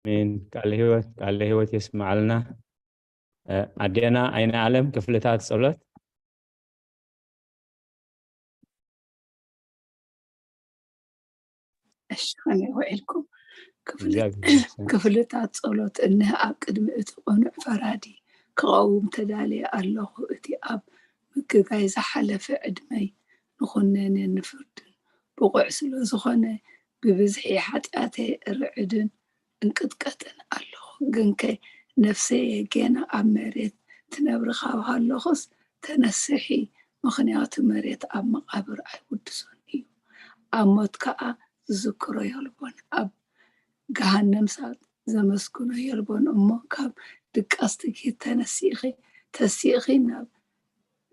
من قال له هو يسمع لنا عدينا أين عالم كفلتات صلت أشخني وإلكم كفلتات صلت إنها أقدم إتقنع فرادي كقوم تدالي الله إتي أب مكجاي زحلف عدمي نخنني نفردن بقع سلوزخنة ببزحي حتأتي الرعدن انقطقتن الله جنك نفسي جينا أمريت تنبر خاوها اللغز تنسحي مخنيات مريت أب مقابر أي ودسون إيو أموت كأ ذكر يلبون أب جهنم سات زمسكون يلبون أمو كاب دقاستكي تسيخي ناب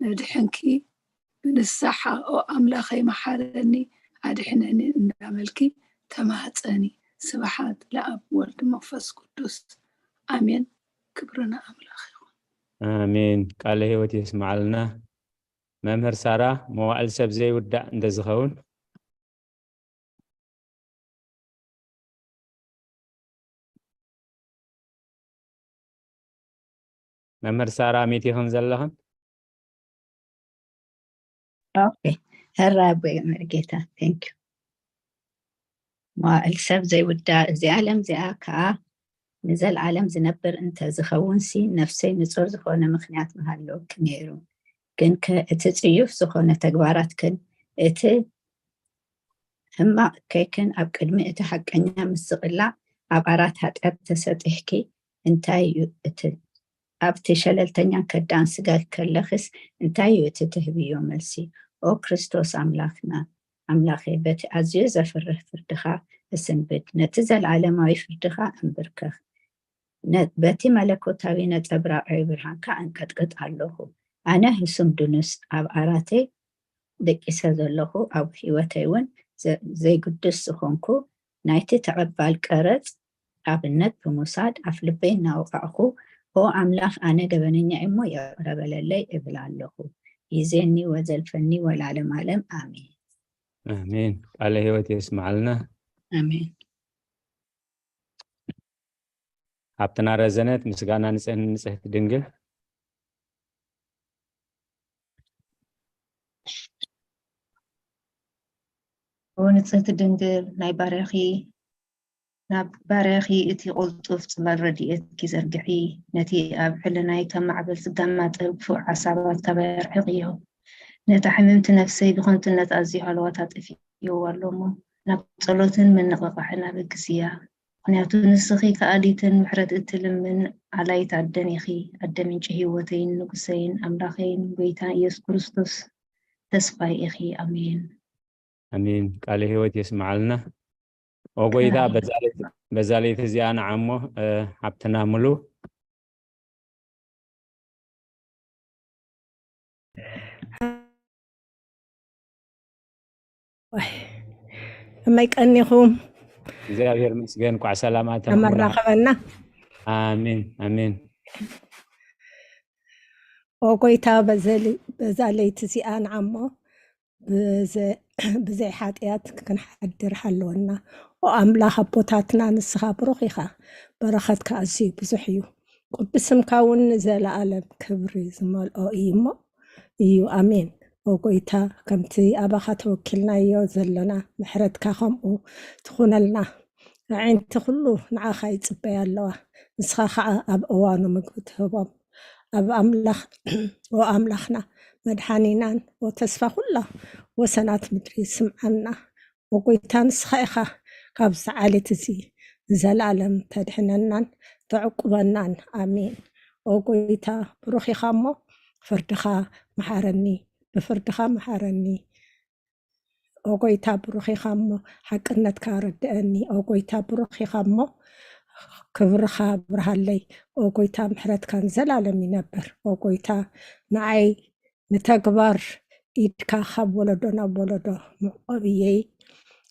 ندحنكي من الساحة أو أملاخي محارني أدحنني نعملكي تماهتاني سبحات لأب ولد منفس قدوس آمين كبرنا أملاخي آمين قال له هو يسمع لنا ممهر سارة موائل سب زي ودع عند زخون ممهر سارة ميتي خنزلهم اوكي هرب مرقيتا ثانك يو ما السب زي ودا زي عالم زي آكا نزل عالم زنبر انت زخون سي نفسي نصور زخونة مخنيات مهالو كنيرو كن كتتعيف زخونة تقبارات كن اتي هما كيكن اب قدمي اتي حقنيا مسقلا اب عرات هاتقب تسطحكي انتاي اتي اب تشللتنيا كدان سقال كلخس انتاي اتي تهبيو ملسي او كريستوس أملاخنا أملاخي بيت عزيزة فردخا السنبت نتزل عالماوي فردخا أمبركخ بيتي ملكوتاوي نتبرع عبرهان كأنكتقت اللهو أنا هسم دونس أب عراتي دك إساز اللهو أو هيوتيون زي قدس سخونكو نايتي تعبال كارت أبنت بمصاد أفلبين ناوقعكو هو أملاخ أنا قبنيني إمو يقرب للي إبلا اللهو يزيني وزلفني والعالم عالم آمين آمين قال له هو يسمع لنا آمين هابتنا رزنت مسقانا نسهت دنجل ونصهت دنجل ناي بارخي ناب بارخي اتي قلطف صلال رديئت كي زرقعي نتي أب حلناي كم معبل سقامات فوق عصابات كبير حقيو نتا حممت نفسي بخنت النت أزيها الواتات فيه واللومو ناب صلوتن من نقاقحنا بكسيا نياتو نسخي كأديتن محرد اتلم من علي تعدنيخي أدمين جهيوتين نقسين أملاخين بيتا يس كريستوس تسفاي إخي أمين آمين قال له هو يسمع لنا وقويدا بزالي تزيان عمو هابتنا ملو ما يكأنيهم እግዚአብሔር ይመስገን ቋ ሰላማት ተመረኸበና አሜን አሜን ወቆይታ በዛለይቲ እዚኣን ዓሞ ብዘይ ሓጢኣት ክንሓድር ሓለወና ወኣምላኽ ኣቦታትና ንስኻ ብሩኽ ኢኻ በረኸትካ ኣዝዩ ብዙሕ እዩ ቅዱስምካ እውን ዘለኣለም ክብሪ ዝመልኦ እዩ እሞ እዩ ኣሜን ወቆይታ ከምቲ ኣባኻ ተወኪልናዮ ዘለና ምሕረትካ ከምኡ ትኹነልና ዓይንቲ ኩሉ ንዓኻ ይፅበያ ኣለዋ ንስኻ ከዓ ኣብ እዋኑ ምግቢ ትህቦም ኣብ ኣምላኽና መድሓኒናን ወተስፋ ኩላ ወሰናት ምድሪ ስምዓና ወቆይታ ንስኻ ኢኻ ካብ ዝዓሌት እዚ ንዘለኣለም ተድሕነናን ተዕቁበናን ኣሜን ወቆይታ ብሩኽ ኢኻ እሞ ፍርድኻ መሓረኒ بفردخا محارني أوقيتا بروخي خامو حقنت كاردني أوقيتا بروخي خامو كبرخا برهالي أوقيتا محرت كان زلالمي نبر أوقيتا نعي نتكبر إيدكا خاب ولدونا بولدو مقبيي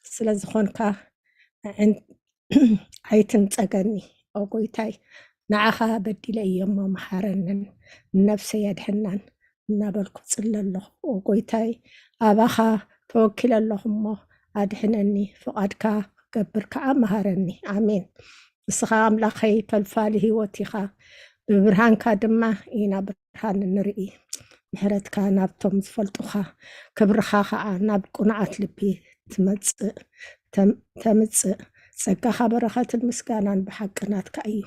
سلازخونكا عند عيتن تغني أوقيتاي نعخا بديلي يما محارنن نفسي يدحنن نابلكو صلى وقويتاي أباخا توكل اللهم أدحنني فقدك كبرك أمهرني آمين ንስኻ ኣምላኸይ ፈልፋሊ ሂወት ኢኻ ብብርሃንካ ድማ ኢና ብርሃን ንርኢ ምሕረትካ ናብቶም ዝፈልጡኻ ክብርኻ ከዓ ናብ ቁንዓት ልቢ ተምፅእ ፀጋኻ በረኸትን ምስጋናን ብሓቅናትካ እዩ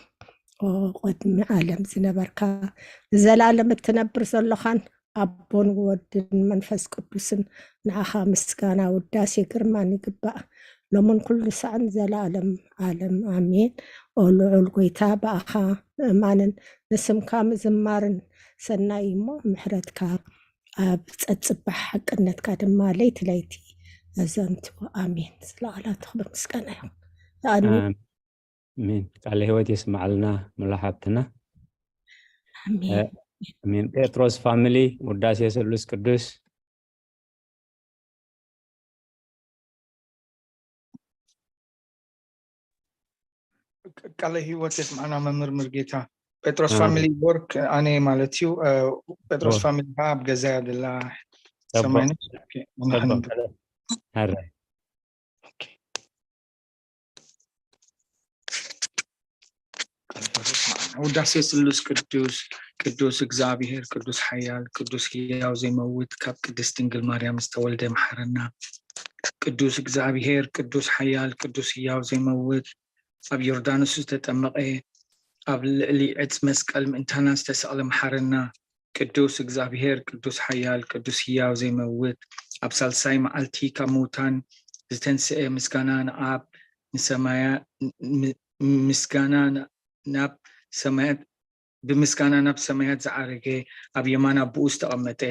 ቅድሚ ዓለም ዝነበርካ ንዘላለም እትነብር ዘለኻን ኣቦን ወድን መንፈስ ቅዱስን ንዓኻ ምስጋና ውዳሴ ግርማን ይግባእ ሎምን ኩሉ ሰዓን ዘላለም ዓለም ኣሜን ልዑል ጎይታ በኣኻ ምእማንን ንስምካ ምዝማርን ሰናይ እሞ ምሕረትካ ኣብ ፀፅባሕ ሓቅነትካ ድማ ለይቲ ለይቲ ዘንትዎ ኣሜን ስለዓላት ክብር ምስጋና ይኹን አሜን ቃል ህይወት ይስማዓልና መላሓትና አሜን ጴጥሮስ ፋሚሊ ውዳሴ ስሉስ ቅዱስ ቃል ህይወት ይስማዓና መምህር ምርጌታ ጴጥሮስ ፋሚሊ ወርክ ኣነ ማለት እዩ ጴጥሮስ ፋሚሊ ኣብ ገዛ ያደላ ሰማይነ هر ውዳሴ ስሉስ ቅዱስ እግዚአብሔር ቅዱስ ሓያል ቅዱስ ሕያው ዘይመውት ካብ ቅድስት ድንግል ማርያም ዝተወልደ መሐረና ቅዱስ እግዚአብሔር ቅዱስ ሓያል ቅዱስ ሕያው ዘይመውት ኣብ ዮርዳኖስ ዝተጠመቀ ኣብ ልዕሊ ዕፅ መስቀል ምእንታና ዝተሰቕለ መሐረና ቅዱስ እግዚአብሔር ቅዱስ ሓያል ቅዱስ ሕያው ዘይመውት ኣብ ሳልሳይ መዓልቲ ካብ ሙታን ዝተንስአ ምስጋና ንኣብ ንሰማያ ምስጋና ናብ ሰማያት ብምስጋና ናብ ሰማያት ዝዓረገ ኣብ የማን ኣቦኡ ዝተቐመጠ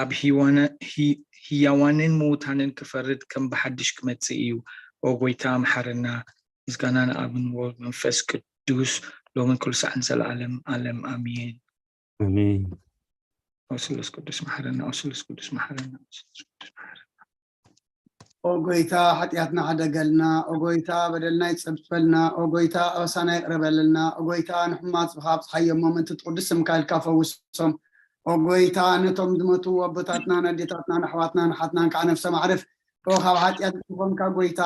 ኣብ ህያዋንን ሙታንን ክፈርድ ከም ብሓድሽ ክመፅእ እዩ ኦ ጎይታ መሐረና ምስጋና ንኣብን ወልድ መንፈስ ቅዱስ ሎምን ኩሉ ሰዓን ዘለዓለም ዓለም ኣሜን አሜን ስሉስ ቅዱስ መሐረና ስሉስ ቅዱስ መሐረና ኦጎይታ ኃጢአትና አደገልና ኦጎይታ በደልና ይጸብፈልና ኦጎይታ አሳና ይቅረበልና ኦጎይታ ንሕማት ብኻብ ሓየሞ ምን ትቅዱስ ስምካልካ ፈውሶም ኦጎይታ ነቶም ዝመቱ አቦታትና ነዴታትና ነሕዋትና ነሓትና ከዓ ነፍሰ ማዕረፍ ኦኻብ ኃጢአት ጽፎምካ ጎይታ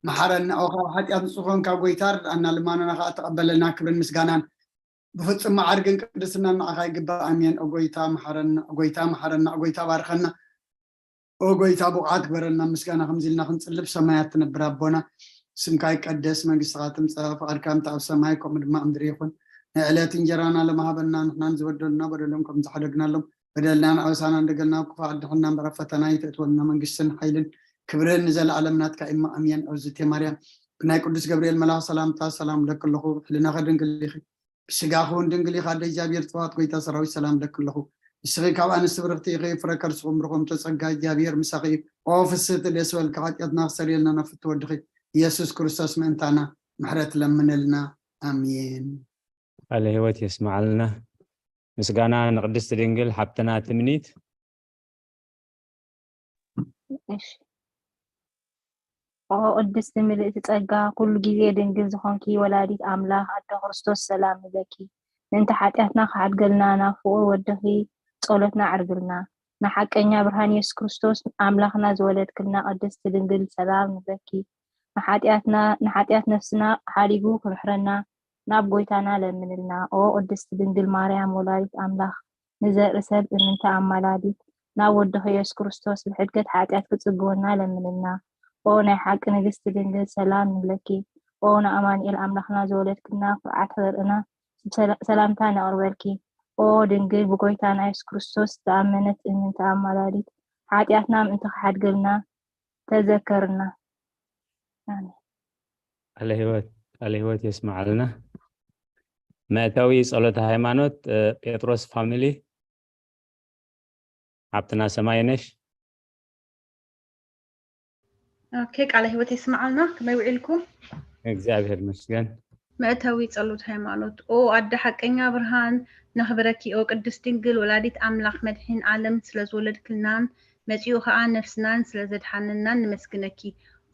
መሐረና ኦኻብ ኃጢአት ጽፎምካ ጎይታ ርዳእና ልማናና ከዓ ተቀበለልና ክብርን ምስጋናን بفصل ما عرقن قدسنا نعخاي قبا أمين أقويتا محرنا أقويتا بارخنا أقويتا بوقات برنا مسكانا خمزيلنا خنصلب سماياتنا برابونا سمكاي قدس منقصاتم صراف أركام تعب سمايكم ما أمدريخون نعلات انجرانا لما هبنا نحن نزودنا بدلنكم زحدقنا لهم بدلنا أوسانا ندقلنا وكفا عدحنا برفتنا يتأتولنا منقصن حيلن كبرين نزل علمنات كإما أمين أوزتي مريم بناي قدس جبريل ملاح سلام لك الله لنا غدن قليخي سجاخون دنقلي خاد جابير طوات كويتا سراوي سلام لك الله السغي كوان السبرتي غي فركر سقوم رقم تسقى جابير مساقي وفست اليسوال كعاد يدنا سريلنا نفت ودخي يسوس كريستوس منتانا محرت لمن لنا امين على هوت يسمع لنا مسقانا نقدس دنقل حبتنا تمنيت قدس ملئت ጸጋ ኩሉ ጊዜ ድንግል ዝኾንኪ ወላዲት ኣምላኽ ኣደ ክርስቶስ ሰላም ንበኪ እንተ ሓጢአትና ካድገልና ናፍቆ ወድኺ ጸሎትና ዓርግልና ንሓቀኛ ብርሃን ኢየሱስ ክርስቶስ ኣምላኽና ዝወለድክልና ቅድስት ድንግል ሰላም ንበኪ ንሓጢአት ነፍስና ሓሊጉ ክምሕረና ናብ ጎይታና ለምንልና ኦ ቅድስት ድንግል ማርያም ወላዲት ኣምላኽ ንዘርኢ ሰብ እምንተ ኣማላዲት ናብ ወድኺ ኢየሱስ ክርስቶስ ብሕድገት ሓጢአት ክጽግወና ለምንልና ኦ ናይ ሓቂ ንግስት ድንግል ሰላም ንብለኪ ኦ ንኣማኑኤል ኣምላኽና ዝወለድክና ኩርዓት ክርኢና ሰላምታ ነቕርበልኪ ኦ ድንግል ብጎይታና ኢየሱስ ክርስቶስ ተኣመነት እምንተ ኣማላዲት ሓጢአትና ምእንቲ ክሓድግልና ተዘከርና አሜን على هوت يسمع لنا مأتوي صلاة ሃይማኖት ጴጥሮስ ፋሚሊ حبتنا سماينش اوكي على هوت يسمعنا كما يوعلكم እግዚአብሔር ይመስገን مأتوي صلاة ሃይማኖት او أد حقኛ ብርሃን نخبرك او ቅድስት ድንግል ወላዲት ኣምላኽ መድሕን ዓለም ስለዝወለድክልናን መጺኡ ከዓ ነፍስናን ስለዘድሓንናን ንመስግነኪ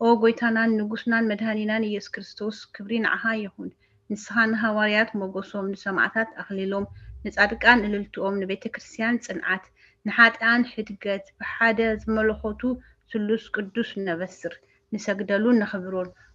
او ጎይታናን ንጉስናን መድሃኒናን ኢየሱስ ክርስቶስ ክብሪ ንዓሃ ይሁን ንስኻን ሐዋርያት ሞገሶም ንሰማዕታት ኣኽሊሎም ንጻድቃን እልልትኦም ንቤተ ክርስቲያን ጽንዓት ንሓጥያን ሕድገት ብሓደ ዝመለኾቱ ስሉስ ቅዱስ ነበስር ንሰግደሉን ነኽብሮን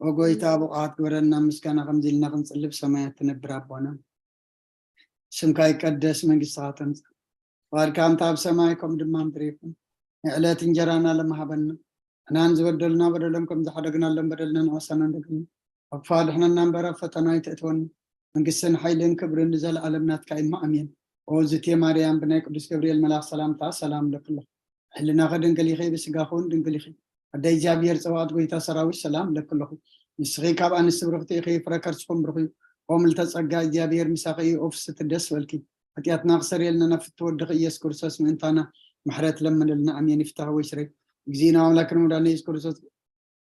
وقويتا بقعات قبرنا مسكانا غمزيلنا غنصلب سمايات تنبر أبونا سمكاي قدس من قصاتن واركام تاب سمايكم دمان بريكم إعلات انجرانا لما حبنا نانز بدلنا بدلنكم زحدقنا لم بدلنا نوصنا ندقنا أقفال احنا ننبرا فتناي تأتون من قسن حيلين كبر نزل علمنات كاين ما أمين وزتي مريم بني قدس جبريل ملاك سلام تا سلام لك الله حلنا غدن قليخي بسقاخون دن قليخي أدي جابير سواد قويتا سراوي سلام لك الله نسخي كاب أن السبرختي خي فركرسكم برخي وملتصقا جابير مساقي أوفس تدس والكي أتياتنا خسر يلنا نفتو الدقي يسكر سوس من تانا محرات لما لنا أمين يفتح ويشري جزينا ولكن مداني يسكر سوس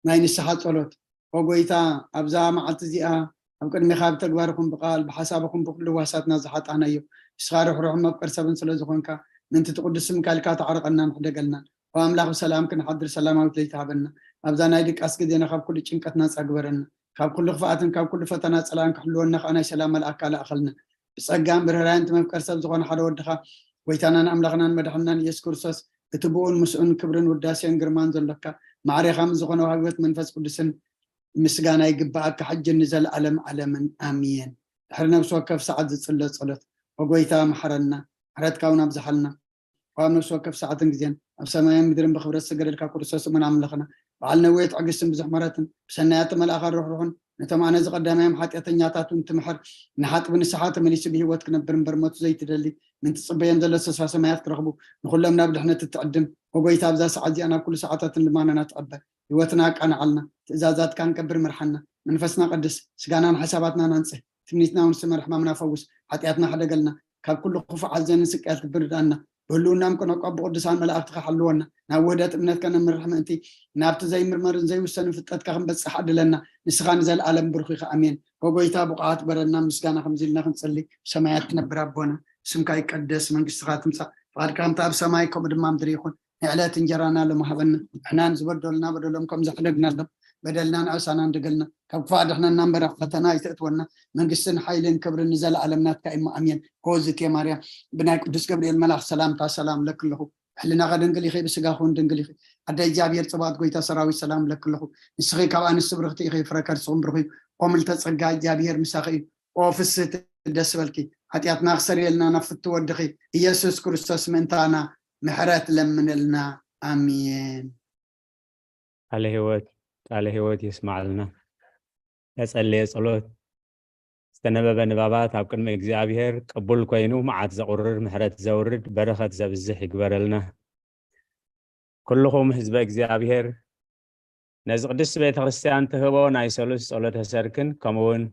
ناين السحات صلوت وقويتا أبزا مع التزيئة أمكن مخاب تقباركم بقال بحسابكم بكل واساتنا زحات أنا يو إسخار روح مبكر سبن سلازخونكا ننت تقدس مكالكات عرقنا محدقلنا وأملاك سلام كن حضر سلام وتلي تعبنا أبزا نايدك أسكدينا خاب كل چنكت ناس أقبرنا خاب كل خفاعتن خاب كل فتنات سلام كحلونا أنا سلام الأكال أخلنا بس أقام برهران تمبكر سبزخون حدا ودخا ويتانا أملاقنا مدحنا يسكر سوس تبون مسؤون كبرن وداسيان قرمان زلكا معري خامز زخون وحقوت منفس قدسن مسقانا يقبعك حج النزل علم آمين حرنا بسوكف سعد صلت وقويتا محرنا حرات كاونا بزحلنا وامنا بسوكف ساعة انجزين أبسامايا مدرن بخبرة السقر الكاكورسوس من عملخنا وعلنا ويت عقسم بزح مراتن بسنايات ملاخر روحون نتمعنا زقداميهم حاتيات نياتات ونتمحر نحات بن الساحات من يسبه واتكنا برموت زي تدلي من تصبيان دلسس سمايات كرغبو نقول لهم نابد احنا تتعدم وقويتا بزا ساعة أنا كل ساعات لما نتعبى هوتناك أنا علنا تزازات كان كبر مرحنا منفسنا قدس سقانا حساباتنا ننسى تمنيتنا ونسمى رحمنا فوز حتياتنا حدا قلنا كاب كل خفع عزين سكات بردانا بقولونا ممكن أقب قدسان ملاك تخحلونا ناودات ابنات كان من رحمة انتي نابت زي مرمرن زي وسن فتات كخم بس حد لنا نسخان زي العالم برخيخ أمين وقويتا بقعات برنا مسقانا خمزيلنا خنصلي سمايات نبر أبونا سمكا يقدس من قصغات مسا فاركام تاب سمايكم دمام دريخون إعلات انجرانا لما حبنا احنا نزبدلنا بدلهم زحلقنا لهم بدلنا نعسانا ندقلنا كفاد احنا نمبر فتنا يتأتونا من قسن حيلين كبر النزال علمنات كائم أمين كوزك يا مريم بناك قدس جبريل ملاك سلام تا سلام لك له حلنا غدا نقلي خي بسقاخون دنقلي خي عدا جابير صبات قويتا سراوي سلام لك له نسخي كوان السبرختي خي فركر صوم برخي قوم التصقا جابير مساخي وفس دسبلكي حتياتنا خسر يلنا نفتو ودخي يسوس كريستوس منتانا محرات لمن لنا آمين على هوت يسمع لنا يسأل صلوت استنبب نبابات أبكر من إجزابير قبول كوينو معات زقرر محرات زورد برخة زبزح يقبر لنا كلهم حزب إجزابير نزق دس بيت خريستيان تهبو نايسولوس صلوت هسركن كمون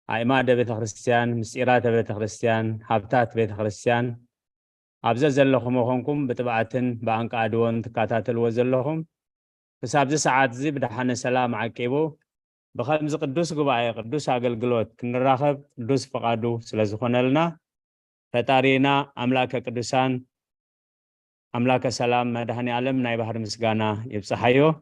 عماد بيت خريستيان مسيرات بيت خريستيان حبتات بيت خريستيان أبزا زلهم وخونكم بتبعتن بانك عدوان تكاتاتل وزلهم فسابز ساعات زي بدحنا سلام عكيبو بخمس قدوس قبائي قدوس عقل قلوت كنراخب قدوس فقادو سلازخونا لنا فتارينا أملاك قدوسان أملاك سلام مدهني عالم ناي بحر مسقانا يبصحيو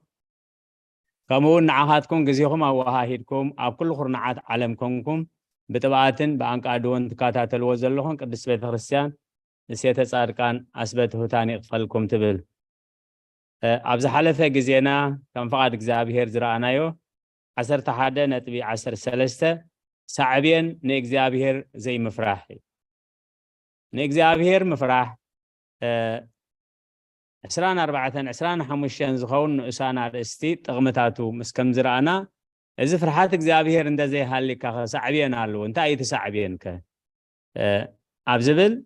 كمون نعهاتكم قزيهم أو هاهيدكم أو كل خرنعات عالمكمكم بتبعتن بانك عدوان تكاتاتل وزلهم قدس بيت خريستيان نسيت صاركان أثبته تاني قفلكم تبل أبز حلفة جزينا كم فقط إجزابير زرعنايو 11.13 ساعبين نإجزابير زي مفراحي نإجزابير مفراح 24 زخون نقسانا رأستي تغمتاتو مسكم زرعنا إذا فرحات إجزابير اندا زي هالي كاخا ساعبين هالو انتا أي تساعبين كا أبزبل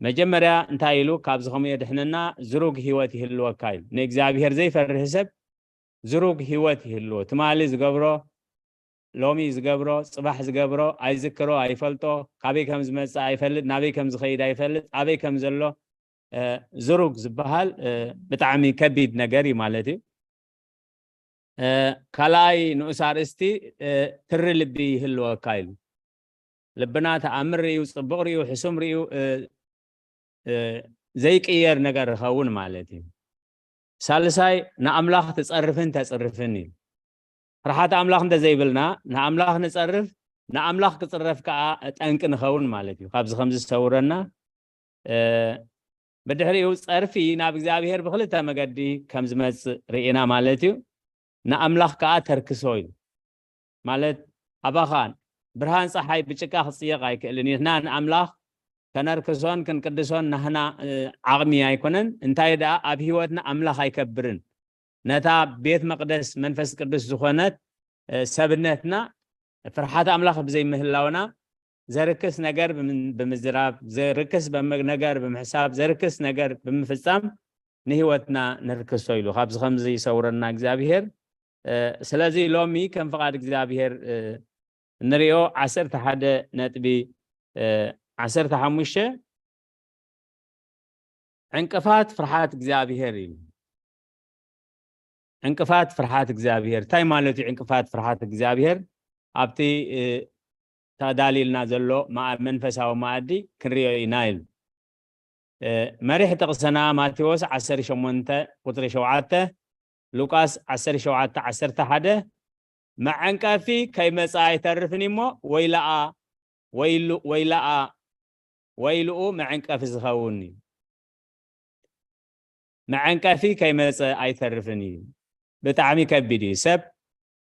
مجمريا انتايلو كابزهم يدحننا زروق هيواتي هلو كايل نإجزابير زي فرحسب زروق هيواتي هلو تمالي زقبرو لومي زقبرو صباح زقبرو اي ذكرو اي فلتو كابي كم زمص اي فلت نابي كم زخيد اي فلت ابي كم زلو زروق زبحال بتعمي كبيد نغري مالتي كلاي نوسارستي تر لبي هلو كايل لبنا تامري وصبغري وحسمري زي قير نغر خون مالتي سالساي نأملاخ تصرفني رحات أملاخ ده زي بلنا نأملاخ نتصرف نأملاخ تصرف كا تأنك نخون مالتي خمس سورنا بدحري وصرفي ناب إجزابير بخلتها مقدي كم زمس رئينا مالتي نأملاخ كا تركسوي مالت أباخان برهان صحي بشكا خصية غايك لأن هنا نأملاخ كنركسون كنقدسون نحنا عغمي يكونن انتاي دا أبهيوتنا أملاخ يكبرن نتا بيت مقدس منفس قدس زخونت سبنتنا فرحات أملاخ بزي مهلاونا زركس نجار بمزراب زركس بنجار بمحساب زركس نجار بمفسام نهوتنا نركسويلو خابز خمزي صورنا እግዚአብሔር ስለዚህ ሎሚ ከም ፍቃድ እግዚአብሔር ንሪኦ 11 ነጥቢ 15 ዕንቅፋት ፍርሃት እግዚአብሔር እዩ ዕንቅፋት ፍርሃት እግዚአብሔር ታይ ማለት እዩ ዕንቅፋት ፍርሃት እግዚአብሔር ኣብቲ ተዳሊልና ዘሎ መንፈሳዊ ማዕዲ ክንሪኦ ኢና ኢሉ مريح تقسنا ماتيوس 18 قطر 7 لوقاس 17 حدا مع انكافي كي مساي ترفني مو ويلو مع انكافي زخوني مع انكافي كي مساي ترفني بتعمي كبدي سب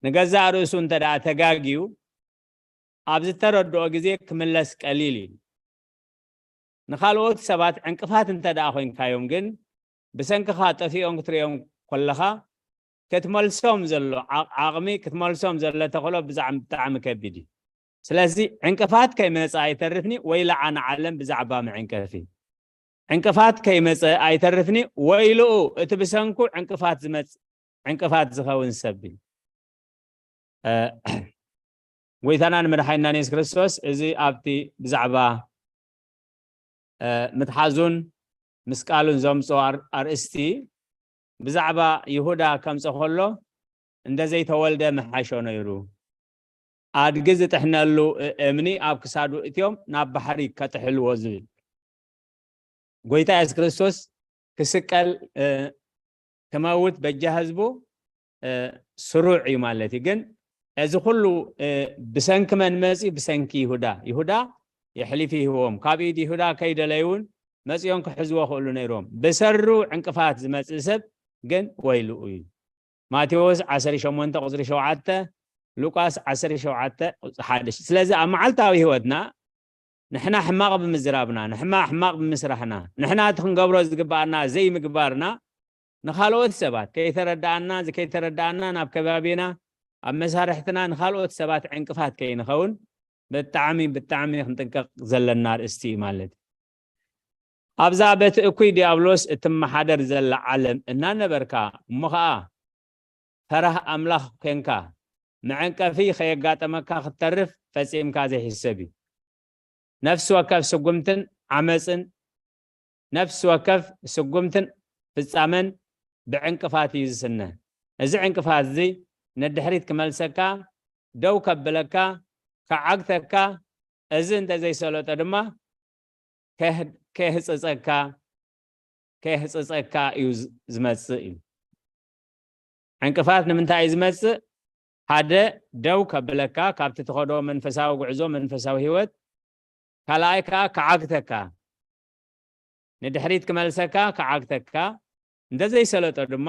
نغزا رؤسو انت دا تغاغيو ابز تردو غزي كملس قليلي نخالوت سبات عنقفات انت دا خوين كايوم جن بسنكخ طفيون كتريون كلها كتملسوم زلو عقمي كتملسوم زلو تخلو بزعم طعم كبدي سلازي عنقفات كي مصاي ترفني ويلا عن عالم بزعبا معنكفي عنقفات كي مصاي ترفني ويلو اتبسنكو عنقفات زمص عنقفات زخون سبي ويثانان مدحينا نيس كريستوس ازي ابتي بزعبا متحازون مسقالون زمصو ارستي بزعبا يهودا كم صخلو انده زي تولد محاشو نيرو ادغز تحنالو امني اب كسادو اتيوم ناب بحري كتحلو وزل غويتا اس كريستوس كسقل كماوت بجهزبو سروعي مالتي جن از كله بسنك من مسي بسنكي يهودا يحلفي هوم كابيدي يهودا كيد ليون مسيون كحزوا خلو نيروم بسرو عنقفات زمصسب جن ويلو ماتيوس 18 قصر 7 لوقاس 17 حادش سلازي معلتاوي هودنا نحنا حماق بمزرابنا نحنا حماق بمسرحنا نحنا تخنقبرو زقبارنا زي مقبارنا نخالوت سبات كي تردانا ناب كبابينا اب مسارحتنا نخالوت سبات عنقفات كي نخون بالتعمي خنطنقق زلنا استي مالت ابزابت اكوي ديابلوس اتم حدر زل عالم انا نبركا مخا فرح املاح كنكا معنك في خيقاتمكا خترف فسيم كازي حسبي نفس وكف سقمتن عمسن نفس وكف سقمتن فصامن بعنقفات يزسنه ازي عنقفات زي ندحريت كملسكا دو كبلكا كعقتكا ازن تزي سلطه دما كهصصكا يوز زمصئ عنقفات نمنتا يزمصئ هذا دو كبلكا كابت تخدو منفساو غعزو منفساو هيوت كلايكا كعقتكا ندحريت كملسكا كعقتكا እንደዚህ ሰለጠ ድማ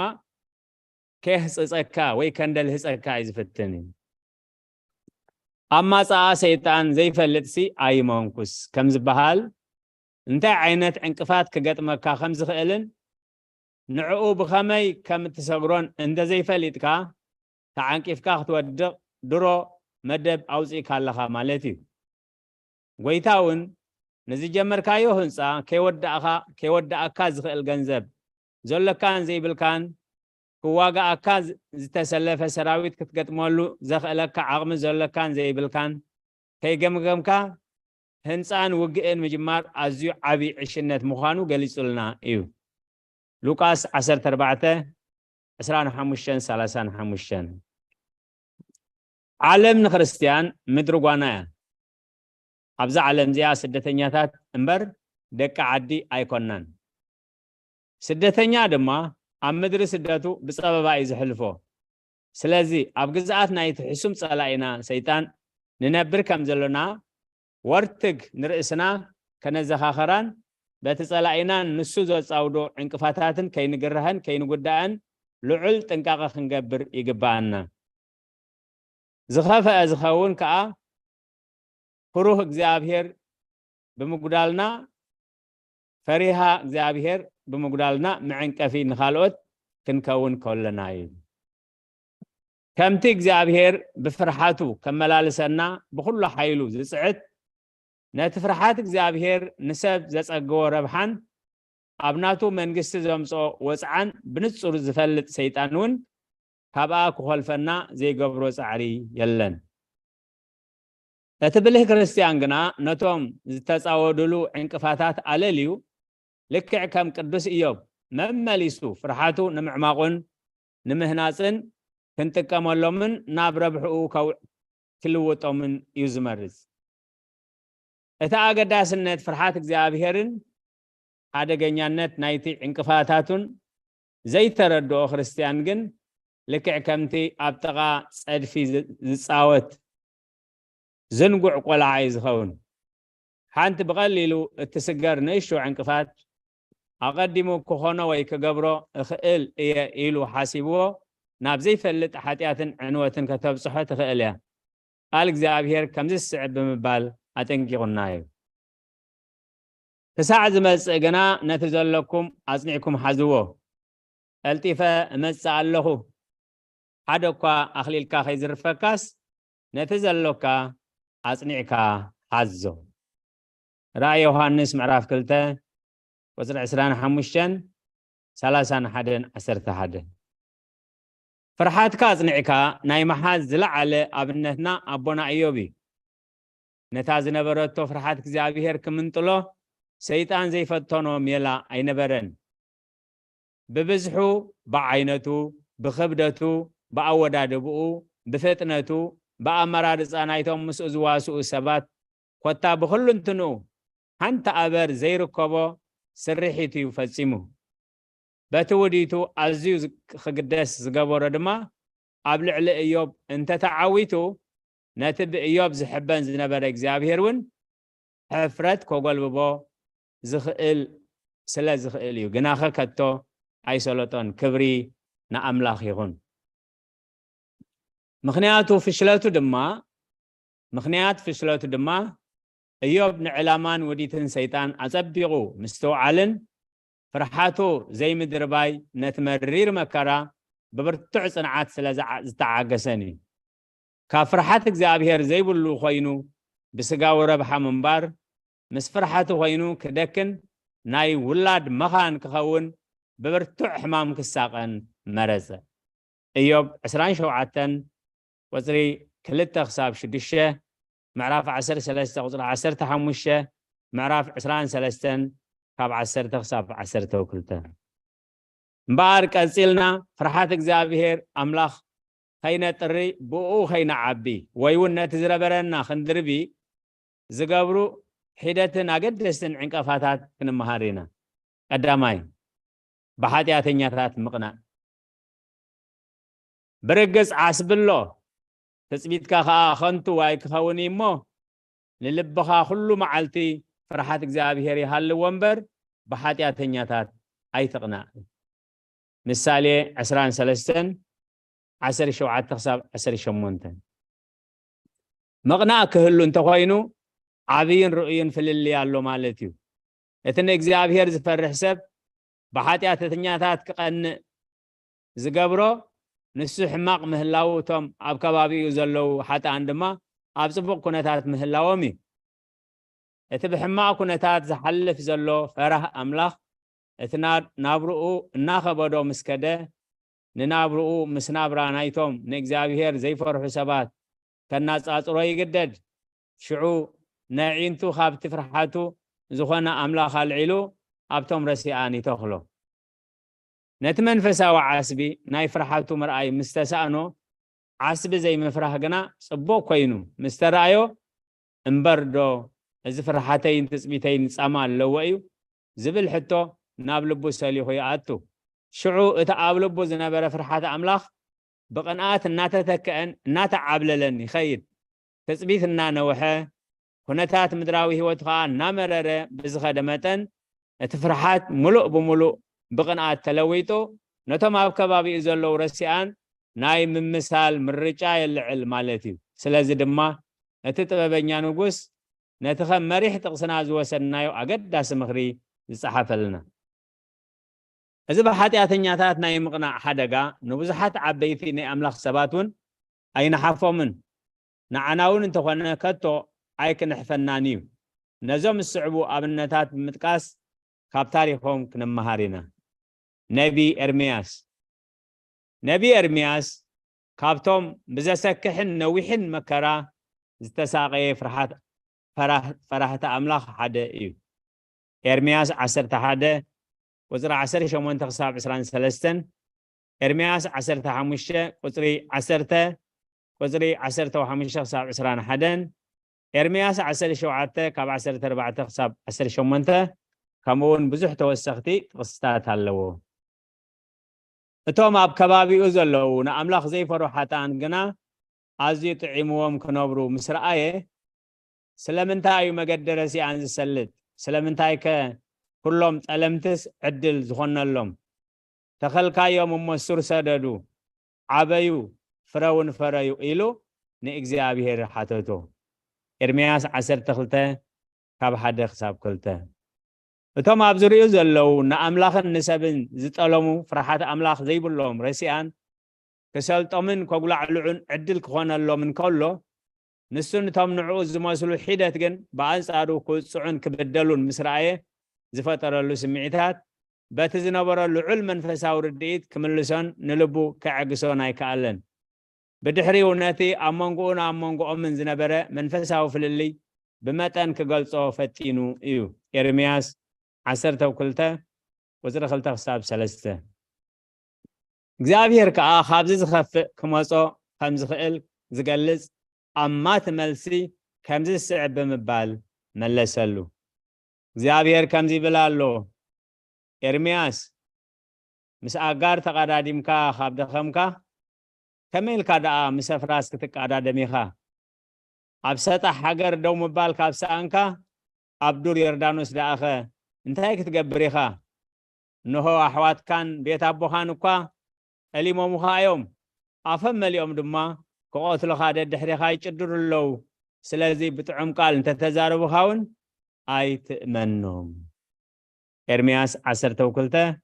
ከህጽጸካ ወይ ከንደል ህጸካ ይዝፈተኒ አማጻ ሰይጣን ዘይፈልጥሲ አይሞንኩስ ከምዝ በሃል እንታይ ዓይነት ዕንቅፋት ከገጥመካ ከምዝ ኽእልን ንዕኡ ብኸመይ ከም ትሰግሮን እንደዘይ ፈልጥካ ተዓንቂፍካ ክትወድቕ ድሮ መደብ አውጽኢካ ኣለኻ ማለት እዩ ጎይታውን ነዚ ጀመርካዮ ህንፃ ከይወዳእካ ዝኽእል ገንዘብ زلكان زي بالكان كواغا اكاز زتسلف سراويت كتقطمولو زخلك عقم زلكان زي بالكان كي جمجمكا هنصان وقئن مجمار ازيو عبي عشنت مخانو قليصلنا ايو لوقاس 14 15 35 عالم كريستيان مدرغوانا ابزا عالم زيا سدتنياتات انبر دق عدي ايكونان ስደተኛ ድማ ኣብ ምድሪ ስደቱ ብጸበባ ይዝሕልፎ ስለዚ ኣብ ግዛኣት ናይ ትሕሱም ጸላኢና ሰይጣን ንነብር ከም ዘለና ወርትግ ንርእስና ከነዘኻኸራን በቲ ጸላኢና ንሱ ዘጻውዶ ዕንቅፋታትን ከይንግረህን ከይንጉዳእን ልዑል ጥንቃቐ ክንገብር ይግባአና ዝኸፈአ ዝኸውን ከዓ ፍሩህ እግዚአብሔር ብምጉዳልና ፈሪሃ እግዚአብሔር ብምጉዳልና መዕንቀፊ ንኻልኦት ክንከውን ከለና እዩ ከምቲ እግዚአብሔር ብፍርሓቱ ከመላልሰና ብኩሉ ሓይሉ ዝጽዕት ነቲ ፍርሓት እግዚአብሔር ንሰብ ዘጸግቦ ረብሓን ኣብናቱ መንግስቲ ዘምጽኦ ወጽዓን ብንጹር ዝፈልጥ ሰይጣን እውን ካብኣ ክኸልፈና ዘይገብሮ ጻዕሪ የለን እቲ ብልህ ክርስቲያን ግና ነቶም ዝተጻወድሉ ዕንቅፋታት ኣለልዩ ልክዕ ከም ቅዱስ ኢዮብ መመሊሱ ፍርሓቱ ንምዕማቁን ንምህናፅን ክንጥቀመሎምን ናብ ረብሕኡ ክልውጦምን እዩ ዝመርጽ እቲ ኣገዳስነት ፍርሓት እግዚአብሔርን ሓደገኛነት ናይቲ ዕንቅፋታቱን ዘይተረድኦ ክርስቲያን ግን ልክዕ ከምቲ ኣብ ጥቓ ጸድፊ ዝጻወት ዝንጉዕ ቆልዓ እዩ ዝኸውን ሓንቲ ብቐሊሉ እትስገር ንእሽቶ ዕንቅፋት ኣቐዲሙ ክኾኖ ወይ ክገብሮ እኽእል እየ ኢሉ ሓሲብዎ ናብ ዘይፈልጥ ሓጢኣትን ዕንወትን ከተብጽሖ ትኽእል እያ ቃል እግዚአብሔር ከምዚ ዝስዕብ ብምባል ኣጠንቂቑና እዩ ክሳዕ ዝመጽእ ግና ነቲ ዘለኩም ኣጽኒዕኩም ሓዝዎ ቀልጢፈ እመጽእ ኣለኹ ሓደ እኳ ኣኽሊልካ ከይዝርፈካስ ነቲ ዘሎካ ኣጽኒዕካ ሓዞ ራእይ ዮሃንስ ምዕራፍ 2 ቁጽሪ 25 31 11 ፍርሓትካ ኣጽኒዕካ ናይ መሓዝ ዝለዓለ ኣብነትና ኣቦና ኢዮብ እዩ ነታ ዝነበረቶ ፍርሓት እግዚአብሔር ክምንጥሎ ሰይጣን ዘይፈተኖ ሜላ ኣይነበረን ብብዝሑ ብዓይነቱ ብኽብደቱ ብኣወዳድብኡ ብፍጥነቱ ብኣመራርፃ ናይቶም ምስኡ ዝዋስኡ ሰባት ኮታ ብኩሉ እንትንኡ ሓንቲ ኣበር ዘይርከቦ ስርሒት እዩ ፈጺሙ በቲ ውዲቱ ኣዝዩ ክግደስ ዝገበሮ ድማ ኣብ ልዕሊ ኢዮብ እንተተዓዊቱ ነቲ ብኢዮብ ዝሕበን ዝነበረ እግዚአብሔር እውን ሕፍረት ከጎልብቦ ዝኽእል ስለ ዝኽእል እዩ ግናኸ ከቶ ኣይሰለጦን ክብሪ ንኣምላኽ ይኹን ምኽንያት ፍሽለቱ ድማ ኢዮብ ንዕላማን ውዲትን ሰይጣን ኣጸቢቑ ምስተውዓልን ፍርሓቱ ዘይምድርባይ ነቲ መሪር መከራ ብብርቱዕ ጽንዓት ስለ ዝተዓገሰን እዩ ካብ ፍርሓት እግዚአብሔር ዘይብሉ ኮይኑ ብስጋዊ ረብሓ ምንባር ምስ ፍርሓቱ ኮይኑ ክደክን ናይ ውላድ መኻን ክኸውን ብብርቱዕ ሕማም ክሳቐን መረፀ ኢዮብ 27 ቁጽሪ 2-6 ምዕራፍ 13 ቁጽሪ 15 ምዕራፍ 23 ካብ 10-12 እምበኣር ቀጺልና ፍርሓት እግዚአብሔር ኣምላኽ ከይነጥሪ ብኡ ከይነዓቢ ወይ እውን ነቲ ዝረበረና ክንድርቢ ዝገብሩ ሒደትን ኣገደስትን ዕንቀፋታት ክንመሃር ኢና ቀዳማይ ብሓጢኣተኛታት ምቕናእ ብርግጽ ዓስብሎ ተጽቢትካ ከዓ ኸንቱ ዋይ ክኸውን እሞ ንልብኻ ኩሉ መዓልቲ ፍርሓት እግዚአብሔር ይሃልዎ እምበር ብሓጢኣተኛታት ኣይትቕናእ ምሳሌ 23 17-18 መቕናእ ክህሉ እንተኾይኑ ዓብይን ርኡይን ፍልል ኣሎ ማለት እዩ እቲ ንእግዚአብሔር ዝፈርሕ ሰብ ብሓጢኣተኛታት ክቐንእ ዝገብሮ ንሱ ሕማቕ ምህላው እቶም ኣብ ከባቢኡ ዘለው ሓጥኣን ድማ ኣብ ጽቡቕ ኩነታት ምህላዎም እዩ እቲ ብሕማቕ ኩነታት ዝሓልፍ ዘሎ ፈራህ ኣምላኽ እቲ ናብርኡ እናኸበዶ ምስከደ ንናብርኡ ምስ ናብራ ናይቶም ንእግዚአብሔር ዘይፈርሑ ሰባት ከናጻጽሮ ይግደድ ሽዑ ነዒንቱ ካብቲ ፍርሓቱ ዝኾነ ኣምላኽ ኣልዒሉ ኣብቶም ረሲኣን ይተኽሎ ነቲ መንፈሳዊ ዓስቢ ናይ ፍርሓቱ ምርኣይ ምስ ተሳእኖ ዓስቢ ዘይምፍራሕ ግና ጽቡቕ ኮይኑ ምስ ተረኣዮ እምበር ዶ እዚ ፍርሓተይን ትጽቢተይን ጻማ ኣለዎ እዩ ዝብል ሕቶ ናብ ልቡ ሰሊኹ ይኣቱ ሽዑ እቲ ኣብ ልቡ ዝነበረ ፍርሓት ኣምላኽ ብቕንኣት እናተተክአን እናተዓብለለን ይኸይድ ትጽቢት እናነውሐ ኩነታት ምድራዊ ህይወት ከዓ እናመረረ ብዝኸደ መጠን እቲ ፍርሓት ሙሉእ ብሙሉእ ብቕንኣት ተለዊጡ نتم أب كبابي إزلو رسيان ناي ممثال مرجع يلعل مالتي سلازي دما نتتبابنيا نقوس نتخم مريح تقصنا زوسنايو أقد داس مخري زصحف لنا إذا بحاتياتنيا تات ناي مقنع حدقا نبزحات عبيتي ني أملاخ سباتون أين حفومن نعناون انتخوانا كتو أيك نحفنانيو نزوم السعبو أبنتات بمتقاس كاب تاريخهم كنمهارينا نبي إرمياس كابتم بزسكحن نويحن مكرا زتساقي فرحة أملاخ حدا إيو إرمياس 11 وزر 10 شمون تخصاب 23 إرمياس 15 وزري 10 وزري 10 وحمشة خصاب 21 إرمياس 10 شوعته كاب 10 4 خصاب 10 شمونته كمون بزح توسختي قصتات هلو اتوم اب كبابي ازلو ناملاخ زي فروحاتان غنا ازي طعيموم كنبرو مسرآيه سلمنتاي مقدرسي عن السلت سلمنتاي ك كلهم طلمتس عدل زخنلهم تخلكايوم مسور سددو عبيو فرون فريو إلو نإግዚአብሔር حاتتو إرمياس 12 كاب حد حساب كلته اتوم ابزريو زلو ناملاخن نسبن زطلمو فرحات املاخ زيبلهم رسيان كسلطمن كغلعلعن عدل كخونالو من كله نسن توم نعو زماسلو حيدت جن بانصارو كصعن كبدلون مسرايه زفطرلو سمعيتات بتزنبرلو علم منفساو رديت كملسون نلبو كعقسون ايكالن بدحريو ناتي امونغو من زنبره منفساو فللي بمتن كغلصو فتينو ايو إرمياس 10 وكلته وزر خلته حساب 3 እግዚአብሔር ከአ ካብዚ ዝኸፍእ ክመጾ ከም ዝኽእል ዝገልጽ ኣማት መልሲ ከምዚ ዝስዕብ ብምባል መለሰሉ እግዚአብሔር ከምዚ ይብል ኣሎ ኤርምያስ ምስ ኣጋር ተቀዳዲምካ ካብ ደኸምካ ከመይ ኢልካ ደኣ ምስ ኣፍራስ ክትቀዳደም ኢኻ ኣብ ሰጣሕ ሃገር ደው ምባል ካብ ሰኣንካ ኣብ ዱር ዮርዳኖስ ደኣኸ እንታይ ክትገብር ኢኻ ንሆ ኣሕዋትካን ቤት ኣቦኻን እኳ أليمو خايم أفهم اليوم دما كقاتل خادة دحري خاي تدور اللو سلازي بتعم قال أنت تزارب خاون أي تأمنهم إرمياس 10 توكلته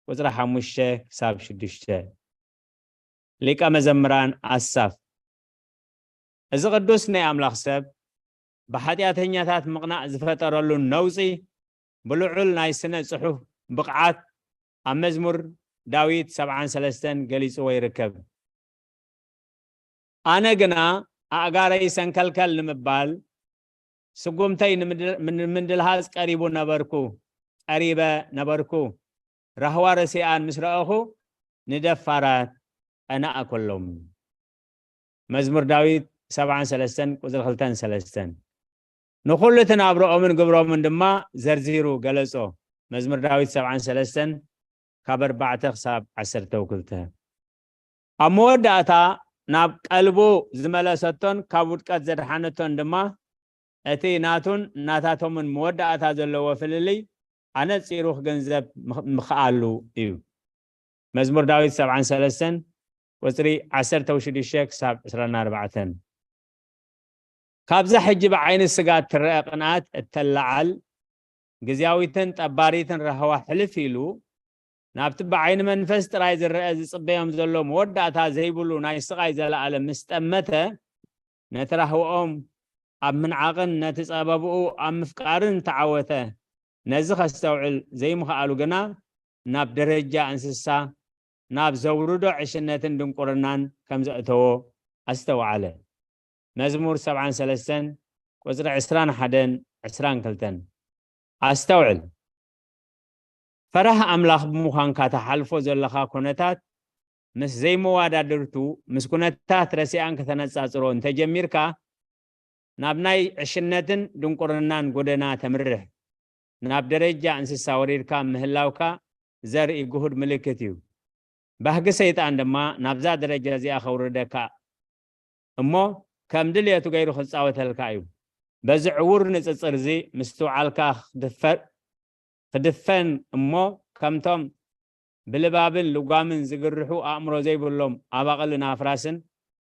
وزرا حموشة ساب شدشته ليك أمزمران أسف إذا قدوسني أملاخ سب بحديات هنياتات مقنع زفتر اللو النوزي بلعول نايسنة صحف بقعات أمزمر داويد 73 قليس ويركب أنا قنا أقاري سنكلكل نمبال سقومتين من دلهاز قريبو نبركو قريبا نبركو رهوا رسيان مسرأخو ندفارات أنا أكلهم مزمور داويد 73 وزر خلتان 3 نخلتنا أبرو من قبرو من دما زرزيرو قلسو مزمور داويد 73 كبر بعد حساب 10 توكلته أمود أتا ناب قلبو زملستون كابوتقات زدحانتون دما أتي ناتاتهم من مود أتا زلو وفللي أنا تصيروخ جنزب مخالو إيو مزمور داويد 73 وزري 10 توشد الشيك ساب 24 كابزة حجب عين السقات ترقنات التلعل جزياويتن تباريتن رهوا حلفيلو نابتبع عين منفس ترايز الرئيز صبيهم زلهم ودعتها زيبولو نايسقاي زل على مستأمته نترهو أب من عقن نتساببو أم مفكارن تعوته نزخ استوعل زي مخالو قنا ناب درجة انسسا ناب زوردو عشنتن دم قرنان كم زأتو استوعله مزمور 73 وزر 21 كلتن استوعل فرح أملاخ بمخان كاتحالفو زلخا كونتات مس زي موادادرتو مس كونتات رسيان كتنصاصرو انت جميركا نابناي عشنتن دنقرنان غدنا تمرح ناب درجة انسسا وريركا مهلاوكا زرع جهود ملكتيو بهق سيطان دما نابزا درجة زي اخوردكا امو كم دليتو غيرو خصاوتلكايو بزعور نصصر زي مستوعالكا دفر تدفن امو كمتم بلبابن لقامن زقرحو أمرو زي بلوم أباقلنا فراسن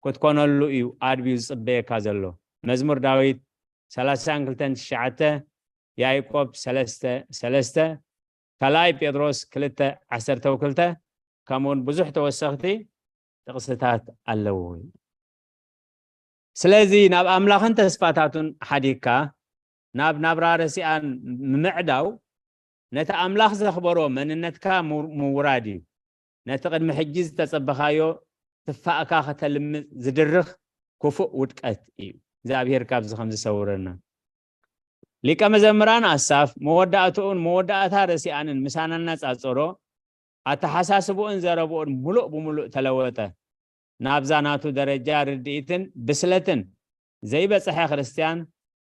كتكونوا اللؤيو آدبيو صبيه كازلو مزمور داويد 3 شعته يعقوب 3 كلاي بيدروس كلتا 10 كمون بزح توسختي تقصتات اللوي سلازي ناب أملاخن تسفاتاتون حديكا ناب نابرارسي أن معداو نتا أملاخ زخبرو من النتكا مورادي نتقد محجز تصبخايو تفاقا ختلم زدرخ كفؤ ودقت إيو زابير كابز خمس سورنا ليك مزمران أساف مودعتا رسي أنن مسانا الناس أصورو أتحساسبون زربون ملؤ بملؤ تلوته نابزاناتو درجة رديتن بسلتن زي بصحيح خريستيان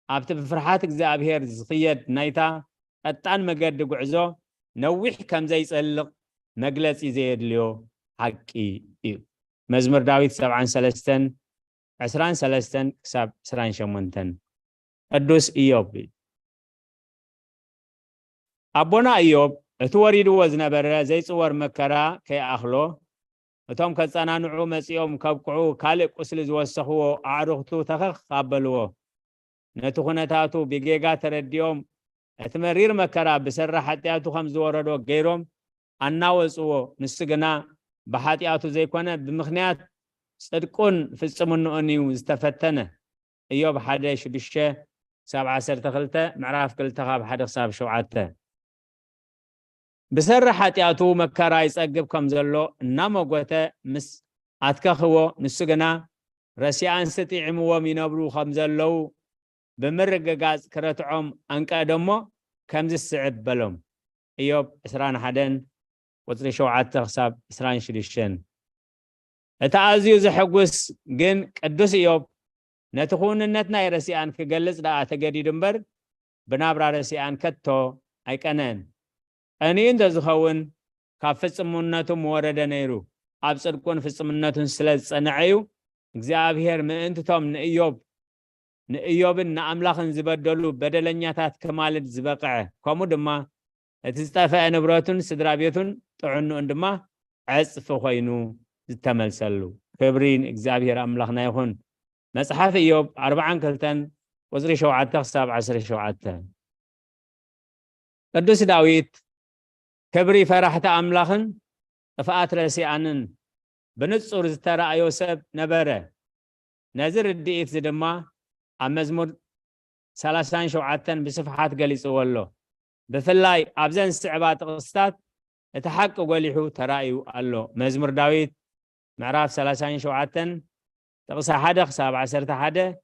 أبت بفرحاتك زابير زقيد نايتا أتان مقد قعزو نوح كم زي سلق مجلس يزيد ليو حقي إيو مزمر داويد 7 10 كساب 28 قدوس إيوب أبونا إيوب اتوريد وزنبرة زي صور مكرا كي أخلو اتهم كتسانانعو مسيوم كبقعو كالي قسل زوسخو أعرختو تخخ قابلوه نتخونتاتو بيجيغا ترديوم اتمرير مكرا بسر حتياتو خمز وردو غيروم أناوزو نسقنا بحاتياتو زي كونه بمخنيات صدقون في السمن أنيو استفتنه إيوب حدا شدشه 7 معراف كلتا خاب حدا خساب شوعته بسر حاتياتو مكرا يسقب كم زلو نامو قوته مس أتكخو نسقنا رسيان ستيعمو ومينبرو خمزلو بمرقاقاز كرتعوم أنكا دمو كمز السعب بلوم إيوب 21 وطري شوعته خساب 26 اتعازيو زحقوس جن قدوس إيوب نتخون النتنا يرسيان كقلز لا أتقدي دنبر بنابرا رسيان كتو أيكنان أني إنت زخون كافت سموناتو موردا نيرو أبصر كون في سموناتو سلز صنعيو እግዚአብሔር ምእንትቶም ንኢዮብን ንኣምላኽን ዝበደሉ በደለኛታት ከማልድ ዝበቅዐ ከምኡ ድማ እቲ ዝጠፍአ ንብረቱን ስድራ ቤቱን ጥዕኑኡን ድማ ዕፅፊ ኮይኑ ዝተመልሰሉ ክብሪ ንእግዚአብሔር ኣምላኽና ይኹን መጽሓፍ ኢዮብ 42 ቁጽሪ 7 ክሳብ 17 ቅዱስ ዳዊት ክብሪ ፈራሕቲ ኣምላኽን ጥፍኣት ረሲኣንን بنصور زترأيو سب نبرة نزر الدئيت زدما أمزمور 3 بصفحات قليس والله بفلاي أبزن سعبات قصتات اتحقق وليحو ترأيو الله مزمور داويد معراف 3 تقصى حدا خساب 10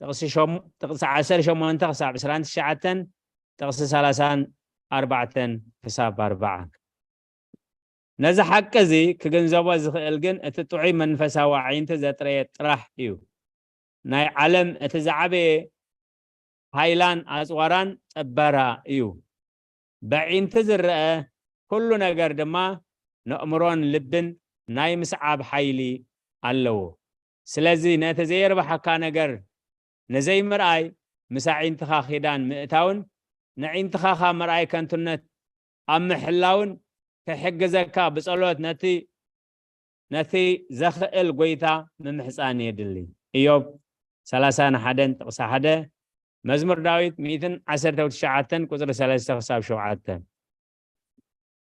تقصى 10 تقصى 20 تقصى 4 خساب 4 نزا حق زي كجنزبوا زخلجن اتطعي منفسا وعينت زتريت راح يو ناي علم اتزعبي هايلان أزوران تبرا يو بعينت زرقة كل نجار دما نأمرون لبن ناي مسعاب حيلي اللو سلازي نتزير بحكا نجار نزي مرأي مساعين تخاخيدان مئتاون نعين تخاخا مرأي كانتونت أم حلاون كحق زكاة بصلوات نتي زخل قويتا من محسان يدلي إيوب 31 تقصى حدا مزمور داويد 119 كسر 3 خساب شوعاته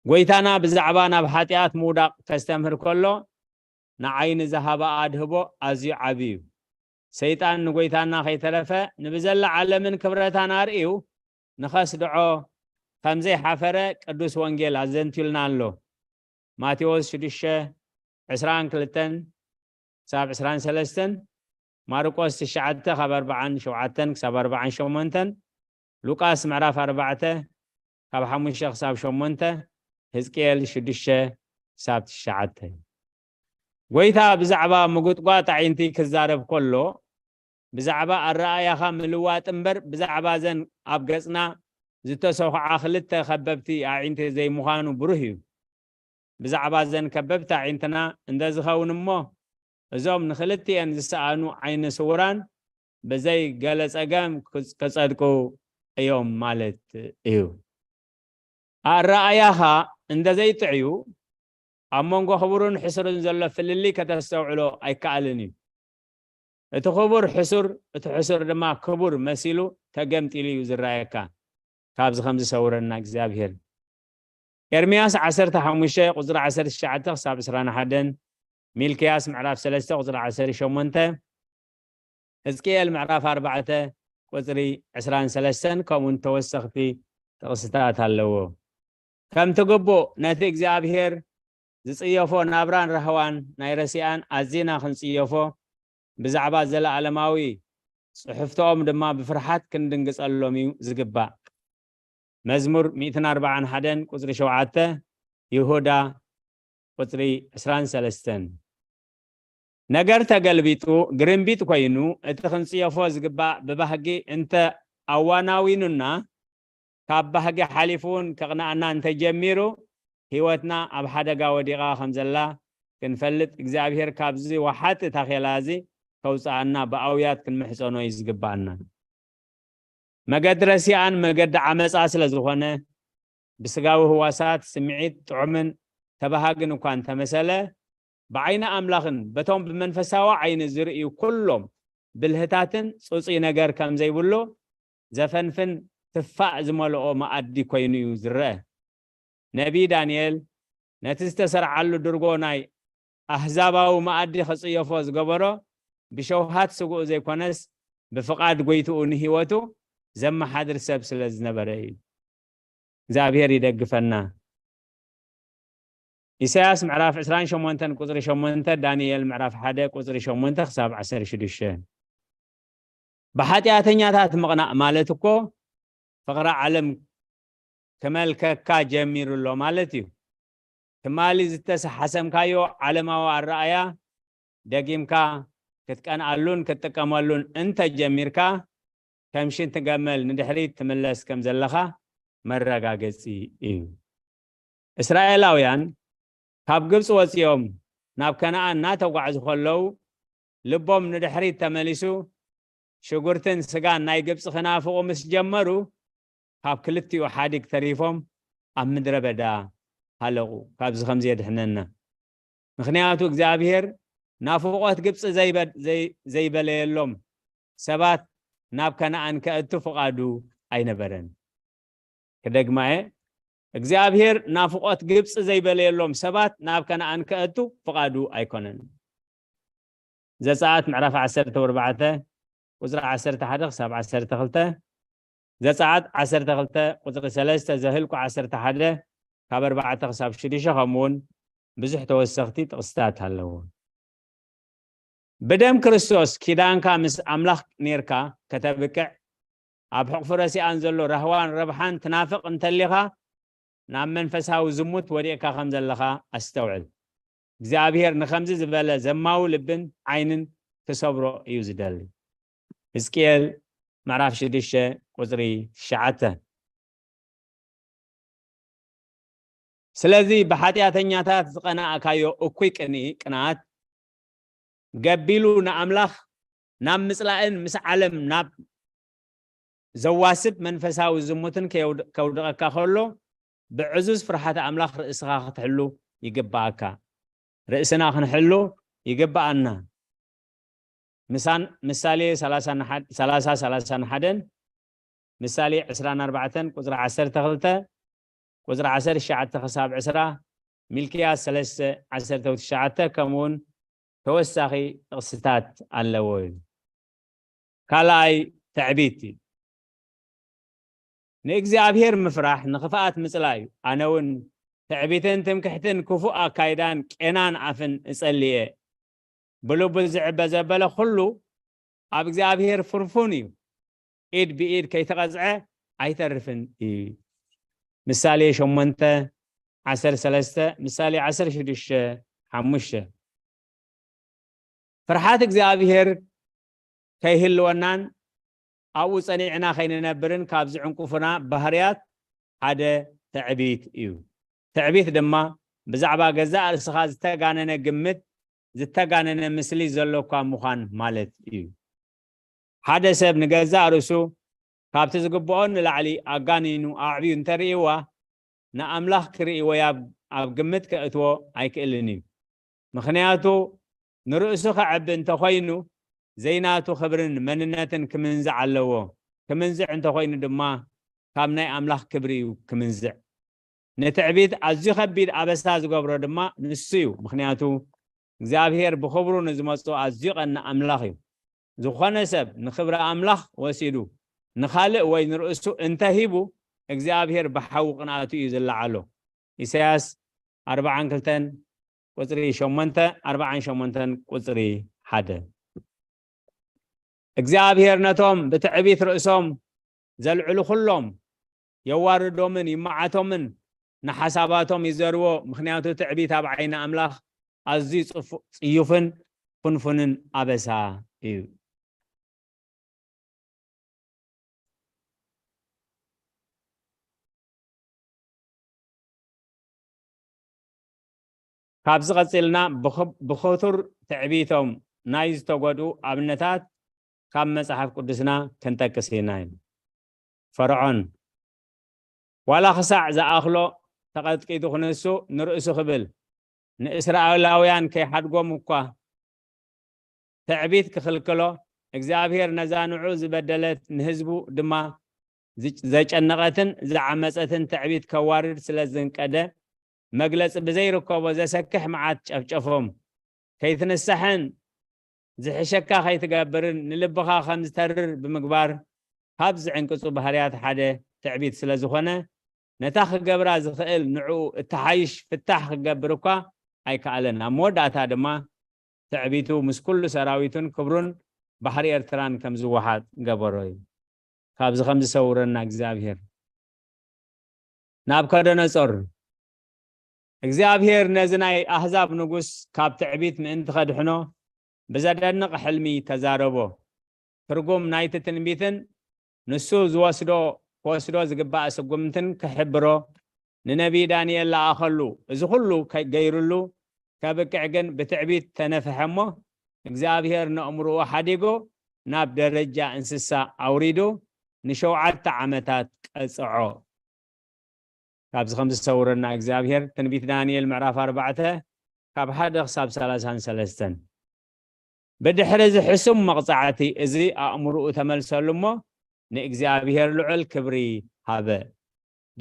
قويتانا بزعبانا بحاتيات مودا كاستمر كله نعين ذهبا أدهبو أزي عبيو سيطان قويتانا خي تلفة نبزل علمن كبرتانا رئيو نخاس دعو خمزي حفرة قدوس وانجيل عزنتلنا له ماتيوس 22 ساب 23 ماركوس 9 خبر 4 شوعتن ساب 4 شومنتن لوقاس معراف 4 خب 5 ساب شومنته حزقيل 6 ساب 9 ويتا بزعبا مقطقات عينتي كزارب كله بزعبا الرأي خام ملوات امبر بزعبا زن أبقصنا زتسوخ عخلت خببتي عينتي زي مخانو برهيو بزعبا زن كببتا عينتنا انداز خاون مو زوم نخلتي ان زسانو عين سوران بزي قالس اقام كصدقو يوم مالت ايو الرأيها اندازي تعيو أمونغو خبرون حسرون زلو فللي كتستوعلو أي كألني اتخبر حسر اتحسر لما كبر مسيلو تقمت إلي وزرايكا كابز 5 سورنا اكزابير إرمياس 15 قزر 10 الشعتة صاب سرانا حدن ميلكياس معراف 3 قزر 10 شومنته حزقيال معراف 4 قزري 23 كمون توسختي تقصتات هلو كم تقبو نتي اكزابير زصيفو نابران رهوان نايرسيان ازينا خنصيفو بزعبا زلا علماوي صحفتهم دما بفرحات كندنقصلوم زغبا مزمور 140 حدن قصري 7 يهودا قصري 23 نجر تقلبيتو غرمبيت كوينو اتخنصيفو زغبا ببهقي انت اواناويننا كابهقي حليفون كقنانا انت جميرو هيوتنا اب حدقا وديقا خمزلا كنفلت اغزابير كابزي وحات تاخيلازي كوصانا باويات كنمحصونو يزغبانا مقد رسيان مقد عمصا سلازخونه بسغاو هواسات سمعيت طعمن تبهاغن كان تمسله بعين املاخن بتوم بمنفساو عين زرئي كلهم بالهتاتن صوصي نجر كم زي بلو زفنفن تفاع زملؤ ما ادي كوينو يزره نبي دانيال نتستسر على درغوناي احزاباو ما ادي خصيفو زغبرو بشوهات سقو زي كونس بفقاد غويتو نهيوتو زم حدر سب سلازنبري زابير يدغفنا إساس معراف 20 شمونتن قصري شمونتن دانيال معراف 1 قصري شمونتن حساب 10 شدشه بحاتياتنياتات مقنا مالتكو فقرا علم كمال كا جمير له مالتي كمالي زتس حسم كايو علماو الرأيا دقيمكا كتكان علون كتقاملون انت جميركا كمشين تقامل ندحريت تملس كم زلخا مرغاغصي اسرائيلاويان كاب ግብጽ ወጽዮም ናብ ከነዓን ናተጓዓዙ ከለው ልቦም ንድሕሪት ተመሊሱ ሽጉርትን ስጋን ናይ ግብጽ خنافقو ምስ ጀመሩ ካብ ክልቲኡ ሓዲግ ተሪፎም ኣብ ምድረ በዳ ሃለቁ ካብዚ ከምዚ የድሕነና ምክንያቱ እግዚአብሔር ናፍቆት ግብጽ ዘይበለየሎም ሰባት ናብ ከነዓን ከእቱ ፍቃዱ አይነበረን ከደግማዬ እግዚአብሔር ናፍቆት ግብጽ ዘይበለየሎም ሰባት ናብ ከነዓን ከእቱ ፍቃዱ አይኮነን ዘጸአት ምዕራፍ 14 ቁጥር 11 ክሳብ 12 ዘጸአት 12 ቁጥር 3 ዘህልቁ 11 ካብ 4 ክሳብ 6 ከምውን ብዙሕ ተወሰኽቲ ጥቅስታት ኣለዎ بدم كريستوس كيدانكا مس أملاخ نيركا كتبكع أب حق فرسي أنزلو رهوان ربحان تنافق انتليخا نعم منفسها وزموت وريكا خمز اللخا استوعد زابير نخمز زبالة زماو لبن عينن تصبرو يوزدالي اسكيل معرف شديشة قزري شعاته سلازي بحاتياتنياتات زقنا أكايو أكويك أني كنات قبلوا نأملاخ نام مسلائن مس علم ناب زواسب منفساو زموتن كودقا كخلو بعزوز فرحات أملاخ رئيسها تحلو يقبعكا رئيسنا خنحلو يقبعنا مثالي 30 حدن مثالي 24 قزر 10 تغلطة قزر 10 الشعات خساب 10 ملكيا 3 10 الشعات كمون توسخي قصتات اللوين كالاي تعبيتي نእግዚአብሔር مفرح نخفات مثلاي انا ون تعبيتن تمكحتن كفؤ كايدان قنان عفن اصليه بلو بزعب زبله كله اب እግዚአብሔር فرفوني ايد بايد كي تقزعه ايترفن مثالي 8 10 3 مثالي 10 6 5 فرحات እግዚአብሔር ከይህልወናን አው ጸኒዕና ከይነብርን ካብዚ ዕንቁፍና ባህርያት ሓደ ተዕቢት እዩ ተዕቢት ድማ ብዛዕባ ገዛ ርስኻ ዝተጋነነ ግምት ዝተጋነነ ምስሊ ዘለኳ ምዃን ማለት እዩ ሓደ ሰብ ንገዛ ርሱ ካብቲ ዝግብኦን ንላዕሊ ኣጋኒኑ ኣዕብዩ እንተርእይዋ ንኣምላኽ ክርኢ ወይ ኣብ ግምት ከእትዎ ኣይክእልን እዩ ምክንያቱ ንርእሱ ከዓቢ እንተኮይኑ ዘይናቱ ክብርን መንነትን ክምንዝዕ ኣለዎ ክምንዝዕ እንተኮይኑ ድማ ካብ ናይ ኣምላኽ ክብሪ እዩ ክምንዝዕ ነትዕቢት ኣዝዩ ከቢድ ኣበሳ ዝገብሮ ድማ ንሱ እዩ ምክንያቱ እግዚአብሔር ብክብሩ ንዝመፁ ኣዝዩ ቀና ኣምላኽ እዩ ዝኾነ ሰብ ንክብሪ ኣምላኽ ወሲዱ ንኻልእ ወይ ንርእሱ እንተሂቡ እግዚአብሔር ብሓዊ ቅንኣቱ እዩ ዝለዓሎ ኢሳያስ 42 ቁፅሪ 8 48 ቁፅሪ 1 እግዚአብሔር ነቶም ብትዕቢት ርእሶም ዘልዕሉ ኩሎም የዋርዶምን ይማዓቶምን ንሓሳባቶም ይዘርዎ ምክንያቱ ትዕቢት ኣብ ዓይኒ ኣምላኽ ኣዝዩ ጽዩፍን ፍንፍንን ኣበሳ እዩ ካብዚ ቀፂልና ብኽቱር ትዕቢቶም ናይ ዝተጎድኡ ኣብነታት ካብ መጽሓፍ ቅዱስና ክንጠቅስ ኢና ፈርዖን ዋላ ክሳዕ ዝኣኽሎ ተቐጥቂጡ ክነሱ ንርእሱ ክብል ንእስራኤላውያን ከይሓድጎም እኳ ትዕቢት ክኽልክሎ እግዚአብሔር ነዛ ንዑ ዝበደለት ንህዝቡ ድማ ዘጨነቐትን ዝዓመፀትን ትዕቢት ከዋርድ ስለ ዝንቀደ መግለፂ ብዘይርከቦ ዘሰክሕ መዓት ጨፍጨፎም ከይትንሳሕን ዝሕሸካ ከይትገብርን ንልብኻ ከም ዝተርር ብምግባር ካብ ዝዕንቅፁ ባህርያት ሓደ ትዕቢት ስለ ዝኾነ ነታ ክገብራ ዝኽእል ንዑ እተሓይሽ ፍታሕ ክገብር እኳ ኣይከኣለን ኣብ መወዳእታ ድማ ትዕቢቱ ምስ ኩሉ ሰራዊቱን ክብሩን ባሕሪ ኤርትራን ከም ዝወሓጥ ገበሮ እዩ ካብዚ ከም ዝሰውረና እግዚአብሔር ናቡከደነፆር እግዚአብሔር ነዚ ናይ ኣህዛብ ንጉስ ካብ ትዕቢት ምእንቲ ከድሕኖ ብዘደንቕ ሕልሚ ተዛረቦ ትርጉም ናይቲ ትንቢትን ንሱ ክወስዶ ዝግባእ ስጉምትን ክሕብሮ ንነቢይ ዳንኤል ለኣኸሉ እዚ ኩሉ ገይሩሉ ከብቅዕ ግን ብትዕቢት ተነፍሐ እሞ እግዚአብሔር ንእምርኡ ሓዲጎ ናብ ደረጃ እንስሳ ኣውሪዱ ን7 ዓመታት ቀፅዖ ካብዚ ከም ዝሰውረና እግዚአብሔር ትንቢት ዳንኤል ምዕራፍ 4 ካብ 1 ክሳብ 33 ብድሕሪ ዝሕሱም መቕፃዕቲ እዚ ኣእምርኡ ተመልሰሉ እሞ ንእግዚአብሔር ልዑል ክብሪ ሃበ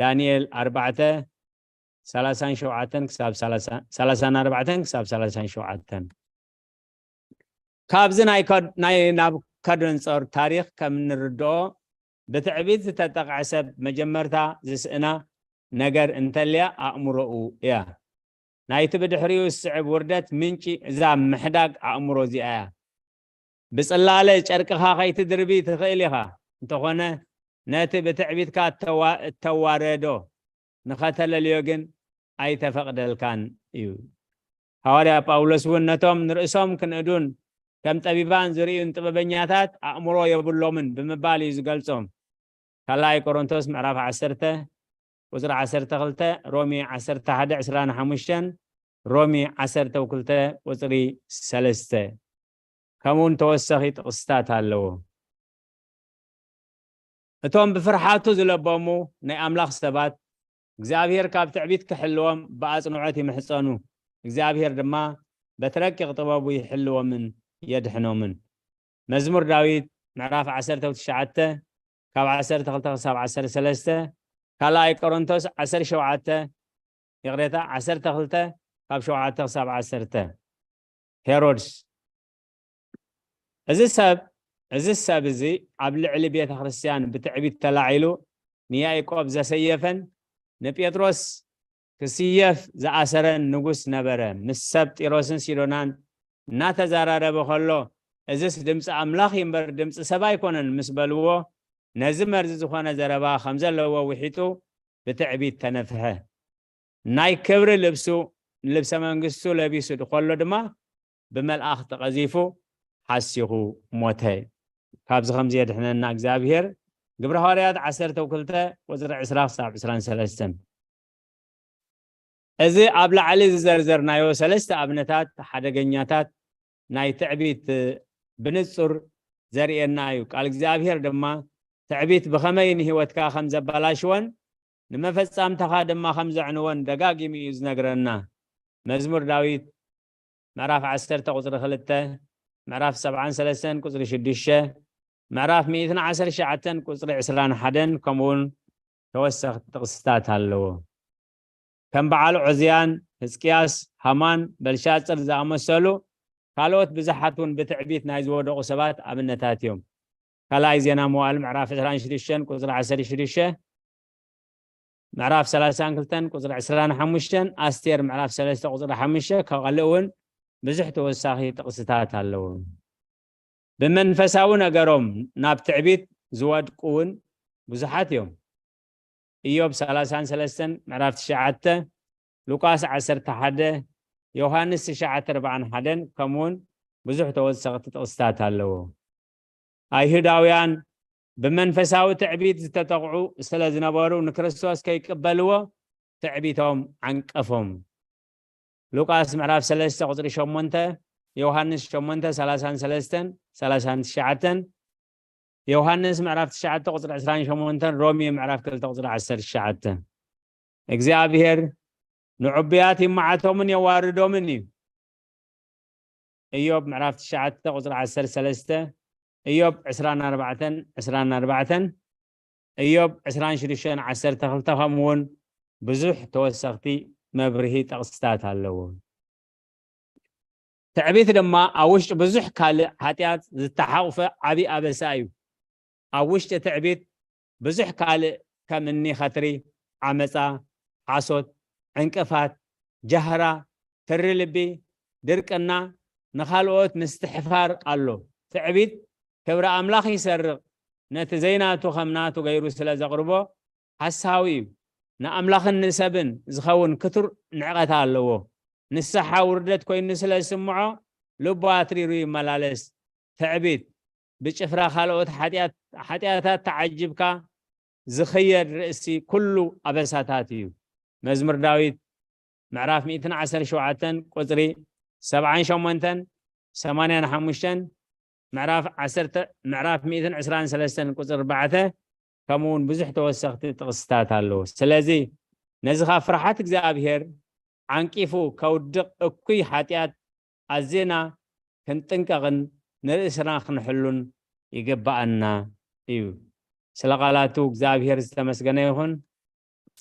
ዳንኤል 4 37 ክሳብ 34 ክሳብ 37 ካብዚ ናይ ናቡከደነፆር ታሪክ ከም ንርድኦ ብትዕቢት ዝተጠቅዐ ሰብ መጀመርታ ዝስእና ነገር እንተልያ ኣእምሮኡ እያ ናይቲ ብድሕሪኡ ዝስዕብ ውርደት ምንጪ እዛ ምሕዳግ ኣእምሮ እዚኣ እያ ብፅላለ ጨርቅኻ ከይትድርቢ ትኽእል ኢኻ እንተኾነ ነቲ ብትዕቢትካ እተዋረዶ ንኸተለልዮ ግን ኣይተፈቅደልካን እዩ ሐዋርያ ጳውሎስ እውን ነቶም ንርእሶም ክንእዱን ከም ጠቢባን ዝርዩን ጥበበኛታት ኣእምሮ የብሎምን ብምባል እዩ ዝገልጾም ካልኣይ ቆሮንቶስ ምዕራፍ 10 ቁፅሪ 12 ሮሚ 11:25 ሮሚ 12 ቁፅሪ 3 ከምኡውን ተወሰኺ ጥቕስታት ኣለዎ እቶም ብፍርሓቱ ዝለበሙ ናይ ኣምላኽ ሰባት እግዚአብሔር ካብ ትዕቢት ክሕልዎም ብኣጽንዖት ይምሕፀኑ እግዚአብሔር ድማ በትረቂቕ ጥበቡ ይሕልዎምን የድሕኖምን መዝሙር ዳዊት ምዕራፍ 19 ካብ 12 ክሳብ 13 ካልኣይ ቆሮንቶስ 17 ይቕሬታ 12 ካብ 7 ክሳብ 10 ሄሮድስ እዚ ሰብ እዚ ኣብ ልዕሊ ቤተ ክርስቲያን ብትዕቢት ተላዒሉ ንያዕቆብ ዘሰየፈን ንጴጥሮስ ክስየፍ ዝኣሰረን ንጉስ ነበረ ምስ ሰብ ጢሮስን ሲዶናን እናተዘራረበ ከሎ እዚስ ድምፂ ኣምላኽ እምበር ድምፂ ሰብ ኣይኮነን ምስ በልዎ ነዚ መርዚ ዝኾነ ዘረባ ከም ዘለዎ ውሒጡ ብትዕቢት ተነፍሐ ናይ ክብሪ ልብሰ መንግስቱ ለቢሱ ድኸሎ ድማ ብመልኣኽ ተቐዚፉ ሓሲኹ ሞተ ካብዚ ከምዚ የድሕነና እግዚአብሔር ግብረ ሐዋርያት 12 ቁፅሪ 20 ክሳብ 23 እዚ ኣብ ላዕሊ ዝዘርዘርናዮ ሰለስተ ኣብነታት ሓደገኛታት ናይ ትዕቢት ብንጹር ዘርእየና እዩ ቃል እግዚአብሔር ድማ ትዕቢት ብኸመይ ንህይወትካ ከም ዘበላሽወን نمفصام تخادم ما خمز عنوان دقاقم يزنقرنا مزمور داويد معراف 10 قصر خلته معراف 73 قصر 6 معراف 110 شعتن قصر 21 كمون توسخ تقصتات هالو كم بعال عزيان حزقياس هامان بلشاصر زامسلو قالوت بزحتون بتعبيت نايز ودقوا سبات ابنتاتيوم كلاي زينا موال معراف 26 قصر 10 معراف 32 قصر 25 استير معراف 3 قصر 5 كقلون بزح توساخي تقصتات هالو بمنفساو نغروم ناب تعبيت زوادقون بزحات يوم إيوب 33 معراف 9 لوقاس 11 يوحنس 9:41 كمون بزح توسخت تقصتات هالو ايهداويان بمنفساو تعبيت تتقعو سلازنبارو نكريستوس كيقبلوا تعبيتهم عنقفهم لوقاس معراف 3 قصر 8 يوحنس 8:33 39 يوحنس معراف 9 قصر 28 رومي معراف 3 قصر 10 እግዚአብሔር نعبيات معاتهم يواردومني إيوب معراف 9 قصر 10 إيوب 24 إيوب 26 10 تخلتهم بزح توسختي مبرهي تقصتات هالو تعبيت لما أوش بزح كال حتيات زتحوفة عبي أبسايو أوش تعبيت بزح كال كمني خطري عمسا عصوت عنكفات جهرة ترلبي دركنا نخالوت مستحفار قالو تعبيت كبر أملاخ يسرق نتزيناتو خمناتو غيرو سلا زغربو حساوي نأملاخ النسبن زخون كتر نعقت هالو نسحا وردت كوين نسلا سمعو لباتري روي ملالس تعبيت بشفرا خالوت حتياتات تعجبك زخير رئيسي كله أبساتاتيو مزمر داويد معراف 110 شوعتن قصري 78 85 معراف 10 معراف 123 قصر 4 كمون بزح توسخت تقصتات هالو سلازي نزخا فرحات እግዚአብሔር عنكيفو كودق اكوي حاتيات ازينا كنتنققن نرسنا خنحلون يقبأنا ايو سلقالاتو እግዚአብሔር ዝተመስገነ ይሁን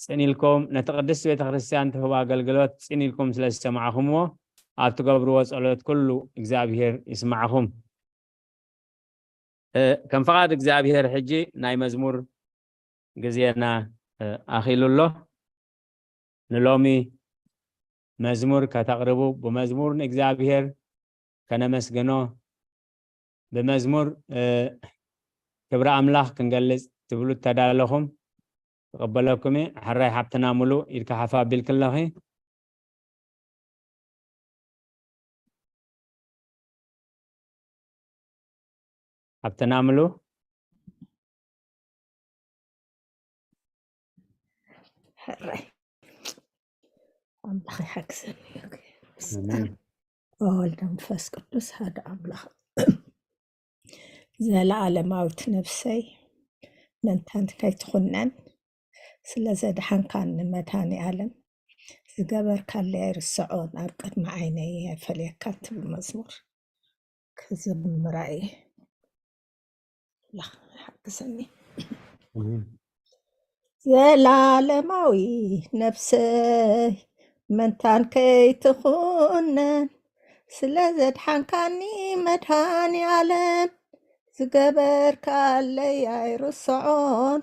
ጽኒልኩም ነተቀደስ ቤተ ክርስቲያን ተህባ አገልግሎት ጽኒልኩም ስለሰማዕኹምዎ ኣብ ትገብርዎ ጸሎት ኩሉ እግዚአብሔር ይስማዕኹም كم فقط እግዚአብሔር ሕጂ ናይ መዝሙር ግዜና ኣኺሉሎ ንሎሚ መዝሙር ከተቅርቡ በመዝሙር እግዚአብሔር ከነመስገኖ በመዝሙር ክብረ አምላኽ ክንገልጽ ትብሉ ተዳለኹም ተቀበለኩም حራይ ሓብትና ሙሉ ኢልካ ሓፋ ቢልክለኺ ሓብትና ሙሉ حراي أملاخ حكسن أول منفس قدوس هذا أملاخ زال عالماوت نفسي ننتان كي تخنن سلازد حان كان مدهاني عالم زقبر كان لي رسعون أرقد معيني فليكات بالمزمور كذب مرأي لا حكسني زلالماوي نفسي من تان كي تخونن سلازد حنكاني مدهاني علم زقبر كالي اي رسعون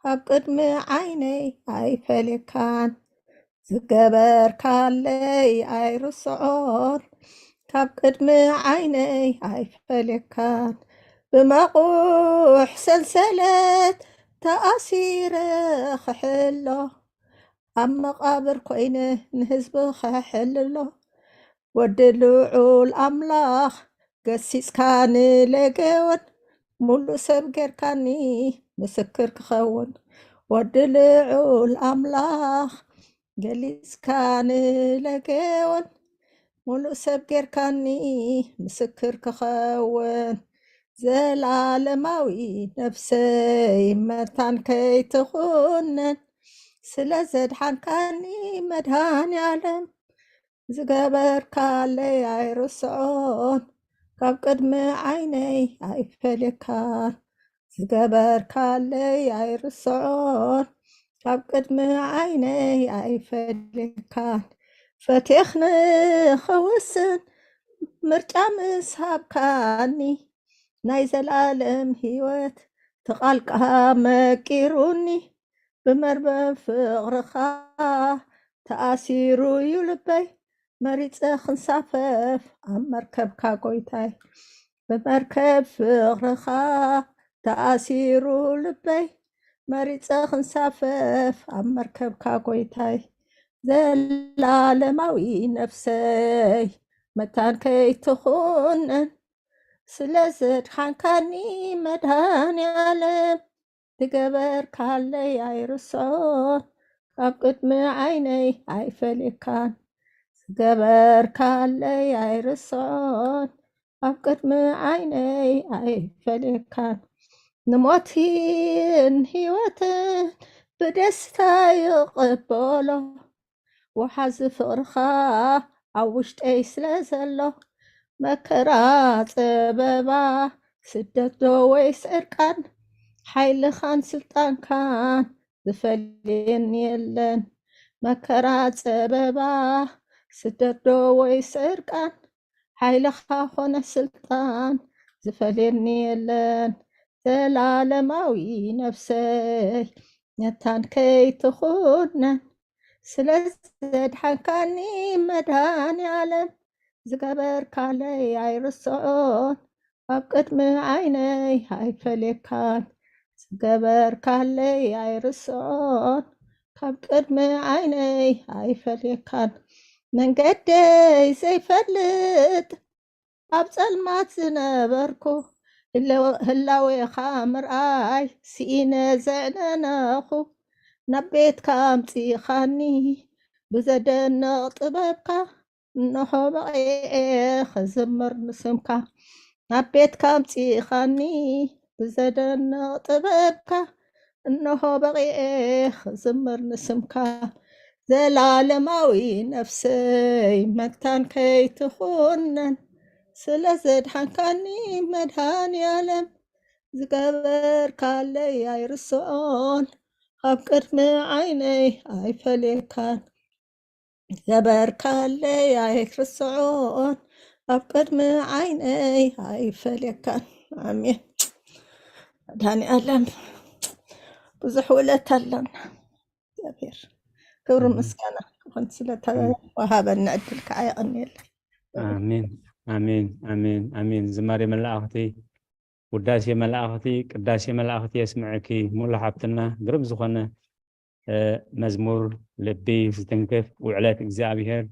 هب قدم عيني اي فلكان زقبر كالي اي رسعون هب قدم عيني اي فلكان بمقوح سلسلة تأثير خحله أما قابر كوينه نهزب خحله ودلوعو الأملاخ قسيس كان لقون مولو سبقر كاني مسكر كخون ودلوعو الأملاخ قليس كان لقون مولو سبقر كاني مسكر كخون زلالماوي نفسي متان كي تخونن ስለዘድሓንካኒ መድኃኔዓለም ዝገበርካለይ ኣይርስዖን ካብ ቅድሚ ዓይነይ ኣይፈልካን ዝገበርካለይ ኣይርስዖን ካብ ቅድሚ ዓይነይ ኣይፈልካን ፈቲኽኒ ኽውስን ምርጫ ምስሃብካኒ ናይ ዘለዓለም ህይወት ተቓልቃ መቂሩኒ ብመርበብ ፍቕርኻ ተኣሲሩ እዩ ልበይ መሪፀ ክንሳፈፍ ኣብ መርከብካ ጎይታይ ብመርከብ ፍቕርኻ ተኣሲሩ ልበይ መሪፀ ክንሳፈፍ ኣብ መርከብካ ጎይታይ ዘለዓለማዊ ነፍሰይ መታንከይ ትኹነን ስለዘድሓንካኒ መድኃኔዓለም ዝገበርካለይ ኣይርስዖን ካብ ቅድሚ ዓይነይ ኣይፈልካን ዝገበርካለይ ኣይርስዖን ካብ ቅድሚ ዓይነይ ኣይፈልካን ንሞትን ህይወትን ብደስታ ይቕበሎ ወሓዚ ፍቕርኻ ኣብ ውሽጠይ ስለ ዘሎ መከራ ፀበባ ስደት ዶ ወይስ ዕርቃን ሓይልኻን ስልጣንካን ዝፈልየኒ የለን መከራ ፀበባ ስደት ዶ ወይስ ዕርቃን ሓይልኻ ኾነ ስልጣን ዝፈልየኒ የለን ዘለዓለማዊ ነፍሰይ ነታንከይ ትኹነን ስለዘድሓንካኒ መድኃኔዓለም ዝገበርካለይ ኣይርስዖን ኣብ ቅድሚ ዓይነይ ኣይፈልካን ዝገበርካለይ ኣይርስዖን ካብ ቅድሚ ዓይነይ ኣይፈልካን መንገደይ ዘይፈልጥ ኣብ ጸልማት ዝነበርኩ ህላዌኻ ምርኣይ ስኢነ ዘዕነነኹ ናብ ቤትካ ኣምፂኻኒ ብዘደንቕ ጥበብካ እንሆ በቂዐ ክዝምር ንስምካ ናብ ቤትካ ኣምፂኻኒ ብዘደንቕ ጥበብካ እንሆ በቂዐ ክዝምር ንስምካ ዘለዓለማዊ ነፍሰይ መታንከይ ትኹነን ስለዘድሓንካኒ መድኃኔዓለም ዝገበርካለይ ኣይርስዖን ካብ ቅድሚ ዓይነይ ኣይፈልካን ዝገበርካለይ ኣይርስዖን ኣብ ቅድሚ ዓይነይ ኣይፈልካን ኣሜን መድኃኔዓለም ብዙሕ ውለታ ኣለና እግዚአብሔር ክብሪ ምስጋና ክኾን ስለተዋሃበና ዕድል ከዓ ይቕኒየለን አሜን አሜን አሜን አሜን ዝማሬ መላእኽቲ ውዳሴ መላእኽቲ ቅዳሴ መላእኽቲ የስምዐኪ ሙሉ ሓብትና ግርም ዝኾነ መዝሙር ልቢ ዝትንክፍ ውዕለት እግዚአብሔር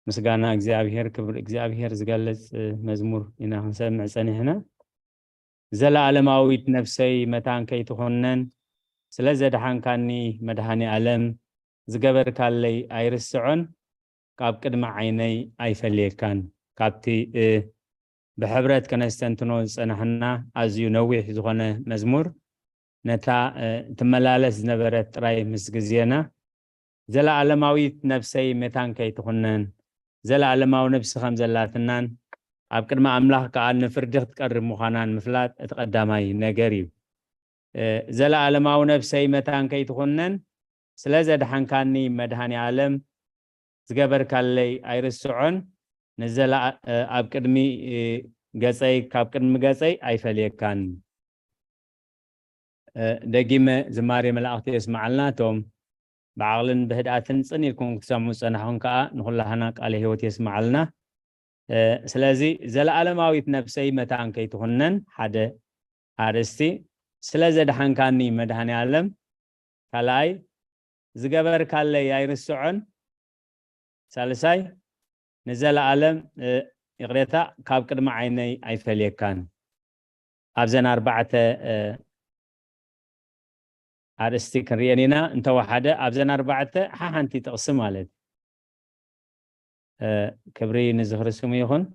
ምስጋና እግዚአብሔር ክብሪ እግዚአብሔር ዝገልጽ መዝሙር ኢና ክንሰምዕ ፀኒሕና ዘለዓለማዊት ነፍሰይ መታንከይ ትኾነን ስለዘድሓንካኒ መድኃኔዓለም ዝገበርካለይ ኣይርስዖን ካብ ቅድሚ ዓይነይ ኣይፈልየካን ካብቲ ብሕብረት ከነስተንትኖ ዝፀናሕና ኣዝዩ ነዊሕ ዝኾነ መዝሙር ነታ ትመላለስ ዝነበረት ጥራይ ምስ ግዜና ዘለዓለማዊት ነፍሰይ መታንከይ ትኹነን ዘለዓለማዊ ነፍሲ ከም ዘላትናን ኣብ ቅድሚ ኣምላኽ ከዓ ንፍርዲ ክትቀርብ ምዃናን ምፍላጥ እቲ ቀዳማይ ነገር እዩ ዘለዓለማዊ ነፍሰይ መታንከይ ትኹነን ስለዘድሓንካኒ መድኃኔዓለም ዝገበርካለይ ኣይርስዖን ንዘላ ኣብ ቅድሚ ገፀይ ካብ ቅድሚ ገፀይ ኣይፈልየካን ደጊመ ዝማሬ መላእኽቲ የስማዓልና ቶም بعقلن بهدأتن صنير كون تسمعون صنعهم كا نخلهنا قال هيوت يسمعلنا سلازي زل عالماويت نفسي متان كي تهنن حدا عرستي سلازي دحان كاني مدهاني عالم كلاي زغبر كالي يرسعون سالساي نزل عالم يغريتا كاب قدم عيني اي فليكان ابزن 4 عرستي كريانينا انت وحده ابزن 4 حانتي تقسم مالت كبري نزخر اسم يخون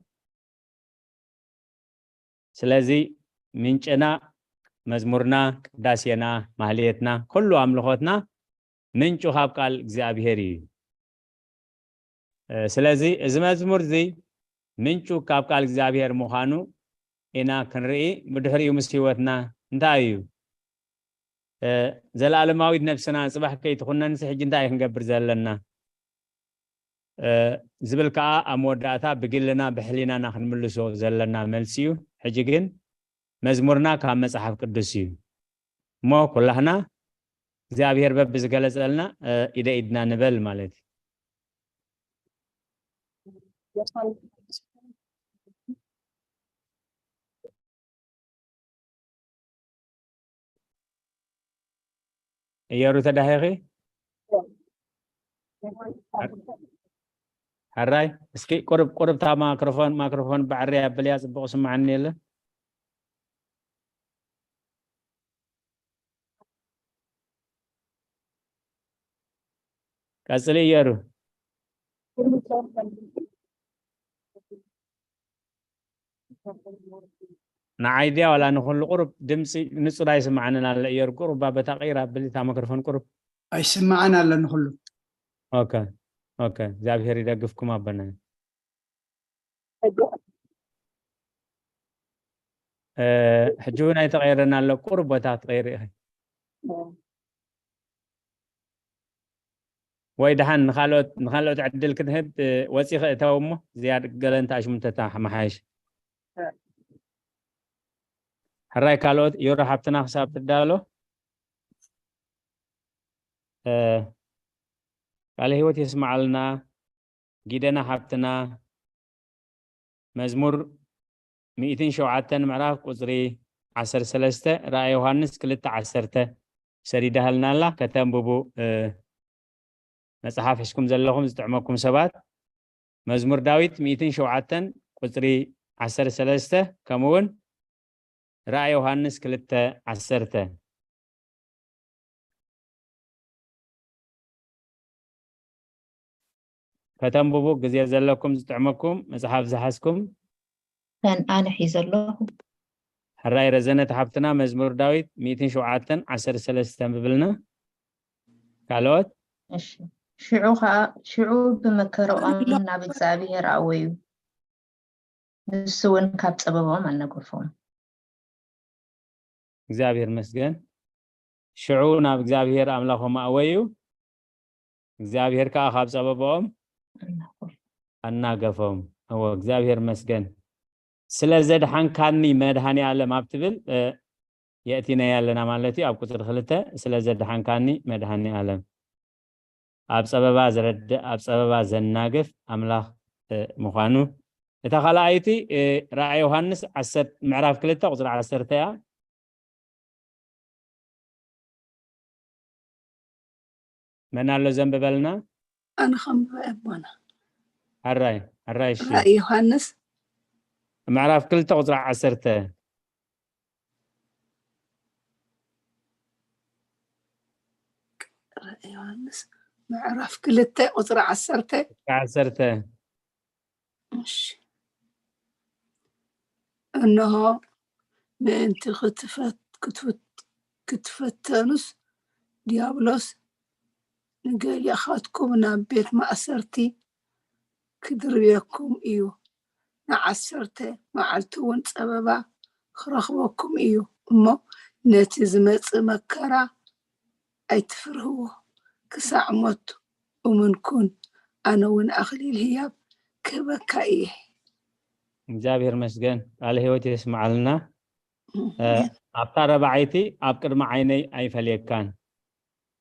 سلازي منچنا مزمورنا قداسينا مهليتنا كله املخوتنا منشو خاب قال እግዚአብሔርي سلازي إذا مزمور زي منشو كاب قال እግዚአብሔር مخانو إنا كنرئي بدحريو مسيوتنا انتايو زلالماوي نفسنا صباح كي تخونا نسحج انتاي نقبر زلنا زبل كا أموداتا بقلنا بحلينا ناخن ملسو زلنا ملسيو حجيقين مزمورنا كام مصحف قدسيو مو كلنا እግዚአብሔር በብዝ ገለጸልና ኢደ ኢድና ንበል ማለት እየሩ ተዳሄኺ حراي اسكي قرب تا مايكروفون بعري ابليا صبق سمعني يله قصلي يرو نعيديا ولا نخل قرب دمسي نصر يسمعنا على ير قرب بتغيير ابلي تا ميكروفون قرب اي سمعنا على نخلو اوكي እግዚአብሔር ይደግፍኩም አበና حجونا يتغيرنا على قرب وتغير ويدهن نخلوت عدل كنهب وثيق تومه زياد قلن تاش متتاح محايش حراي كالوت يورا حبتنا حساب تدالو قال هيوت يسمع لنا جيدنا حبتنا مزمور 207 معراف قصري 13 رأي يوحنس كلتا 10 سريده لنا الله كتنببو مصحف حشكم زلهم زتعمكم سبات مزمور داويت 207 قصري 13 كمون رأي يوحنس كلتا 10 كتنببو جزير زلكم زتعمكم مصحف زحسكم كان أنا حيزلهم حراي رزنة حبتنا مزمور داويت 207 13 ببلنا قالوت እሺ ሽዑ ብመከረኦም ናብ እግዚአብሔር ኣወዩ ንሱ እውን ካብ ፀበቦም ኣልነገፎም እግዚአብሔር መስገን ሽዑ ናብ እግዚአብሔር ኣምላኾም ኣወዩ እግዚአብሔር ከዓ ካብ ፀበቦም ኣናገፎም ኣዎ እግዚአብሔር መስገን ስለዘድሓንካኒ መድሃኒ ዓለም ኣብትብል የእቲና ያለና ማለት ኣብ ቁጥር 2 ስለዘድሓንካኒ መድሃኒ ዓለም ኣብ ፀበባ ዝረድ ኣብ ፀበባ ዘናገፍ ኣምላኽ ምዃኑ እታ ኻልኣይቲ ራእይ ዮሐንስ 10 ምዕራፍ 2 ቁጥር 10 ያ من الله ذنب بلنا أنا خم أبونا الراي شيء رأي يوحنس معرف كل تقطر 10 رأي يوحنس معرف كل تقطر 10 ماشي أنه بنت كتفتنس ديابلوس نقال ياخدكم بيت ما أسرتي كدربيكم إيو نعسرتي معلتون سببا خرخوكم إيو أما نتزمت مكرا أي تفرهو كسعمت ومنكون أنا ون أخلي الهياب كبكايه እግዚአብሔር መስገን ቃል ህይወት ይስማዓልና أبتر بعيتي أبكر معيني أي فليكان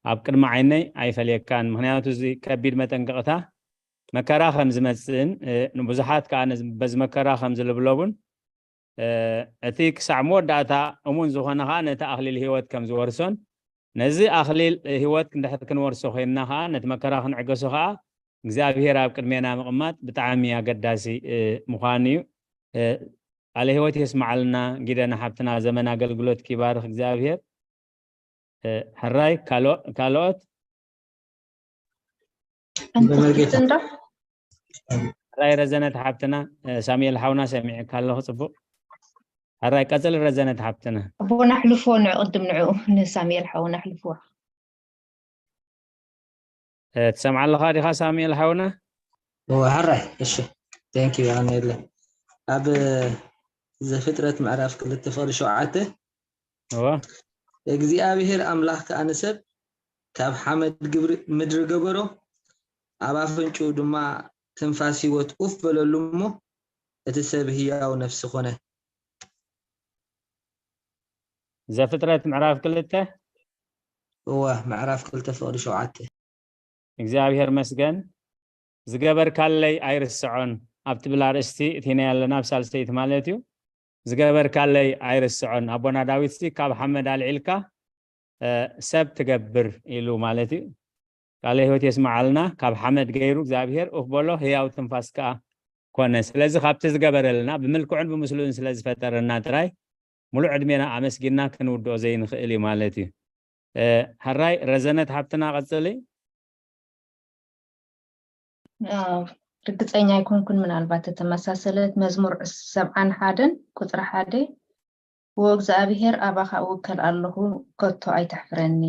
أبكر معيني أي فليكان مهنياتو زي كبير متنقطة مكرا خمز مسن نبزحات كان بز مكرا خمز لبلوبن أتيك سعمود داتا أمون زخانها نتا أخلي الهيوت كم زورسون نزي أخلي الهيوت كندحت كنورسو خينها نت مكرا خن عقسوها እግዚአብሔር أبكر مينا مقمات بتعامي قداسي مخانيو على هوت يسمع لنا جدنا حبتنا زمن أقلقلوت كبار እግዚአብሔር حراي كالوت حراي رزنت حبتنا سامي الحونا سمع كالله صبو حراي قتل رزنت حبتنا أبونا حلفون قدم نعو سامي الحونا حلفوه تسمع الله خادي خاسامي الحونا هو حرح إيش thank you أنا إله أب إذا فترة معرف كل التفاضل شو عته هو እግዚአብሔር አምላክ ከአንሰብ ካብ ሐመድ ግብር ምድር ገበሮ አባፍንጩ ድማ ትንፋስ ህይወት ኡፍ በለሉሞ እቲ ሰብ ህያው ነፍስ ኾነ ዘፍጥረት ምዕራፍ 2 هو معرف كل تفاضل شو عته እግዚአብሔር መስገን ዝገበር ካለይ አይርስዖን ኣብቲ ብላርስቲ እቲና ያለና ብሳልስተይት ማለት እዩ ዝገበር ካለይ አይርስዖን አቦና ዳዊት ካብ ሐመድ አልዒልካ ሰብ ትገብር ኢሉ ማለት እዩ ቃለ ህይወት የስማዓልና ካብ ሐመድ ገይሩ እግዚአብሔር ኡፍ በሎ ህያው ትንፋስካ ኮነ ስለዚህ ካብቲ ዝገበረልና ብምልክዑን ብምስሉን ስለዝፈጠረና ጥራይ ሙሉዕ ዕድሜና አመስጊና ክንውድኦ ዘይንኽእል እዩ ማለት እዩ حراي رزنت حبتنا قصلي ርግጠኛ ይኮንኩን ምናልባት ተመሳሰለት መዝሙር 71 ቁጥር 1 ወእግዚአብሔር አባኻ ወከል አለሁ ከቶ አይተሕፍረኒ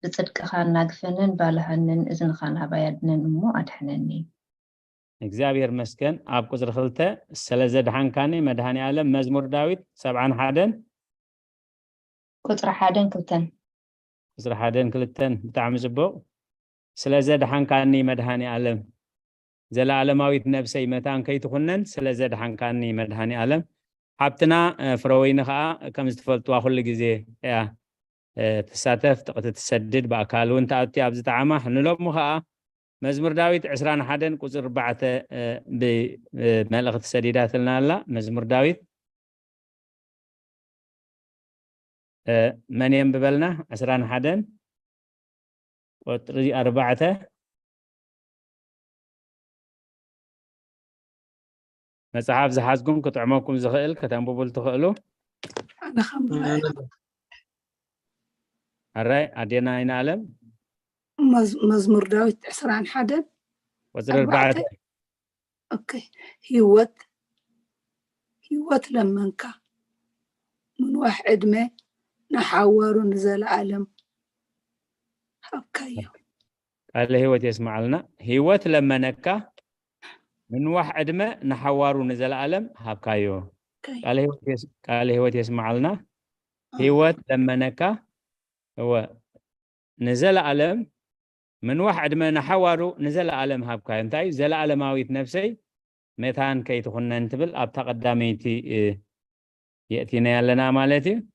ብጽድቅኻ ናግፈንን ባልሃንን እዝንኻና ባያድነን እሞ አድሕነኒ እግዚአብሔር መስገን አብ ቁጥር 2 ስለዘድሓንካኒ መድኃኔ ዓለም መዝሙር ዳዊት 71 ቁጥር 1 2 ቁጥር 1 2 ብጣዕሚ ጽቡቕ ስለዘድሓንካኒ መድኃኔ ዓለም ዘላለማዊት ነፍሰይ መታን ከይትኹነን ስለዘድሓንካኒ መድኃኔ ዓለም ሓብትና ፍረወይኒ ከዓ ከም ዝተፈልጥዋ ኩሉ ግዜ ያ ተሳተፍ ትሰድድ በአካል እውን ተኣቲ ኣብ ዝተዓማሕ ንሎሙ ከዓ መዝሙር ዳዊት 21 ቁጥር 4 ብመልእኽቲ ሰዲዳትልና ኣላ መዝሙር ዳዊት من ينببلنا 21 ቁጥር 4 መጽሐፍ ዝሓዝኩም ክትዕመኩም ዝኽእል ከተንብቡል ትኽእሉ أنا خمرة ኣራይ ኣዴና አይና ዓለም مزمور داوود 21 ቁጥር 4 أوكي هيوت لمنك من واحد ما نحاوروا نزل عالم هكايو قال هيوت يسمع لنا هيوت لما نكا من واحد ما نحاوروا نزل عالم هكايو قال هيوت يسمع لنا هيوت لما نكا هو نزل عالم من واحد ما نحاوروا نزل عالم هكايو انتي زل عالماويت نفسي متان كي تخنا نتبل اب تقدميتي يأتينا لنا مالتي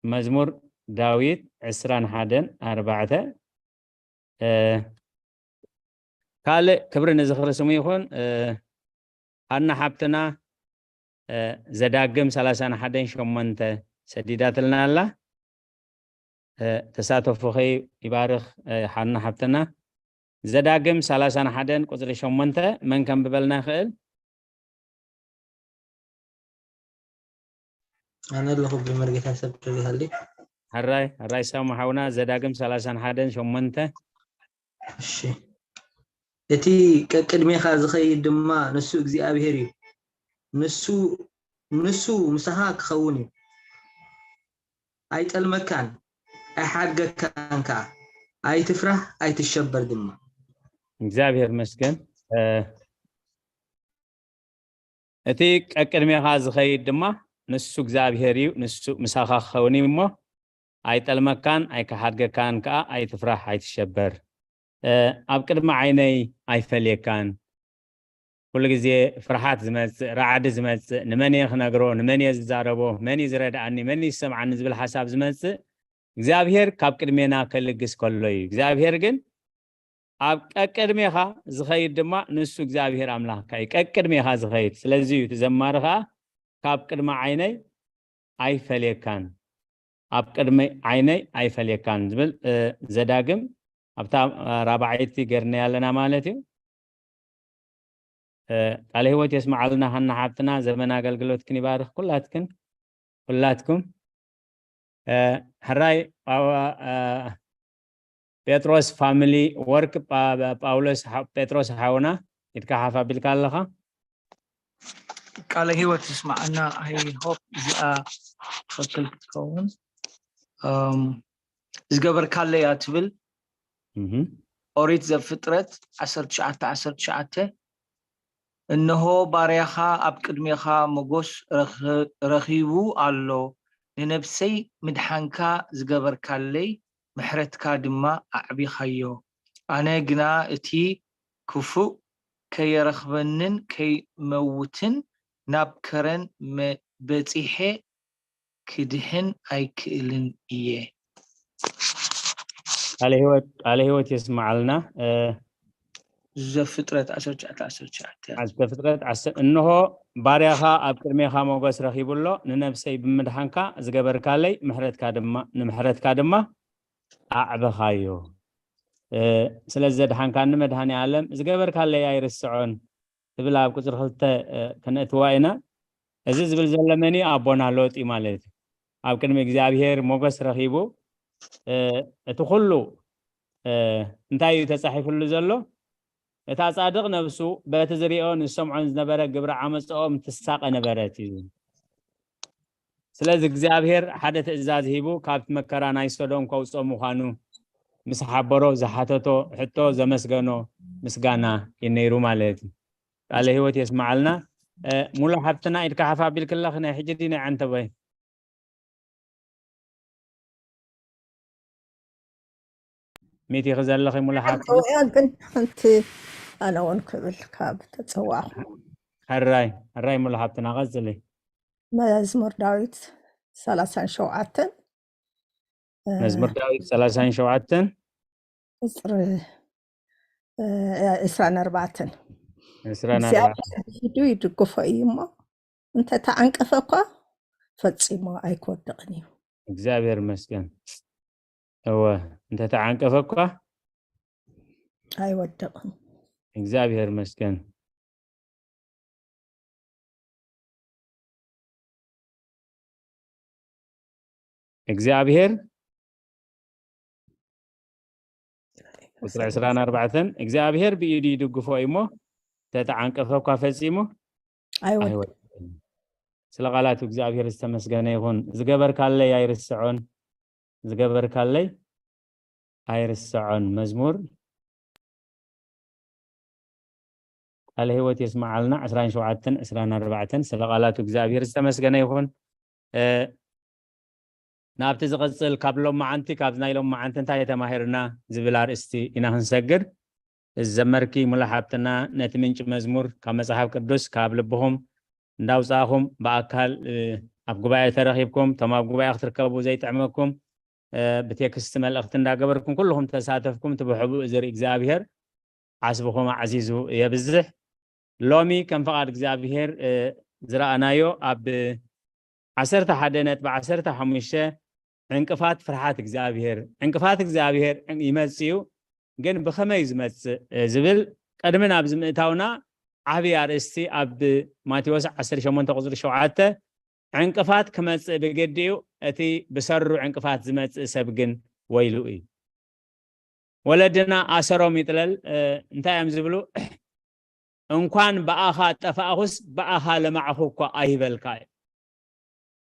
مزمور داويد 21 قال كبر نزخر سمو يكون أنا حبتنا زداقم 31 شمنت سديدات لنا الله تساتفو خي يبارخ حنا حبتنا زداقم 31 قدر شمنت من كان ببلنا خيل أنا اللي هو بمرقة حسب هالي هراي سامحونا زداقم 31 شمنته እሺ እቲ ቅድሜኻ ዝኸይድ ድማ ንሱ እግዚአብሔር እዩ ንሱ ምሳኻ ክኸውን እዩ ኣይጠልመካን ኣይሓድገካን ከዓ ኣይትፍራህ ኣይትሸበር ድማ እግዚአብሔር መስገን እቲ ቅድሜኻ ዝኸይድ ድማ ንሱ እግዚአብሔር እዩ ንሱ ምሳኻ ክኸውን እዩ እሞ ኣይጠልመካን ኣይከሓድገካን ከዓ ኣይትፍራህ ኣይትሸበር ኣብ ቅድሚ ዓይነይ ኣይፈልየካን ኩሉ ግዜ ፍርሓት ዝመጽእ ረዓዲ ዝመጽእ ንመን ክነግሮ ንመን ዝዛረቦ መን ዝረዳእኒ መን ይሰምዓኒ ዝብል ሓሳብ ዝመጽእ እግዚአብሔር ካብ ቅድሜና ከልግስ ከሎ እዩ እግዚአብሔር ግን ኣብ ቅድሜኻ ዝኸይድ ድማ ንሱ እግዚአብሔር ኣምላኽካ እዩ ቅድሜኻ ዝኸይድ ስለዚ እዩ ትዘማርኻ ካብ ቅድሚ ዓይነይ ኣይፈልየካን ኣብ ቅድሚ ዓይነይ ኣይፈልየካን ዝብል ዘዳግም ኣብታ ራብዓይቲ ገርና ያለና ማለት እዩ ቃለ ህይወት የስማዓልና ሀና ሓብትና ዘመን አገልግሎት ክን ይባርክ ኩላትኩም ሕራይ ጴጥሮስ ፋሚሊ ወርክ ጳውሎስ ጴጥሮስ ሓውና ኢድካ ሓፍ ኣቢልካ ኣለኻ ቃለ ህይወት ይስማዓና አይ ሆፕ እዚኣ ትክክል ክትከውን ዝገበርካለያ ትብል ኦሪት ዘፍጥረት 19 እነሆ ባሪያኻ ኣብ ቅድሜኻ ሞገስ ረኺቡ ኣሎ ንነፍሰይ ምድሓንካ ዝገበርካለይ ምሕረትካ ድማ ኣዕቢኻዮ ኣነ ግና እቲ ክፉእ ከየረኽበንን ከይመውትን ናብ ከረን በፂሐ ክድህን ኣይክእልን እየ ቃለ ህይወት يسمعلنا ዘፍጥረት 19 ዘፍጥረት እነሆ ባሪያኻ ኣብ ቅድሜኻ ሞገስ ረኺቡሎ ንነፍሰይ ብምድሓንካ ዝገበርካለይ ምሕረትካ ድማ ኣዕበኻዮ ስለዚ ድሓንካ ንመድሃኒ ዓለም ዝገበርካለይ ኣይርስዖን ትብል ኣብ ቁፅሪ 2 ከነእትዋ ኢና እዚ ዝብል ዘለመኒ ኣቦና ሎጥ ማለት ኣብ ቅድሚ እግዚአብሔር ሞገስ ረኺቡ እቲ ኩሉ እንታይ ተጻሒፉሉ ዘሎ እታ ጻድቕ ነብሱ በቲ ዝሪኦን ዝሰምዖን ዝነበረ ግብረ ዓመፅኦም ትሳቀ ነበረት እዩ ስለዚ እግዚአብሔር ሓደ ትእዛዝ ሂቡ ካብቲ መከራ ናይ ሶዶም ከውፅኦም ምዃኑ ምስ ሓበሮ ዝሓተቶ ሕቶ ዘመስገኖ ምስጋና ይነይሩ ማለት እዩ ቃለ ህይወት يسمعلنا ሙሉ ሓብትና ኢድካ ሓፋቢል ክለኽ ናይ ሕጂ ዲ ናይ ዓንተ ወይ ميتي غزال لخي ملاحظ ግን ሓንቲ ኣነ እውን ክብል ካብ ተፀዋዕኹ الراي ملاحظتنا غزلي መዝሙር ዳዊት 37 مزمور داوود 37 ቁፅሪ 24 ሂዱ ይድግፎ እዩ እሞ እንተተዓንቀፈ እኳ ፈፂሞ ኣይክወድቕን እዩ እግዚአብሔር ይመስገን هو انت تعنقفك አይወድቅም እግዚአብሔር ይመስገን እግዚአብሔር ቁጥር 24 እግዚአብሔር በኢዱ ይድግፎ እሞ ተተዓንቀፈክ ፈፂሞ አይወድቅም ስለቃላቱ እግዚአብሔር ዝተመስገነ ይሁን ዝገበርካለይ አይርስዖን ዝገበርካለይ አይርስዖን መዝሙር ቃለ ህይወት يسمعلنا 27 ስለቃላቱ እግዚአብሔር ዝተመስገነ ይሁን ናብቲ ዝቀፅል ካብሎም ማዓንቲ ካብ ናይሎም ማዓንቲ እንታይ ተማሂርና ዝብል አርእስቲ ኢና ክንሰግድ ዘመርኪ ሙላሓብትና ነቲ ምንጭ መዝሙር ካብ መጽሓፍ ቅዱስ ካብ ልብኹም እንዳውፃኹም በአካል ኣብ ጉባኤ ተረኺብኩም ቶም ኣብ ጉባኤ ክትርከቡ ዘይጥዕመኩም بتكست ملأخت እንዳገበርኩም كلهم ተሳተፍኩም ትብሕቡ ዝሪ እግዚአብሔር ዓስብኹም ዓዚዙ የብዝሕ ሎሚ ከም ፈቃድ እግዚአብሔር ዝራእናዮ ኣብ 11.15 ዕንቅፋት ፍርሃት እግዚአብሔር ይመጽዩ ግን ብኸመይ ዝመጽእ ዝብል ቀድመን ኣብ ዝምእታውና ዓብይ አርእስቲ ኣብ ማቴዎስ 18:7 ዕንቅፋት ከመጽእ በገዲኡ እቲ በሰሩ ዕንቅፋት ዝመጽእ ሰብ ግን ወይሉ እዩ ወለድና አሰሮም ይጥለል እንታይ am ዝብሉ እንኳን በአኻ ጠፋአኹስ በአኻ ለማዕኹ እኮ አይበልካ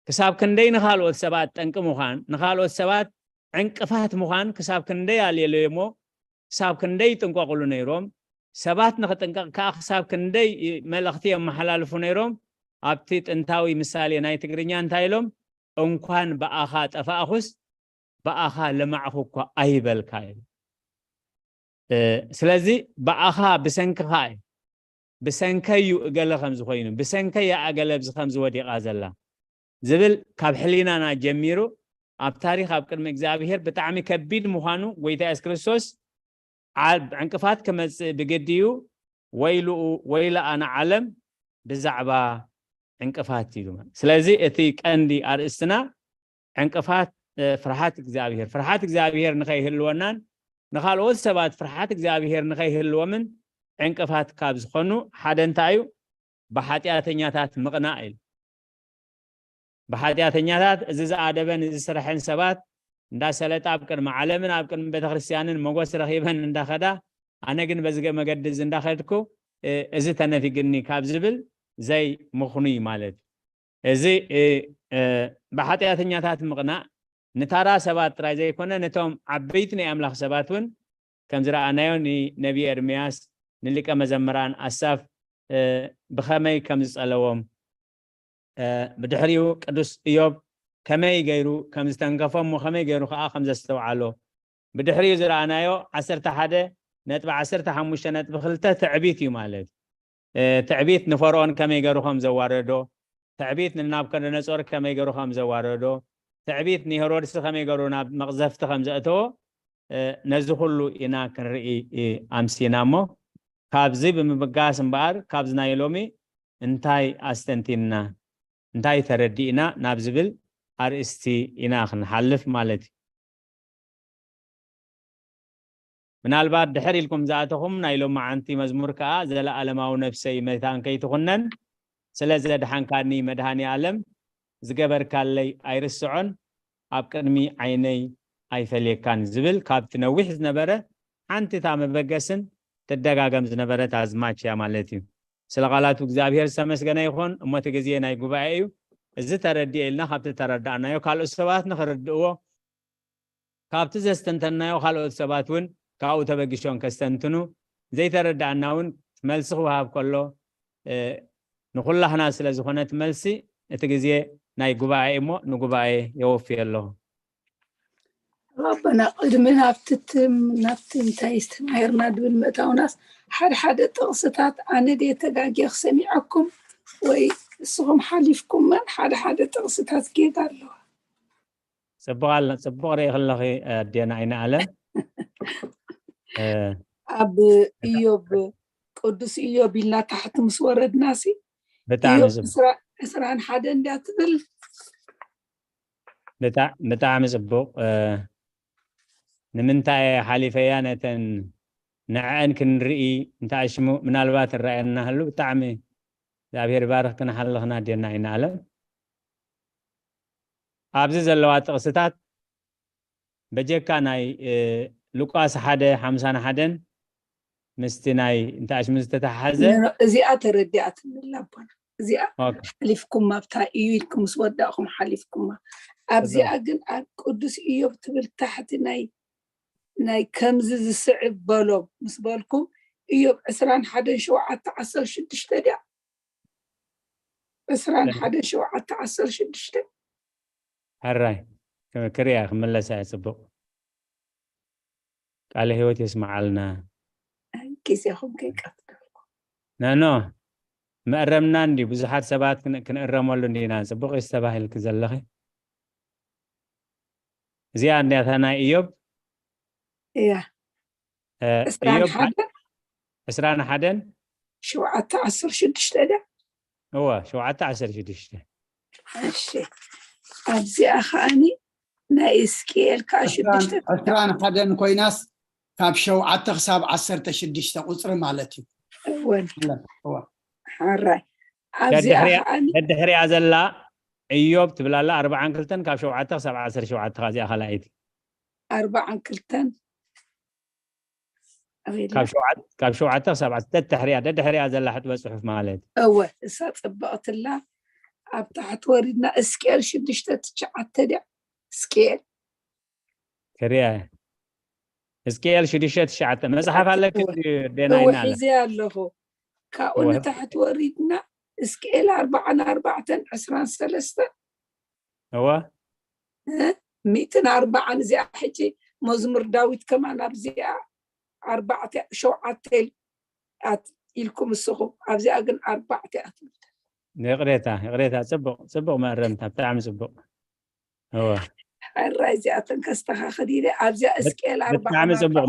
ክሳብ ክንደይ ንኻልኦት ሰባት ጠንቅ ምዃን ንኻልኦት ሰባት ዕንቅፋት ምዃን ክሳብ ክንደይ አልየለሞ ክሳብ ክንደይ ጥንቆቅሉ ነይሮም ሰባት ንኽጥንቀቕ ክሳብ ክንደይ መልእኽቲ የመሓላልፉ ነይሮም ኣብቲ ጥንታዊ ምሳሌ ናይ ትግርኛ እንታይ ኢሎም እንኳን በአኻ ጠፋአኹስ በአኻ ለማዕኹ እኮ አይበልካ ስለዚ በአኻ ብሰንክኻ ብሰንከዩ እገለ ከም ዝኾይኑ ብሰንከያ ኣገለ ከም ዝወዲቓ ዘላ ዝብል ካብ ሕሊናና ጀሚሩ ኣብ ታሪኽ ኣብ ቅድሚ እግዚአብሔር ብጣዕሚ ከቢድ ምዃኑ ጎይታ ኢየሱስ ክርስቶስ ዕንቅፋት ከመጽእ ብገዲኡ ወይላ ኣነ ዓለም ብዛዕባ ዕንቅፋት እዩ ስለዚ እቲ ቀንዲ አርእስትና ዕንቅፋት ፍርሃት እግዚአብሔር ንኸይህልወናን ንኻልኦት ሰባት ፍርሃት እግዚአብሔር ንኸይህልዎምን ዕንቅፋት ካብ ዝኾኑ ሓደ እንታይ እዩ ብሓጢአተኛታት ምቕናእ ኢሉ ብሓጢአተኛታት እዚ ዝኣደበን እዚ ስራሕን ሰባት እንዳሰለጣ ኣብ ቅድሚ ዓለምን ኣብ ቅድሚ ቤተክርስትያንን ሞገስ ረኺበን እንዳኸዳ ኣነ ግን በዚ መገዲ እንዳኸድኩ እዚ ተነፊግኒ ካብ ዝብል ዘይ ምኽኑ ማለት እዚ ብሓጢአተኛታት ምቕናእ ንታራ ሰባት ጥራይ ዘይኮነ ነቶም ዓበይቲ ናይ ኣምላኽ ሰባትን كم زرعنايو نبي إرمياس نلقى مزمران أساف بخمي كم زقلوهم بدحريو قدوس إيوب كمي غيرو كم استنقفهم وخمي غيرو خا خمسة استوعلو بدحريو زرعنايو 11 نتبع 15 نتبع خلته تعبيت يمالد تعبيت نفرعون كمي غيرو خم زواردو تعبيت نابكدنصر كمي غيرو خم زواردو تعبيت هيرودس كمي غيرو ناب مقذفت خم زاتو نزو كله إنا كنرئي أمسينامو كابزي بمبقاس مبار كابزنا يلومي انتاي أستنتينا انتاي تردينا نابزبل أرستي إنا خنحلف مالتي من البعض دحري لكم ذاتهم نايلوم معنتي مزمور كا زلا ألماو نفسي ميتان كي تخنن سلازل دحان كاني مدهاني عالم زقبر كالي أيرسعون أبكرمي عيني أي فليكان زبل كابت نويح زنبرة أنت تعمل بقسن تدقاقم زنبرة تازماتش يا مالتي سلغالاتو እግዚአብሔር ሰመስገነ ይሁን እሞት ጊዜ ናይ ጉባኤዩ እዚ ተረዲኤልና ካብቲ ተረዳእናዮ ካልኦት ሰባት ንኽርድእዎ ካብቲ ዘስተንተናዮ ካልኦት ሰባት እውን ካብኡ ተበጊሾም ከስተንትኑ ዘይተረዳእና እውን መልሲ ክወሃብ ከሎ ንኩላህና ስለ ዝኾነት መልሲ እቲ ግዜ ናይ ጉባኤ እሞ ንጉባኤ የወፍይ ኣለኹ ربنا قدمنا نفتم تايست مايرنا دول متاوناس حد تقصتات أنا دي تجاجي سميعكم ويصغم حليفكم من حد تقصتات كي قالوا صبغ ريخ الله دينا عين عالم أب إيوب قدس إيوب إلا تحت مسورد ناسي بتعمل إسران حدا داتبل بتعمل صبغ نمنتاي حليفيانة نعن كنرئي انتا اشمو من البات الرأينا هلو بتعمي دابير بارك كنا حلقنا دينا عين عالم أبزيز اللوات قصتات بجيكا ناي لوكاس حدا حمسان حدن مستناي انتا اشمو استتحزة زيادة رديات من اللابون زيادة حليفكم ما بتا إيوكم سوداكم حليفكم ما أبزي أجن قدس إيوب تبل تحت ناي كمز الصعب بالوب مسبالكم إيوب عسران حدا شو عتعسل شدشتدع عسران حدا شو عتعسل شدشتدع هراي كريا خملا ساعة سبق قال هيوت يسمع لنا كيس ياخم كيك نو ما قرمنا ندي بزحات سبات كنقرموا لنا سبق يستباهل كزلخي زياد نياتنا إيوب إيه إسران حدن شو عتعسر شدشتدع هو شو عتعسر شدشتدع ماشي أبزي أخاني نايسكيل كاشدشتدع إسران حدن كويناس كاب شو عتخساب عسر تشدشتدع قصر مالتي وين هو حراي أبزي أخاني الدحري عزلا إيوب تبلا لا 4 كلتن كاب شو عتخ 17 شو عتخ هذه خلايتي 4 كلتن كاب شو عتخ 7 الدحري عزلا حتى بصحف مالت أوه صبقت الله أبتحت وردنا اسكيل شدشت تشعتدع سكيل كريا اسكيل شدشت شعت مصحف لك دينا هو حزي الله كأون تحت وردنا اسكيل 4 عسران 3 هو 104 زي حكي مزمور داوود كمان أبزي 4 شوعتل إلكم السخو أبزي أجن 4 يقريتها سبق ما رمتها بتعمل سبق هو الرئيسي أتنكستها خديرة أبزي أسكيل 4 بتعمل سبق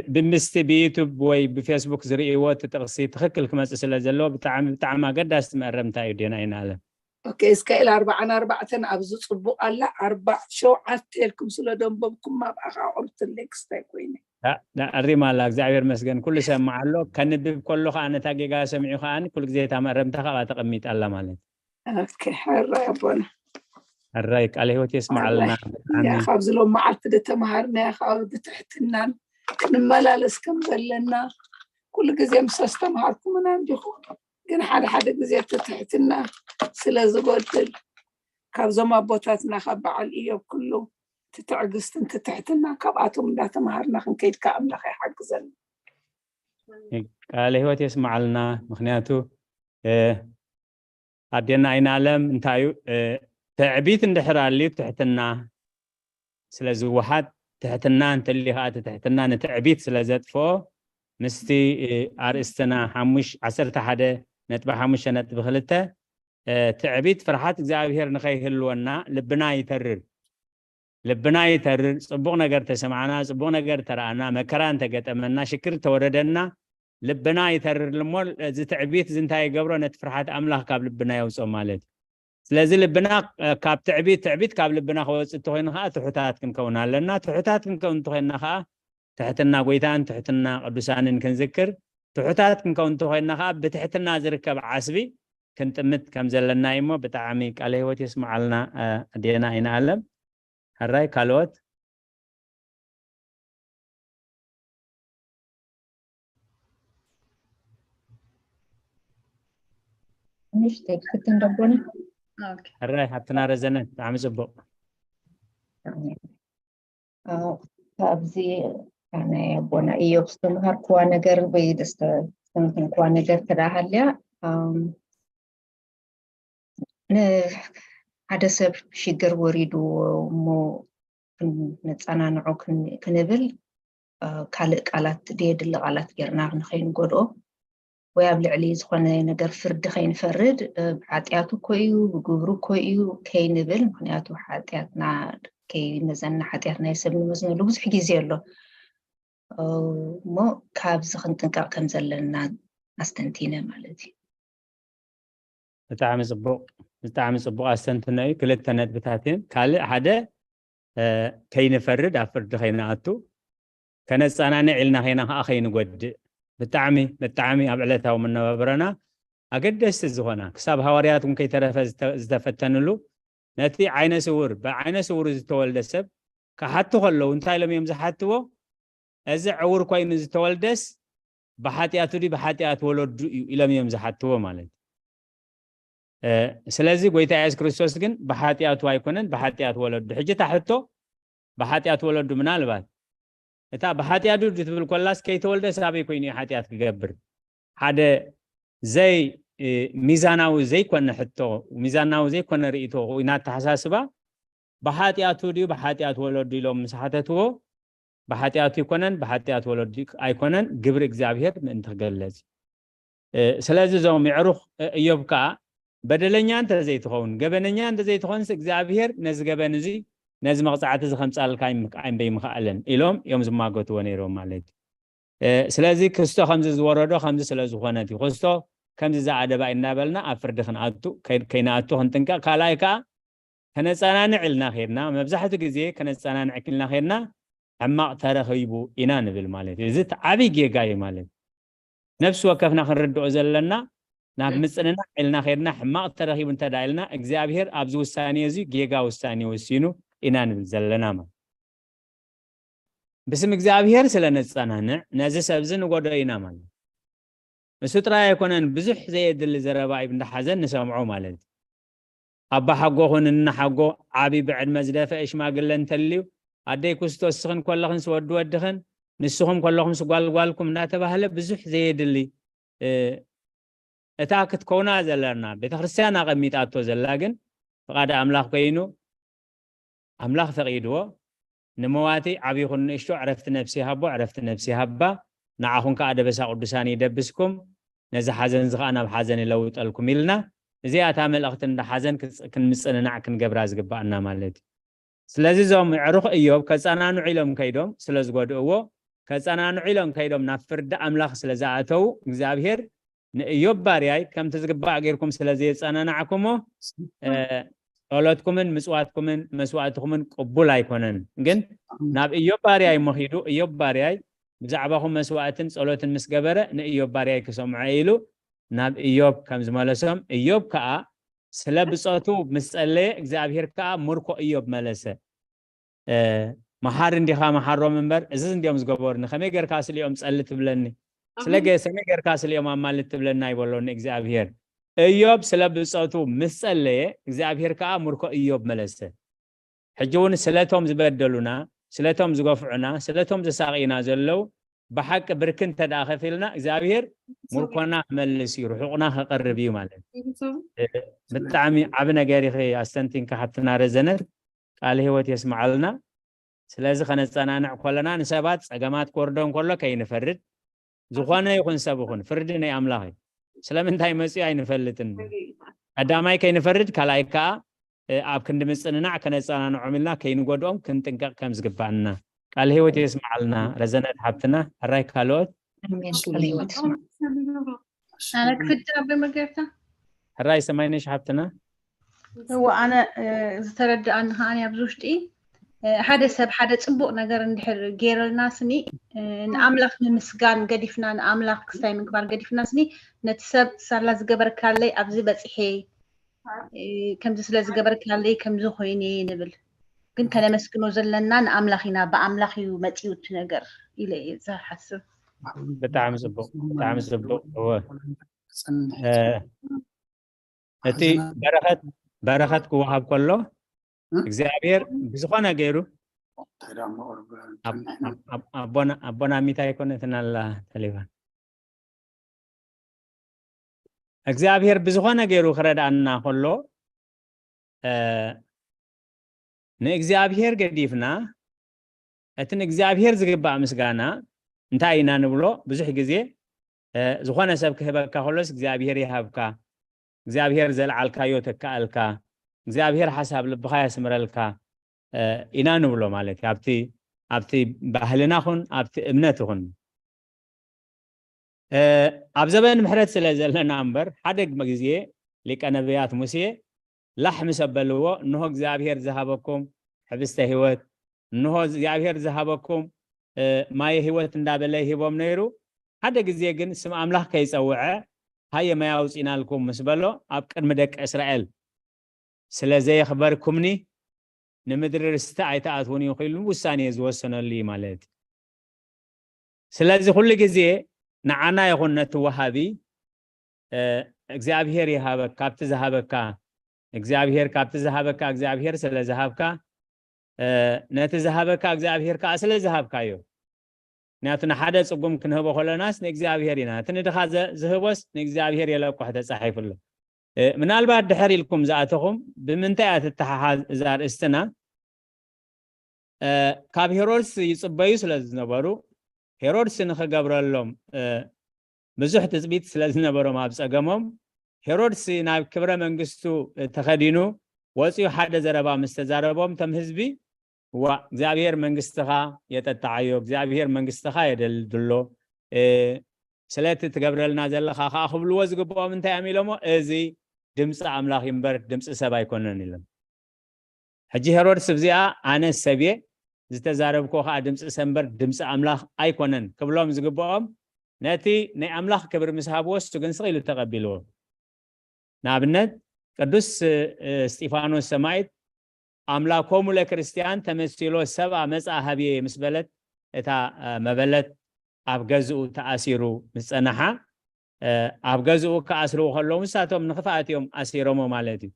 مستي بيوتيوب وي بفيسبوك زري وات تغسي تخكل كما تسلا زلو بتعمل قد استمر رمتها يدينا عين عالم اوكي اسكيل 4 ابزو صبو الله 4 شوعتلكم سلودن بكم ما بقى عرفت الليكس تاكويني لا الريما الله እግዚአብሔር መስገን ኩሉ ሰማዓሎ ከንብብ ከሎ ካነ ታጌጋ ሰምዑ ካኒ ኩሉ ግዜ ታመረምታ ካ ተቀሚጥ አላ ማለት ኦኬ حራ ያቦና الراي قال هيوت يسمع لنا يا خابز لو معلت دتمهرنا يا خاب بتحتنا نملالس كم بلنا كل ግዜ مسستمهركم من عندكم ግን ሓደ ግዜ ተትሕትና ስለ ዝጎድል ካብዞም ኣቦታትና ካብ በዓል ኢዮብ ኩሉ تتعجزت انت تحتنا كبعتهم لا تمهرنا خنكيد كأملاخ يحجزن قال هيوت يسمع لنا مخنياتو أدينا أين عالم انتايو تعبيت اندحرا اللي تحتنا سلازو واحد تحتنا انت اللي هات تحتنا نتعبيت سلازت فو مستي أرستنا حمش عسرت حدا نتبع حمش نتبع خلته تعبيت فرحات እግዚአብሔር ንኸይህልወና ልብና ይተርር ጽቡቕ ነገር ተሰማዕና ጽቡቕ ነገር ተራእና መከራን ተገጠመና ሽክር ተወረደና ልብና ይተርር ልሞል እዚ ትዕቢት ዝንታይ ይገብሮ ነቲ ፍርሓት ኣምላኽ ካብ ልብና የውፅኦ ማለት ስለዚ ልብና ካብ ትዕቢት ካብ ልብና ክወፅእ እንተኮይኑ ከዓ ትሑታት ክንከውን ኣለና ትሑታት ክንከውን እንተኮይንና ከዓ ትሕትና ጎይታን ትሕትና ቅዱሳንን ክንዝክር ትሑታት ክንከውን እንተኮይንና ከዓ ብትሕትና ዝርከብ ዓስቢ كنتمت كم زلنا إمو بتعامي عليه وتسمع لنا دينا إن عالم هراي كالوت مش تكتن ربنا هراي حتنا رزنا تعمي زبو فأبزي يعني بونا إيوب استمهر كوانا جر بيدست ممكن كوانا جر كده هلا ሓደ ሰብ ሽግር ወሪዱ ሞ ነፃናንዑ ክንብል ካልእ ቃላት ድየድሊ ቃላት ጌርና ንኸይንጎድኦ ወይ ኣብ ልዕሊ ዝኾነ ነገር ፍርዲ ከይንፈርድ ብሓጢኣቱ እኮ እዩ ብግብሩ እኮ እዩ ከይንብል ምክንያቱ ሓጢኣትና ከይመዘና ሓጢኣትና የሰብ ንመዝነሉ ብዙሕ ግዜ ኣሎ እሞ ካብዚ ክንጥንቀቕ ከም ዘለና ኣስተንቲነ ማለት እዩ بتعمل صبغ أستنتناي كلت تنات بتاعتين كله حدا كينفرد أفرد خيناتو كانت أنا نعلنا خينا أخين قد بتعمي أبعلتها ومن نبرنا أقد استزهنا كسب هواريات ممكن ترفز زفتنلو نتي عين سور زتولد السب كحتو خلو انتي لم يمزحتو أزع عور كوين زتولدس بحاتياتو دي بحاتيات ولد لم يمزحتو مالت ስለዚህ ጎይታ ኢየሱስ ክርስቶስ ግን በኃጢአቱ አይኮነን በኃጢአት ወለዱ ሕጂ ታሕቶ በኃጢአት ወለዱ ምናልባት እታ በኃጢአቱ ትብል ኮላስ ከይተወልደ ሳበይ ኮይኑ ኃጢአት ክገብር ሓደ ዘይ ሚዛናዊ ዘይኮነ ሕቶ ሚዛናዊ ዘይኮነ ርእይቶ ኢና ተሓሳስባ በኃጢአቱ ዲዩ በኃጢአት ወለዱ ኢሎም መስሓተትዎ በኃጢአቱ ይኮነን በኃጢአት ወለዱ አይኮነን ግብር እግዚአብሔር ምእንቲ ክገለጽ ስለዚህ ዞም ይዕሩኽ ኢዮብ ከዓ بدلني أنت زي تخون جبنني أنت زي تخون إخزابير نز جبنزي نز مقطعات زخمس على كايم بيم خالن إلهم يوم زما قط ونيرهم عليه سلازي كستو خمس زوارده خمس سلاز خانتي خستو خمس زعادة بعدنا بلنا أفرد خناتو كيناتو هنتنكا كلايكا كنا سنة نعلنا خيرنا مبزحته جزية كنا سنة نعكلنا خيرنا أما ترى خيبو إنان بالمالت زت عبي جاي مالت نفس وقفنا خنرد عزلنا ناب مصننا علنا خيرنا حما ترخيب انت دايلنا እግዚአብሔር አብዙ ውሳኔ እዚ ጌጋ ውሳኔ ወሲኑ ኢናን ዘለና ማ በስም እግዚአብሔር ስለነጻናነ ነዚ ሰብዝን ጎደይና ማለት መስጥራ ይኮነን ብዙሕ ዘይድል ዘረባይ እንደሐዘን ንሰምዑ ማለት አባ ሓጎኹንና ሓጎ ዓቢ ብዕድ መዝደፈ ሽማግለን ተልዩ አደይ ክርስቶስ ስኽን ኮለኽን ስወድ ወድኽን ንስኹም ኮለኹም ስጓልጓልኩም እናተባህለ ብዙሕ ዘይድል እታክት ኮና ዘለርና ቤተ ክርስቲያን አቀሚጣቶ ዘላግን ፈቃደ አምላኽ ኮይኑ አምላኽ ፈቂድዎ ንመዋቲ ዓቢኹን ንእሽቶ ዕረፍቲ ነፍሲ ሃባ ንዓኹን ከዓ ደበሳ ቅዱሳን ይደብስኩም ነዚ ሓዘን ዝኸኣና ብሓዘን ይለውጠልኩም ኢልና እዚኣታ መልእኽቲ እንዳ ሓዘን ክንምፅንናዕ ክንገብራ ዝግባአና ማለት እዩ ስለዚ ዞም ዕሩኽ ኢዮብ ከፀናንዑ ኢሎም ከይዶም ስለዝጎድእዎ ከፀናንዑ ኢሎም ከይዶም ናብ ፍርዲ አምላኽ ስለዝኣተው እግዚአብሔር نيوب بارياي كم تزقبع غيركم سلازي صنانعكمو ጸሎትኩምን ምጽዋትኩምን መስዋዕትኩምን ቅቡል አይኮነን ግን ናብ ኢዮብ ባርያይ መኺዱ ኢዮብ ባርያይ ብዛዕባኹም መስዋዕትን ጸሎትን ምስገበረ ንኢዮብ ባርያይ ክሰምዑ ኢሉ ናብ ኢዮብ ከም ዝመለሶም ኢዮብ ከዓ ስለ ብጾቱ ምስጸለየ እግዚአብሔር ከዓ ሙርኮ ኢዮብ መለሰ መሐር እንዲኻ መሐሮም እንበር እዚ እንዲዮም ዝገበሩን ከመይ ገርካ ስልዮም ጸልት ብለኒ ስለገ ሰመይ ገርካ ስልዮም አማልት ብለና ይበሎን እግዚአብሔር ኢዮብ ስለ ብጾቱ ምስጸለየ እግዚአብሔር ከዓ ሙርኮ ኢዮብ መለሰ حجون سلاتهم زبدلونا سلاتهم زقفعنا سلاتهم زساقينا زلو بحق بركن تداخل لنا إزابير ملكنا ملسي روحنا قربي مالن بالتعمي عبنا جاري أستنتين كحبتنا رزنر قال هو يسمع لنا سلازي خنصانا نعقلنا نسبات أجمعات كوردون كله كي نفرد زخوانا يكون سبخون فردنا أملاهي سلام انتهي مسيح نفلتن أدامي كي نفرد كلايكا أب كند مسنا كنصانا نعملنا كي نقودهم كنتنك كم زقبنا قال هو يسمع لنا رزنر حبتنا الراي كالوت أنا كنت ربي مقرته الراي سماينش حبتنا هو أنا زترد عنها أنا بزوجتي حدا سب حدا صبوق نجار ندحر غير الناسني نعملك مسجان قديفنا نعملك كستاي من كبار قديفنا سني نتسب صار لازم جبر كالي أبزي بتصحي كم تسلا زجبر كالي كم زخويني نبل كن كان مسكنو زلنا نعملخينا بعملخي ومتيوت نجار إلى إذا حسب بتعمل صبوق هو أتي بركات كوهاب كله እግዚአብሔር ብዙኾነ ገይሩ አቦና ሚታይ ኮነትናላ ተሊባን እግዚአብሔር ብዙኾነ ገይሩ ክረዳና ከሎ ንእግዚአብሔር ገዲፍና እትን እግዚአብሔር ዝግባእ ምስጋና እንታይ ኢና ንብሎ ብዙሕ ግዜ ዝኾነ ሰብ ክህበካ ከሎስ እግዚአብሔር ይሃብካ እግዚአብሔር ዘለዓልካዮ ተካኣልካ እግዚአብሔር حساب ልብኻ ያስምረልካ ኢና ንብሎ ማለት ኣብቲ ባህልና ኹን ኣብቲ እምነት ኹን ኣብ ዘበን ምሕረት ስለ ዘለና እምበር ሓደ ግዜ ሊቀ ነቢያት ሙሴ ላሕሚ ሰበልዎ እንሆ እግዚአብሔር ዝሃበኩም ሕብስተ ህይወት እንሆ እግዚአብሔር ዝሃበኩም ማየ ህይወት እንዳበለ ይሂቦም ነይሩ ሓደ ግዜ ግን ስም ኣምላኽ ከይፀውዐ ሃየ ማይ ኣውፂናልኩም ምስ በሎ ኣብ ቅድሚ ደቂ እስራኤል ስለዚህ يخبركمني نمدر استعيت أتوني وخيل وساني زوسنا لي مالت ስለዚህ ሁሉ ጊዜ ንዓና ይኹን ነቲ ወሃቢ እግዚአብሔር ይሃበካ ካብቲ ዝሃበካ እግዚአብሔር ስለ ዝሃብካ ነቲ ዝሃበካ እግዚአብሔር ከዓ ስለ ዝሃብካዮ ንያቱ ንሓደ ጽጉም ክንህቦ ከለናስ ንእግዚአብሔር ኢና እቲ ንድኻ ዝህቦስ ንእግዚአብሔር የለቆሕ ተጻሒፉሉ ምናልባት ድሕር ኢልኩም ዝኣተኹም ብምንታይ ኣትተሓሓዝ እዛ ርእስትና ካብ ሄሮድስ ይጽበዩ ስለ ዝነበሩ ሄሮድስ ንኽገብረሎም ብዙሕ ትጽቢት ስለ ዝነበሮም ኣብ ፀገሞም ሄሮድስ ናብ ክብረ መንግስቱ ተኸዲኑ ወፂኡ ሓደ ዘረባ ምስ ተዛረቦም ተም ህዝቢ እግዚአብሔር መንግስትኻ የጠጣዓዮ እግዚአብሔር መንግስትኻ የደልድሎ ስለቲ ትገብረልና ዘለኻ ከዓ ክብልዎ ዝግብኦም እንታይ ኣሚሎሞ እዚ ድምፂ ኣምላኽ እምበር ድምፂ ሰብ ኣይኮነን ኢሎም ሕጂ ሄሮድስ ብዚኣ ኣነ ሰብየ ዝተዛረብኮ ከዓ ድምፂ ሰብ እምበር ድምፂ ኣምላኽ ኣይኮነን ክብሎም ዝግብኦም ነቲ ናይ ኣምላኽ ክብሪ ምስ ሃብዎ እሱ ግን ስቕ ኢሉ ተቐቢልዎ ንኣብነት ቅዱስ እስጢፋኖስ ሰማዕት ኣምላኮሙ ለክርስቲያን ተመሲሎ ሰብኣ መፅኣ ሃብየ ምስ በለት እታ መበለት ኣብ ገዝኡ ተኣሲሩ ምስ ፀንሓ ኣብ ገዝኡ ከኣስርዎ ከለዉ ንሳቶም ንኽፍኣትዮም ኣሲሮሞ ማለት እዩ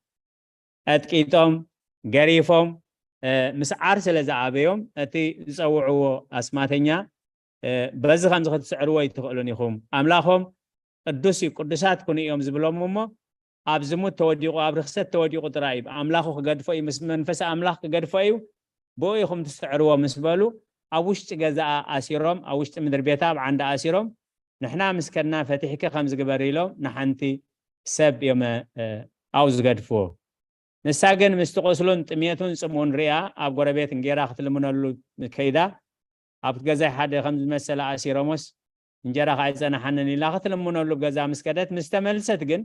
ኣጥቂጦም ገሪፎም ምስ ዓር ስለ ዝዓበዮም እቲ ዝፀውዕዎ ኣስማተኛ በዚ ከምዚ ክትስዕርዎ ይትኽእሉን ኢኹም ኣምላኾም ቅዱስ እዩ ቅዱሳት ኩኑ እዮም ዝብሎም እሞ ኣብ ዝሙት ተወዲቑ ኣብ ርክሰት ተወዲቑ ጥራይ ኣምላኹ ክገድፎ እዩ ምስ መንፈስ ኣምላኽ ክገድፎ እዩ ብኡ ኢኹም ትስዕርዎ ምስ በሉ ኣብ ውሽጢ ገዛኣ ኣሲሮም ኣብ ውሽጢ ምድሪ ቤታ ኣብ ዓንዳ ኣሲሮም ንሕና ምስከና ፈቲሕከ ከም ዝግበር ኢሎም ንሓንቲ ሰብ እዮም ኣው ዝገድፍዎ ንሳ ግን ምስቲ ቆስሉን ጥሜቱን ፅምኡን ሪኣ ኣብ ጎረቤት እንጌራ ክትልምነሉ ከይዳ ኣብቲ ገዛይ ሓደ ከም ዝመሰለ ኣሲሮሞስ እንጀራ ከዓ ይፀናሓንን ኢላ ክትልምነሉ ገዛ ምስ ከደት ምስ ተመልሰት ግን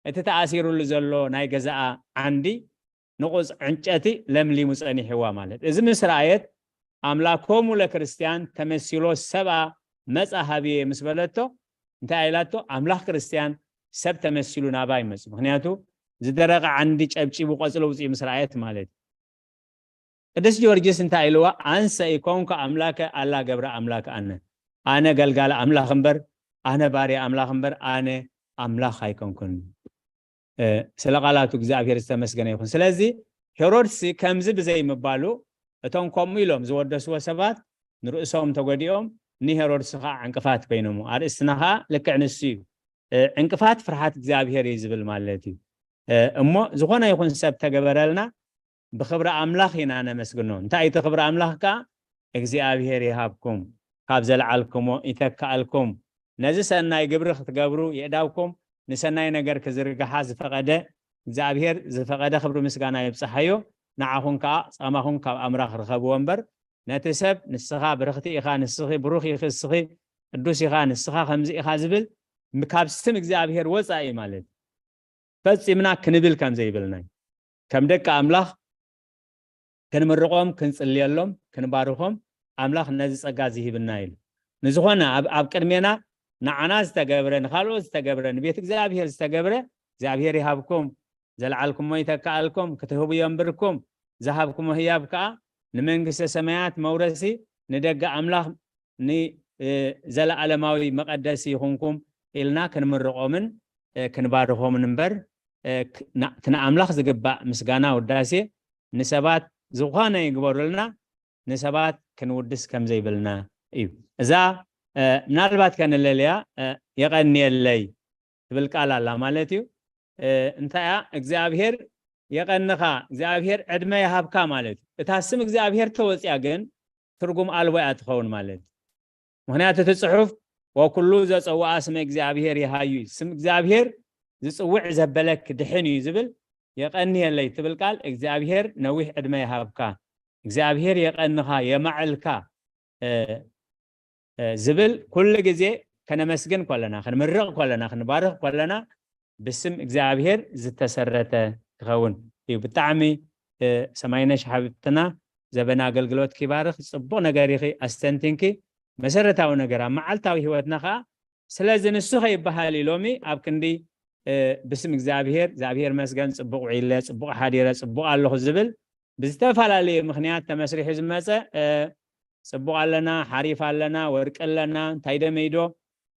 እቲ ተኣሲሩሉ ዘሎ ናይ ገዛኣ ዓንዲ ንቑፅ ዕንጨቲ ለምሊሙ ፀኒሕዋ ማለት እዚ ምስ ረኣየት ኣምላኮሙ ለክርስቲያን ተመሲሎ ሰብኣ መፃ ሃብየ ምስ በለቶ እንታይ ኢላቶ ኣምላኽ ክርስቲያን ሰብ ተመሲሉ ናባ ይመፅ ምክንያቱ ዝደረቐ ዓንዲ ጨብጪቡ ቆፅሎ ውፅኢ ምስ ረኣየት ማለት ቅዱስ ጊዮርጊስ እንታይ ኢልዋ አንሰ ኢኮንከ ኣምላከ ኣላ ገብረ ኣምላከ ኣነ ገልጋለ ኣምላኽ እምበር ኣነ ባርያ ኣምላኽ እምበር ኣነ ኣምላኽ ኣይኮንኩን ስለ ቃላቱ እግዚአብሔር ዝተመስገነ ይኹን ስለዚ ሄሮድስ ከምዝ بزي مبالو اتون كوميلوم زودسو سبات نرؤسهم تغديهم ني هيرودس خا عنقفات بينهم ارسنها لكعنسي عنقفات فرحات እግዚአብሔር ይዝብል ማለትي እሞ ዝኾነ ይኹን ሰብ ተገበረልና بخبر املاح هنا نمسግኖ እንታይ ተخبر املاح ካ እግዚአብሔር ይሃብኩም ካብ ዘለዓልኩም ይተካልኩም ነዚ ሰናይ ግብር ክትገብሩ የዳውኩም ንሰናይ ነገር ክዝርግሓ ዝፈቀደ እግዚአብሔር ዝፈቀደ خبر ምስጋና ይብጽሐዮ نعهون كا سامهون كا أمرخ رخبوا أمبر نتسب نسخة برختي إخان السخي بروخي السخي الدوس إخان السخة خمس إخازبل مكاب سم إجزاء بهر وسائي مالد بس إمنا كنبل كم زي بلنا كم دك أملاخ كن مرقوم كن سليلهم كن باروهم أملاخ نزس أجازيه بالنايل نزخونا أب كرمينا نعناز تجبرن خالوز تجبرن بيت إجزاء بهر تجبره إجزاء بهر يهابكم زلعلكم ما يتكالكم كتهبوا ينبركم ذهبكم وهيابك نمنجس سمايات مورسي ندق أملاح ني زل علماوي مقدسي هونكم إلنا كنمرقوا من كنبارهم نمبر تنا أملاح زقبا مسجانا وداسي نسبات زخانة يقبروا لنا نسبات كنودس كم زي بلنا إيو إذا نالبات كان الليلة يغني اللي بالكالا لا مالتيو انت እግዚአብሔር የቀንኻ እግዚአብሔር ዕድመ ያሃብካ ማለት እታስም እግዚአብሔር ተወጽያ ግን ትርጉም አልቦ ያትኸውን ማለት ምክንያቱ ተጽሑፍ ወኩሉ ዘጸዋዓ ስም እግዚአብሔር ይሃዩ ስም እግዚአብሔር ዝጽውዕ ዘበለክ ድሕን ይዝብል የቀኒ የለይ ትብል ቃል እግዚአብሔር ነዊህ ዕድመ ያሃብካ እግዚአብሔር የቀንኻ የማዕልካ ዝብል ኩሉ ግዜ ከነመስግን ኮለና ከንምርቕ ኮለና ከንባርኽ ኮለና بسم እግዚአብሔር ዝተሰረተ ትኸውን እዩ ብጣዕሚ ሰማይነሽ ሓቢብትና ዘበና አገልግሎት kibarኽ ጽቡቕ ነገር ይኺ አስተንቲንኪ መሰረታዊ ነገር ማዓልታዊ ህይወትና ኻ ስለዚ ንሱ ይበሃል ኢሎሚ ኣብ ክንዲ بسم እግዚአብሔር መስገን ጽቡቕ ዒለ ጽቡቕ ሓዲረ ጽቡቕ ኣለኹ ዝብል ብዝተፈላለየ ምኽንያት ተመስሪሕ ዝመፀ ጽቡቕ ኣለና ሓሪፍ ኣለና ወርቅ ኣለና እንታይ ደመይዶ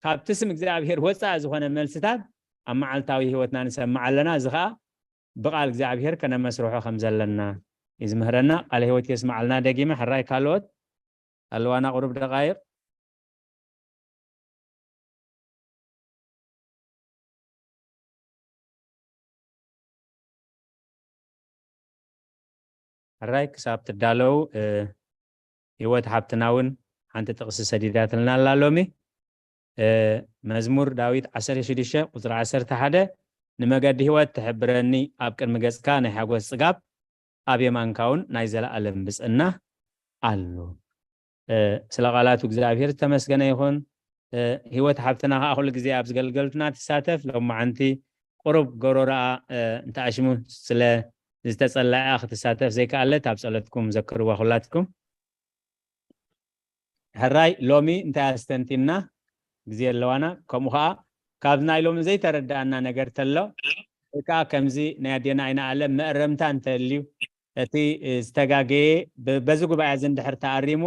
ካብቲ ስም እግዚአብሔር ወፃእ ዝኾነ መልስታት أمعلتاوي هوتنا نسمع لنا زخاء بقى እግዚአብሔር كنا مسروحه خمزلنا يزمهرنا قال هوت يسمع لنا دقيمة حراي كالوت الوانا قرب دقائق حراي كساب تدالو هوت حبتناون حانت تقصي سديدات لنا اللالومي مزمور داويد 16 قصر 11 نمقد هوات تحبرني أبكر مقاسكا نحاقو السقاب أبي مانكاون نايزل ألم بسأنا ألو سلاغالاتو እግዚአብሔር ተመስገነ ይሁን ህይወት حبتنا أخو لقزي أبز قلقلتنا تساتف لو معنتي قرب قرورا انت عشمو سلا زتسلع أخ تساتف زي كالت أبسألتكم ذكروا وخلاتكم هراي لومي انت استنتينا ጊዜ ለዋና ከምኻ ካብና ኢሎም ዘይ ተረዳና ነገር ተሎ እካ ከምዚ ናይ አዴና አይና አለ መረምታ እንተልዩ እቲ ዝተጋገየ በዚ ጉባኤ ዘንድሕር ተአሪሙ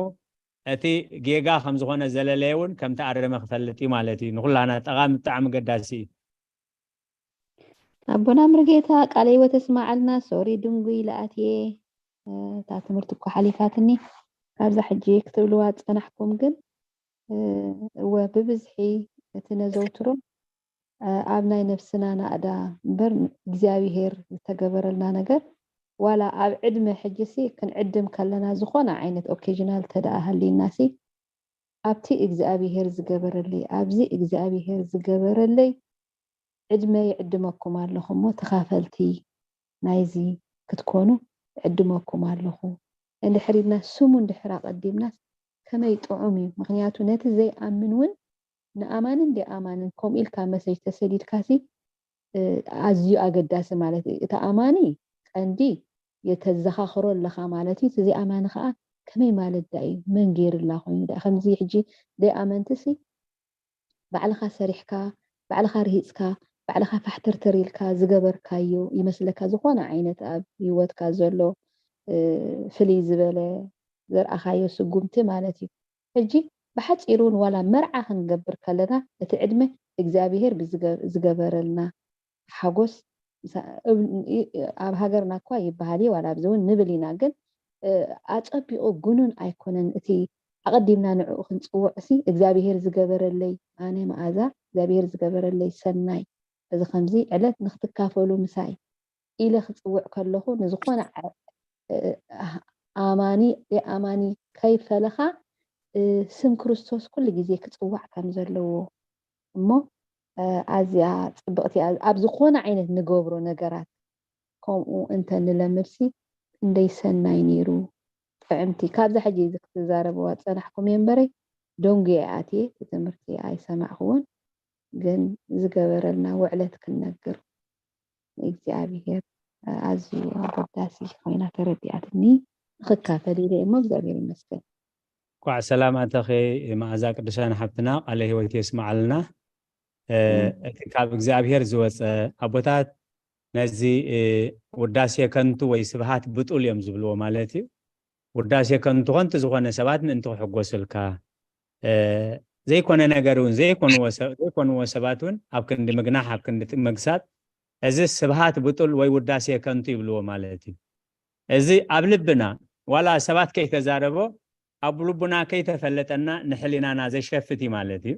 እቲ ጌጋ ከም ዝኾነ ዘለለየውን ከም ተአረመ ክፈልጥ ማለት እዩ ንኹላና ጠቃሚ ብጣዕሚ ገዳሲ አቦና ምርጌታ ቃለ ህይወት ተስማዓልና ሶሪ ድንጉይ ለአትየ ታ ትምህርት እኮ ሓሊፋትኒ ካብዛ ሕጂ ክትብልዋ ፀናሕኩም ግን وببزحي تنزوترو أبناء نفسنا نأدا بر እግዚአብሔር تجبرلنا ነገር ولا عدم حجسي كن عدم كلنا زخونا عينت اوكيجنال تداهل للناسي ابتي እግዚአብሔር ዝገበረልي ابزي እግዚአብሔር ዝገበረልي عدم يعدمكم ኣለኹም ተኻፈልቲ ናይዚ ክትኮኑ عدمكم ኣለኹ እንድሕሪና ስሙ እንድሕራ ቀዲምና كما يطعمي مخنياتو نت زي امنون نامانن دي امانن كوم إلكا مسج تسديد كاسي ازيو اقداس مالتي اتا اماني قندي يتزخخرو لخا مالتي زي امان خا كمي مالت داي من غير الله خوين دا خمزي حجي دي امانتسي بعلخا سريحكا بعلخا رهيصكا بعلخا فحترتريلكا زغبركايو يمسلكا زخونا عينت اب هيوتكا زلو فلي زبله زرأخايو سقومتي مالتي هجي بحجيرون ولا مرعى هنقبر كلنا اتعدمه እግዚአብሔር بزغبرلنا حقوس ኣብ ሃገርና እኳ ይበሃል ዋላ ብዝውን ንብል ኢና ግን ኣፀቢቑ ጉኑን ኣይኮነን እቲ ኣቐዲምና ንዕኡ ክንፅውዕ እግዚኣብሔር ዝገበረለይ ኣነ መዓዛ እግዚኣብሔር ዝገበረለይ ሰናይ እዚ ከምዚ ዕለት ንክትካፈሉ ምሳይ ኢለ ክፅውዕ ከለኹ ንዝኾነ ኣማኒ ከይፈለኻ ስም ክርስቶስ ኩሉ ግዜ ክፅዋዕ ከም ዘለዎ እሞ ኣዝያ ፅብቕቲ ኣብ ዝኾነ ዓይነት ንገብሮ ነገራት ከምኡ እንተ ንለምድሲ እንደይ ሰናይ ነይሩ ጥዕምቲ ካብዛ ሕጂ ክትዛረበዋ ፀናሕኩም እየ እምበረይ ደንጉ ኣትየ ትምህርቲ ኣይሰማዕኹውን ግን ዝገበረልና ውዕለት ክንነግር እግዚኣብሔር ኣዝዩ ኣገዳሲ ኮይና ተረዲኣትኒ ንክካፈል ኢለ እሞ እግዚኣብሔር ይመስገን ኳዕ ሰላማት ኣኺ መዓዛ ቅዱሳን ሓፍትና ቃለ ሂወት የስማዓልና እቲ ካብ እግዚኣብሔር ዝወፀ ኣቦታት ነዚ ውዳሴ ከንቱ ወይ ስብሃት ብጡል እዮም ዝብልዎ ማለት እዩ ውዳሴ ከንቱ ኮንቱ ዝኾነ ሰባት ምእንቲ ክሕጎስልካ ዘይኮነ ነገር እውን ዘይኮንዎ ሰባት እውን ኣብ ክንዲ ምግናሕ ኣብ ክንዲ መግሳጥ እዚ ስብሃት ብጡል ወይ ውዳሴ ከንቱ ይብልዎ ማለት እዩ እዚ ኣብ ልብና ዋላ ሰባት ከይተዛረቦ ኣብ ልቡና ከይተፈለጠና ንሕሊናና ዘሸፍት ማለት እዩ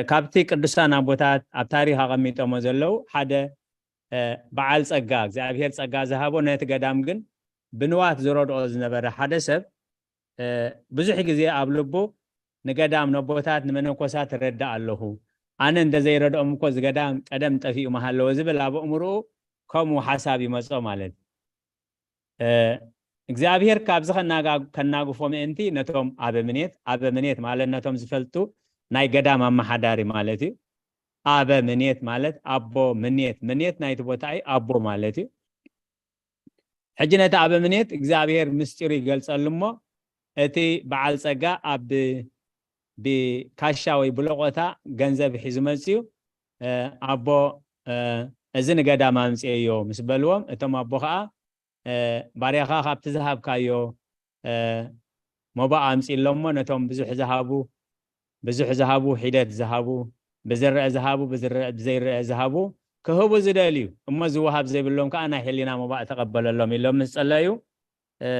ካብቲ ቅዱሳን ኣቦታት ኣብ ታሪክ ኣቐሚጦሞ ዘለው ሓደ በዓል ፀጋ እግዚኣብሔር ፀጋ ዝሃቦ ነቲ ገዳም ግን ብንዋት ዝረድኦ ዝነበረ ሓደ ሰብ ብዙሕ ግዜ ኣብ ልቡ ንገዳም ነቦታት ንመነኮሳት ረዳእ ኣለኹ ኣነ እንደዘይረድኦም እኮ ዝገዳም ቀደም ጠፊኡ መሃለዎ ዝብል ኣብ ኣእምርኡ ከምኡ ሓሳብ ይመፆ ማለት እግዚአብሔር ካብዚ ከናግፎ ምእንቲ ነቶም ኣበምኔት ማለት ነቶም ዝፈልጡ ናይ ገዳም ኣመሓዳሪ ማለት እዩ ኣበምኔት ማለት ኣቦ ምኔት ናይቲ ቦታ ኣቦ ማለት እዩ ሕጂ ነቲ ኣበምኔት እግዚአብሔር ምስጢሩ ይገልጸሉ እሞ እቲ በዓል ፀጋ ኣብ ብካሻ ወይ ብለቆታ ገንዘብ ሒዙ መፅዩ ኣቦ እዚ ንገዳም ኣምፅዮ ምስ በልዎም እቶም ኣቦ ከዓ ባርያኻ ካብቲ ዝሃብካዮ መባእ ኣምፂሎሞ ነቶም ብዙሕ ዝሃቡ ሒደት ዝሃቡ ብዝርአ ዝሃቡ ብዘይርአ ዝሃቡ ክህቡ ዝደልዩ እሞ ዝወሃብ ዘይብሎም ከዓ ናይ ሕሊና መባእ ተቐበለሎም ኢሎም ምስ ፀለዩ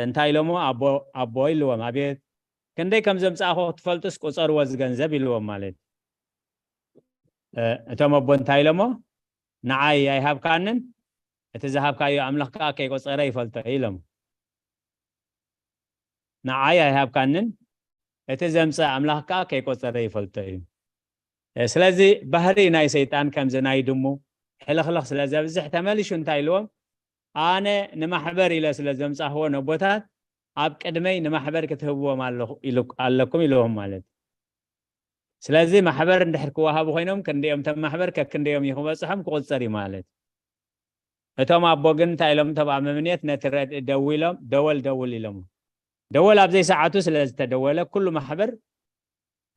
እንታይ ኢሎሞ ኣቦ ኢልዎም ኣቤት ክንደይ ከም ዘምፃእኹ ትፈልጡስ ቁፀርዎ ዝገንዘብ ኢልዎም ማለት እቶም ኣቦ እንታይ ኢሎሞ ንዓይ ኣይሃብካንን እቲ ዝሃብካዮ ኣምላኽ ከዓ ከይቆፀረ ይፈልጦ ኢሎም ንዓይ ኣይሃብካንን እቲ ዘምፅእ ኣምላኽ ከዓ ከይቆፀረ ይፈልጦ እዩ ስለዚ ባህሪ ናይ ሰይጣን ከምዚ ናይ ድሙ ሕልኽልኽ ስለ ዘብዝሕ ተመልሹ እንታይ ኢልዎም ኣነ ንማሕበር ኢለ ስለ ዘምፃኽዎ ነቦታት ኣብ ቅድመይ ንማሕበር ክትህብዎም ኣለኩም ኢልዎም ማለት ስለዚ ማሕበር እንድሕር ክወሃቡ ኮይኖም ክንደዮም ተም ማሕበር ከክንደዮም ይኽበፅሖም ክቁፀር እዩ ማለት እቶም ኣቦ ግን እንታይ ኢሎም እቶም ኣበምኔት ነቲ ደዊሎም ደወል ኢሎም ደወል ኣብ ዘይሰዓቱ ስለ ዝተደወለ ኩሉ ማሕበር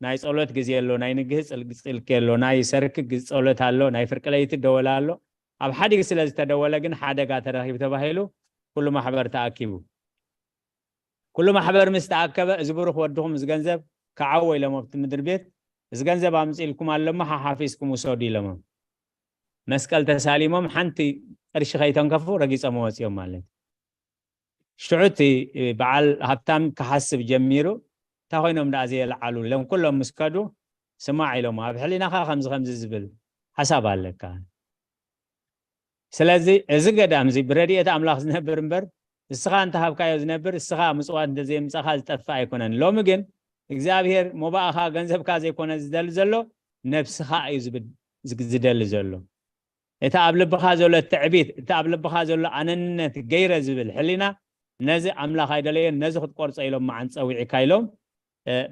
ናይ ጸሎት ግዜ ኣሎ ናይ ንግህ ፅልቂ ኣሎ ናይ ሰርክ ጸሎት ኣሎ ናይ ፍርቅለይቲ ደወል ኣሎ ኣብ ሓዲግ ስለ ዝተደወለ ግን ሓደጋ ተረኺቡ ተባሂሉ ኩሉ ማሕበር ተኣኪቡ ኩሉ ማሕበር ምስ ተኣከበ እዚ ብሩኽ ወድኹም እዚ ገንዘብ ከዓወ ኢሎም ኣብቲ ምድር ቤት እዚ ገንዘብ ኣምፂልኩም ኣለሞ ሓፊዝኩም ውሰዱ ኢሎም መስቀል ተሳሊሞም ሓንቲ ቅርሺ ከይተንከፉ ረጊፆም ወፂኦም ማለት ሽዑቲ በዓል ሃብታም ክሓስብ ጀሚሩ እንታይ ኮይኖም ዳ ዘየለዓሉ ሎም ኩሎም ምስከዱ ስማዕ ኢሎም ኣብ ሕሊናኻ ከምዚ ዝብል ሓሳብ ኣለካ ስለዚ እዚ ገዳም እዚ ብረድኤት ኣምላኽ ዝነብር እምበር እስኻ እንተሃብካዮ ዝነብር እስኻ ምፅዋት እንተዘይምፃኻ ዝጠፍእ ኣይኮነን ሎሚ ግን እግዚኣብሔር ሞባእኻ ገንዘብካ ዘይኮነ ዝደሊ ዘሎ ነብስኻ እዩ ዝደሊ ዘሎ እቲ ኣብ ልብኻ ዘሎ ትዕቢት እቲ ኣብ ልብኻ ዘሎ ኣነንነት ገይረ ዝብል ሕሊና ነዚ ኣምላኽ ኣይደለየን ነዚ ክትቆርፆ ኢሎም መዓን ፀዊዕካ ኢሎም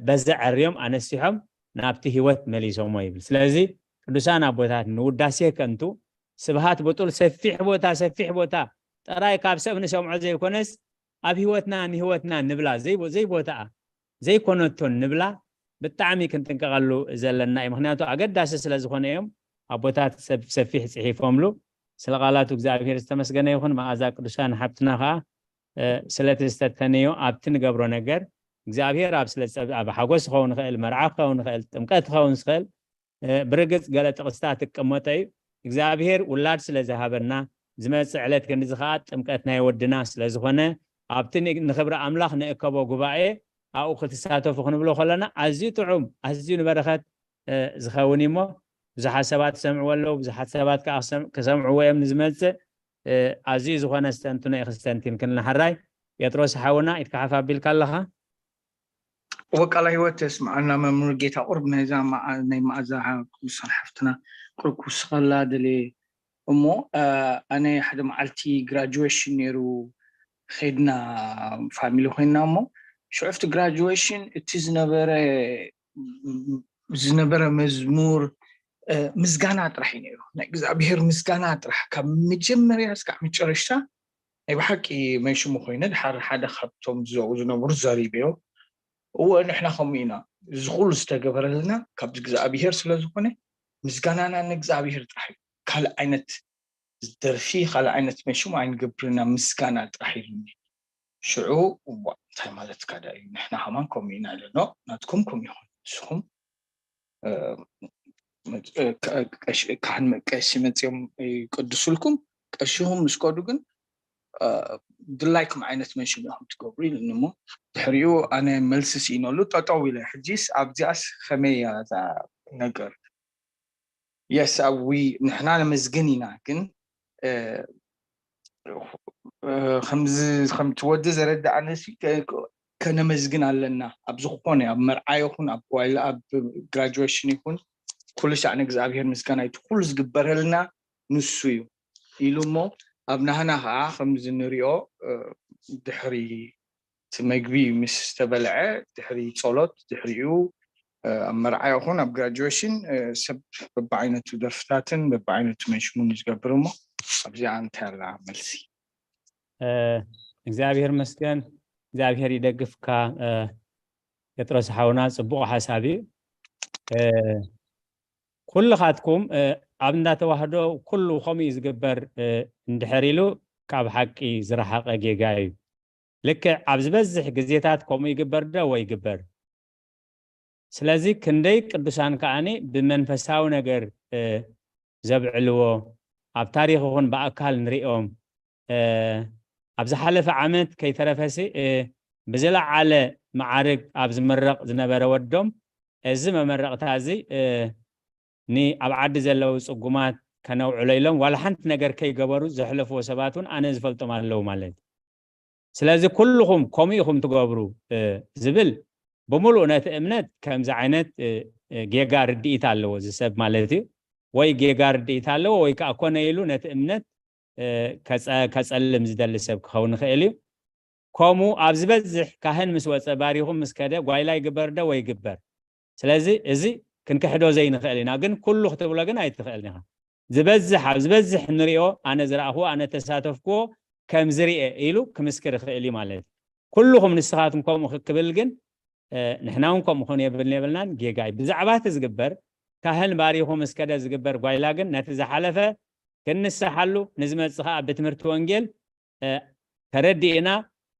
በዚ ዕርዮም ኣነሲሖም ናብቲ ህይወት መሊሶሞ ይብል ስለዚ ቅዱሳን ኣቦታት ንውዳሴ ከንቱ ስብሃት ብጡል ሰፊሕ ቦታ ጥራይ ካብ ሰብ ንሰምዖ ዘይኮነስ ኣብ ህይወትና ንብላ ዘይቦታ ዘይኮነቶን ንብላ ብጣዕሚ ክንጥንቀቐሉ ዘለና እዩ ምክንያቱ ኣገዳሲ ስለ ዝኾነ እዮም ኣቦታት ሰፊሕ ፅሒፎምሉ ስለ ቃላቱ እግዚአብሔር ዝተመስገነ ይኹን መዓዛ ቅዱሳን ሓብትና ከዓ ስለቲ ዝተተነዮ ኣብቲ ንገብሮ ነገር እግዚአብሔር ኣብ ሓጎስ ክኸውን ይኽእል መርዓ ክኸውን ይኽእል ጥምቀት ክኸውን ይኽእል ብርግፅ ገለ ጥቅስታት ትቀመጠ እዩ እግዚአብሔር ውላድ ስለዝሃበና ዝመጽእ ዕለት ክንዲ ዝኻት ጥምቀትና ይወድና ስለዝኾነ ኣብቲ ንኽብሪ ኣምላኽ ንእከቦ ጉባኤ ኣብኡ ክትሳተፉ ክንብሎ ከለና ኣዝዩ ጥዑም ኣዝዩ ንበረኸት ዝኸውን እሞ ብዙሓት ሰባት ሰምዕዎ ኣለዉ ብዙሓት ሰባት ከዓ ክሰምዕዎ እዮም ንዝመጽእ ኣዝዩ ዝኾነ ስተንትኖ የክስተንቲን ክንልሓራይ ጴጥሮስ ሓውና ኢትካ ሓፍ ኣቢልካ ኣለኻ ወቃላ ህይወት ተስማዕና መምህር ጌታ ቁርብ ናይ መኣዛ ቅዱሳን ሓፍትና ቁርብ ክውስኸላ ደልየ እሞ ኣነ ሓደ መዓልቲ ግራጁዌሽን ነይሩ ኸይድና ፋሚሊ ኮይና እሞ ሽዑፍቲ ግራጁዌሽን እቲ ዝነበረ መዝሙር ምስጋና ጥራሕ እዩ ነይሩ ናይ እግዚኣብሔር ምስጋና ጥራሕ ካብ መጀመርያ እስካብ መጨረሻ ናይ ብሓቂ መሽሙ ኮይነ ድሓር ሓደ ካብቶም ዝዘብኡ ዝነበሩ ዘሪበዮ ንሕና ከምኡ ኢና ዝኩሉ ዝተገበረልና ካብ እግዚኣብሔር ስለዝኾነ ምስጋናና ንእግዚኣብሔር ጥራሕ እዩ ካልእ ዓይነት ደርፊ ካልእ ዓይነት መሽሙ ኣይንገብርና ምስጋና ጥራሕ ኢሉኒ ሽዑ እንታይ ማለት ካዳ እዩ ንሕና ከማን ከምኡ ኢና ኣለኖ ናትኩም ከምኡ ይኹን ንስኹም ካህን መቀሲ መፅኦም ይቅድሱልኩም ቀሺኹም ምስ ከዱ ግን ድላይኩም ዓይነት መሽሙ ኢኹም ትገብሩ ኢሉኒ እሞ ድሕሪኡ ኣነ መልሲ ሲኢነሉ ጠጠው ኢለ ሕጂስ ኣብዚኣስ ከመይ እዛ ነገር የስ ኣብዊ ንሕና ነመስግን ኢና ግን ከም ትወዲ ዘረዳእነሲ ከነመስግን ኣለና ኣብ ዝኾነ ኣብ መርዓ ይኹን ኣብ ጓይላ ኣብ ግራጁዌሽን ይኹን ኩሉ ሻዕ ንእግዚኣብሔር ምስጋና እዩ ኩሉ ዝግበረልና ንሱ እዩ ኢሉ እሞ ኣብ ናህና ከዓ ከምዚ ንሪኦ ድሕሪ እቲ መግቢ ምስ ዝተበልዐ ድሕሪ ጸሎት ድሕሪኡ ኣብ መርዓ ይኹን ኣብ ግራጁዌሽን ሰብ በብዓይነቱ ደርፍታትን በብዓይነቱ መሽሙን ዝገብር እሞ ኣብዚኣ እንታይ ኣላ መልሲ እግዚአብሔር መስገን እግዚአብሔር ይደግፍካ ጴጥሮስ ሓውና ጽቡቕ ሓሳብ እዩ ኩልኻትኩም ኣብ እንዳተዋህዶ ኩሉ ከምኡ ዝግበር እንድሕር ኢሉ ካብ ሓቂ ዝረሓቐ ጌጋ እዩ ልክዕ ኣብ ዝበዝሕ ግዜታት ከምኡ ይግበር ዶ ወይ ይግበር ስለዚ ክንደይ ቅዱሳን ከዓኒ ብመንፈሳዊ ነገር ዘብዕልዎ ኣብ ታሪክ ይኹን ብኣካል ንሪኦም ኣብ ዝሓለፈ ዓመት ከይተረፈሲ ብዝለዓለ ማዕርግ ኣብ ዝምረቕ ዝነበረ ወዶም እዚ መመረቕታ እዚ ኣብ ዓዲ ዘለው ፅጉማት ከነውዕሎ ኢሎም ዋላ ሓንቲ ነገር ከይገበሩ ዘሕለፍዎ ሰባት እውን ኣነ ዝፈልጦም ኣለዉ ማለት ስለዚ ኩልኹም ከምኡ ኢኹም ትገብሩ ዝብል ብምሉእ ነቲ እምነት ከምዚ ዓይነት ጌጋ ርድኢት ኣለዎ ዝሰብ ማለት እዩ ወይ ጌጋ ርድኢት ኣለዎ ወይ ከዓ ኮነ ኢሉ ነቲ እምነት ከፀልም ዝደሊ ሰብ ክኸውን ይኽእል እዩ ከምኡ ኣብ ዝበዝሕ ካህን ምስ ወፀ ባሪኹም ምስ ከደ ጓይላ ይግበር ዶ ወይ ይግበር ስለዚ እዚ ክንክሕዶ ዘይንኽእል ኢና ግን ኩሉ ክትብሎ ግን ኣይትኽእልን ኢኻ ዝበዝሕ ኣብ ዝበዝሕ ንሪኦ ኣነ ዝረኣኽዎ ኣነ ተሳተፍክዎ ከም ዝርአ ኢሉ ክምስክር ይኽእል እዩ ማለት ኩልኹም ንስኻትኩም ከምኡ ክክብል ግን ንሕና እውን ከምኡ ኾን የብልናን ጌጋ እዩ ብዛዕባ እቲ ዝግበር ካህን ባሪኹ ምስ ከደ ዝግበር ጓይላ ግን ነቲ ዝሓለፈ ክንስሓሉ ንዝመፅእ ከዓ ብትምህርቲ ወንጌል ተረዲእና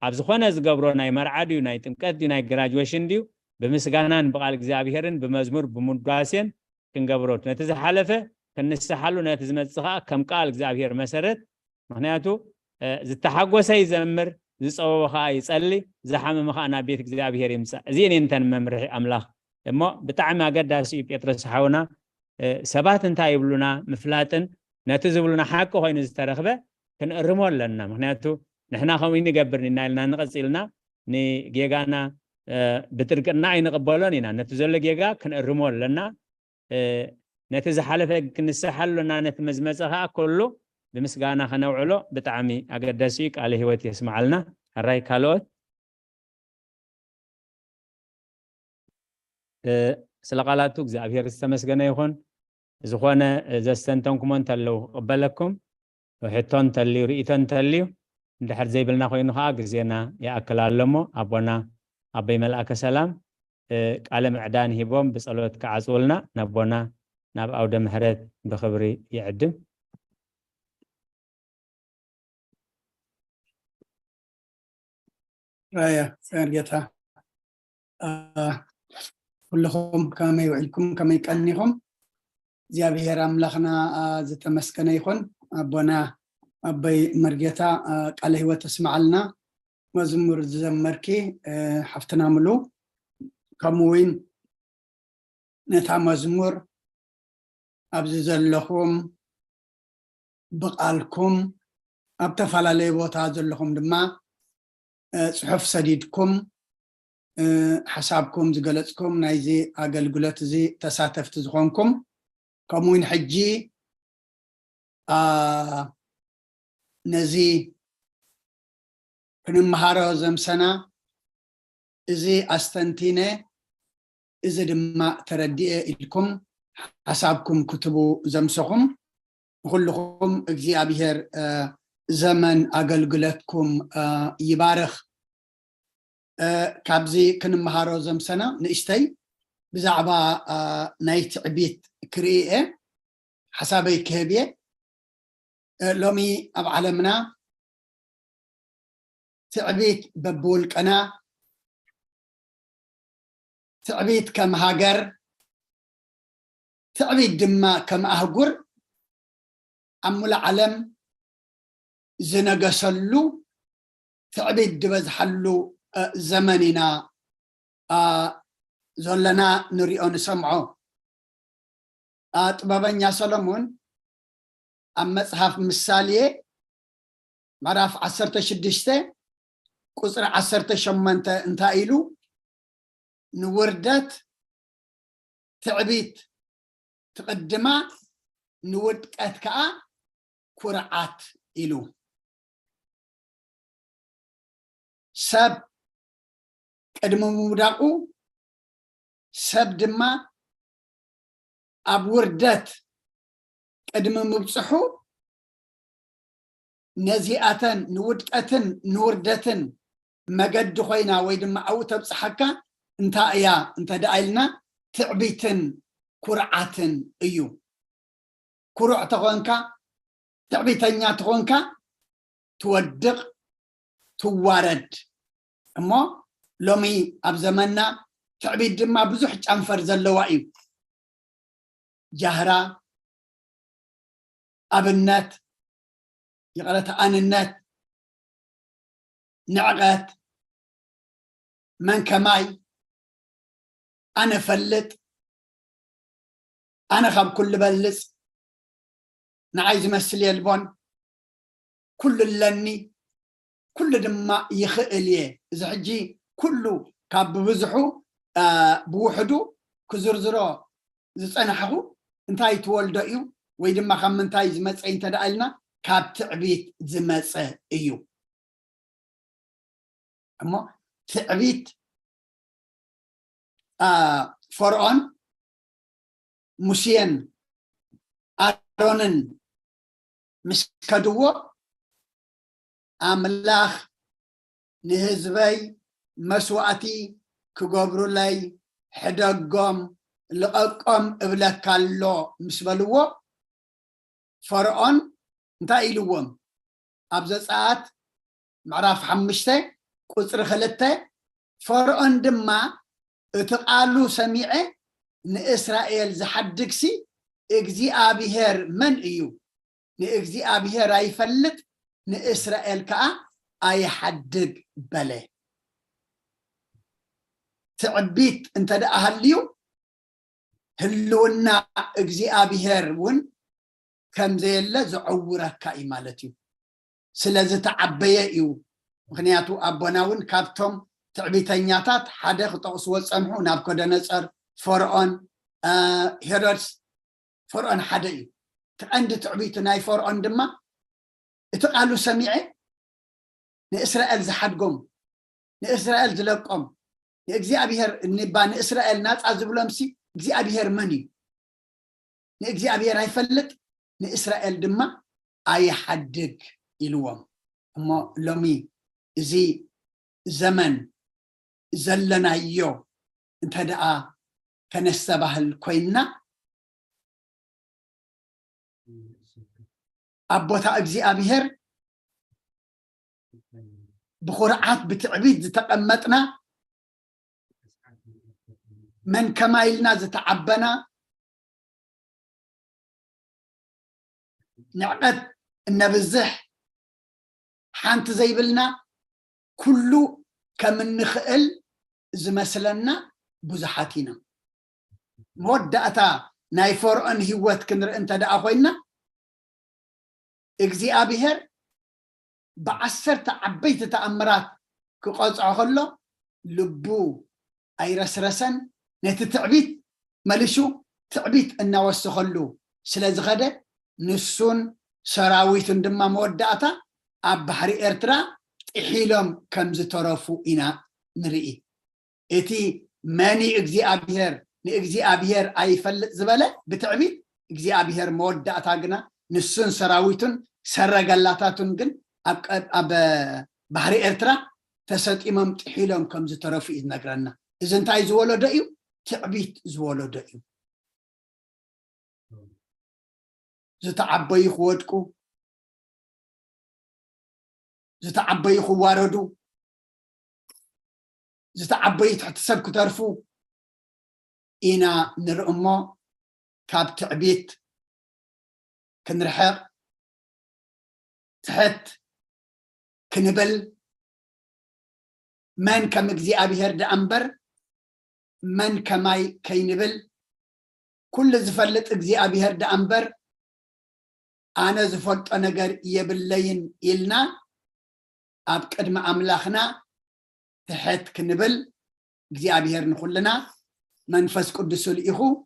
ኣብ ዝኾነ ዝገብሮ ናይ መርዓ ድዩ ናይ ጥምቀት ድዩ ናይ ግራጁዌሽን ድዩ ብምስጋናን ብቃል እግዚኣብሔርን ብመዝሙር ብሙዳሴን ክንገብሮት ነቲ ዝሓለፈ ክንስሓሉ ነቲ ዝመፅእ ከዓ ከም ቃል እግዚኣብሔር መሰረት ምክንያቱ ዝተሓጎሰ ይዘምር ዝፀወበ ከዓ ይጸሊ ዝሓመመ ከዓ ናብ ቤት እግዚኣብሔር ይምፃእ እዚ እንተን መምርሒ ኣምላኽ እሞ ብጣዕሚ ኣገዳሲ እዩ ጴጥሮስ ሓውና ሰባት እንታይ ይብሉና ምፍላጥን ነቲ ዝብሉና ሓቂ ኮይኑ ዝተረኽበ ክንእርሞ ኣለና ምክንያቱ ንሕና ከምኡ ንገብር ኢና ኢልና ንቐፂልና ንጌጋና ብጥርቅና ኣይንቕበሎን ኢና ነቲ ዘሎ ጌጋ ክንእርሞ ኣለና ነቲ ዝሓለፈ ክንስሓሉ ኣለና ነቲ መዝመፀ ከዓ ኩሉ ብምስጋና ከነውዕሎ ብጣዕሚ ኣገዳሲ እዩ ቃል ህይወት የስማዓልና ኣራይ ካልኦት ስለ ቃላቱ እግዚኣብሔር ዝተመስገነ ይኹን ዝኾነ ዘስተንተንኩሞ እንተለዉ ቅበለኩም ሕቶ እንተልዩ ርእቶ እንተልዩ እንድሕር ዘይብልና ኮይኑ ከዓ ግዜና ይኣክል ኣሎ እሞ ኣቦና ኣበይ መልኣከ ሰላም ቃለ ምዕዳን ሂቦም ብፀሎት ክዓፅውልና ናቦና ናብ ኣውደ ምሕረት ብክብሪ ይዕድም رايا سيرجتا كلهم كما يوعدكم كما يكنيهم እግዚአብሔር አምላኽና ዝተመስገነ ይኹን ኣቦና ኣበይ መርጌታ ቃለ ህይወት ተስማዓልና መዝሙር ዝዘመርኪ ሓፍትና ሙሉ ከምኡውን ነታ መዝሙር ኣብዚ ዘለኹም ብቃልኩም ኣብ ተፈላለየ ቦታ ዘለኹም ድማ ጽሑፍ ሰዲድኩም ሓሳብኩም ዝገለጽኩም ናይዚ ኣገልግሎት እዚ ተሳተፍቲ ዝኾንኩም ከምኡውን ሕጂ ነዚ ክንመሃሮ ዘምሰና እዚ ኣስተንቲነ እዚ ድማ ተረዲኤ ኢልኩም ሓሳብኩም ክትቡ ዘምሰኹም ኩልኩም እግዚአብሔር ዘመን ኣገልግሎትኩም ይባርኽ ካብዚ ክንመሃሮ ዘምሰና ንእሽተይ ብዛዕባ ናይ ትዕቢት ክርኢየ ሓሳበይ ክህብየ ሎሚ ኣብ ዓለምና ትዕቢት በብውልቀና ትዕቢት ከም ሃገር ትዕቢት ድማ ከም ኣህጉር ኣብ ሙሉእ ዓለም ዝነገሰሉ ትዕቢት ዝበዝሓሉ ዘመን ኢና ዘለና ንሪኦ ንሰምዖ ጥበበኛ ሰሎሞን ኣብ መጽሓፍ ምሳሌ ምዕራፍ 16 ቁጽሪ 18 እንታይ ኢሉ ንውርደት ትዕቢት ትቅድማ ንውድቀት ከዓ ኩርዓት ኢሉ ሰብ ቅድሚ ምውዳቁ ሰብ ድማ ኣብ ውርደት ቅድሚ ምብፅሑ ነዚኣተን ንውድቀትን ንውርደትን መገዲ ኮይና ወይ ድማ ኣብኡ ተብፅሓካ እንታይ እያ እንተደኣ ኢልና ትዕቢትን ኩርዓትን እዩ ኩሩዕ ተኾንካ ትዕቢተኛ ተኾንካ ትወድቕ ትዋረድ እሞ ሎሚ ኣብ ዘመንና ትዕቢት ድማ ብዙሕ ጨንፈር ዘለዋ እዩ ጃህራ ኣብነት ይቐለተ ኣንነት ንዕቐት መንከማይ ኣነ ፈልጥ ኣነ ካብ ኩሉ በልፅ ንዓይ ዝመስል የልቦን ኩሉ ለኒ ኩሉ ድማ ይኽእል እየ እዚ ሕጂ ኩሉ ካብ ብብዝሑ ብውሕዱ ክዝርዝሮ ዝፀናሕኹ እንታይ ትወልዶ እዩ ወይ ድማ ካብ ምንታይ ዝመፀ እንተደኣ ኢልና ካብ ትዕቢት ዝመፀ እዩ እሞ ትዕቢት ፈርዖን ሙሴን ኣሮንን ምስ ከድዎ ኣምላኽ ንህዝበይ መስዋእቲ ክገብሩለይ ሕደጎም ልቐቆም እብለካሎ ምስ በልዎ ፈርዖን እንታይ ኢልዎም ኣብ ዘፀአት ምዕራፍ 5 ቁፅሪ 2 ፈርዖን ድማ እቲ ቃሉ ሰሚዐ ንእስራኤል ዝሓድግሲ እግዚአብሔር መን እዩ ንእግዚአብሔር ኣይፈልጥ ንእስራኤል ከዓ ኣይሓድግ በለ ትዕቢት እንተደኣ ሃልዩ ህልውና እግዚአብሔር እውን ከምዘየለ ዝዕውረካ እዩ ማለት እዩ ስለዚ ተዓበየ እዩ ምክንያቱ ኣቦና እውን ካብቶም ትዕቢተኛታት ሓደ ክጠቕስዎ ፀንሑ ናቡከደነፀር ፈርዖን ሄሮድስ ፈርዖን ሓደ እዩ ትቐንዲ ትዕቢቱ ናይ ፈርዖን ድማ እቲ ቃሉ ሰሚዐ ንእስራኤል ዝሓድጎም ንእስራኤል ዝለቆም ንእግዚአብሔር ንእስራኤል ናፃ ዝብሎምሲ እግዚአብሔር መን እዩ ንእግዚአብሔር ኣይፈልጥ ንእስራኤል ድማ ኣይሓድግ ኢልዎም እሞ ሎሚ እዚ ዘመን ዘለናዮ እንተደኣ ከነስተባህል ኮይና ኣብ ቦታ እግዚአብሔር ብኩርዓት ብትዕቢት ዝተቐመጥና መን ከማይልና ዝተዓበና نعقد النبزح حانت زي بلنا كله كمن نخقل زمسلنا بزحاتينا مودعتا ناي فرعون هيوت كنر انت دا اخوينا እግዚአብሔር بعسرت عبيت تأمرات كقصع خلو لبو ايرسرسن نت تعبيت ملشو تعبيت انه وسخلو سلاز غدا نسون سراويت اندما مودعتا اب بحري ارترا طحيلهم كمز ترفو انا نرئي اتي ماني እግዚአብሔር አይፈልጥ ዝበለ بتعبيت እግዚአብሔር مودعتا غنا نسون سراويتن سرغلاتاتن ግን اب بحري ارترا تسطيمم طحيلهم كمز ترفو ينغرنا اذا انتي زولو دايو تعبيت زولو دايو زتعبي خودكو زتعبي خواردو زتعبي تحت سبك ترفو إنا نرأمو كاب تعبيت كنرحق تحت كنبل من كم እግዚአብሔር دأنبر من كماي كينبل كل زفلت እግዚአብሔር دأنبر أنا زفلت نجر يبلين إلنا أب قدم أملاخنا تحت كنبل እግዚአብሔር نخلنا منفس قدس الإخو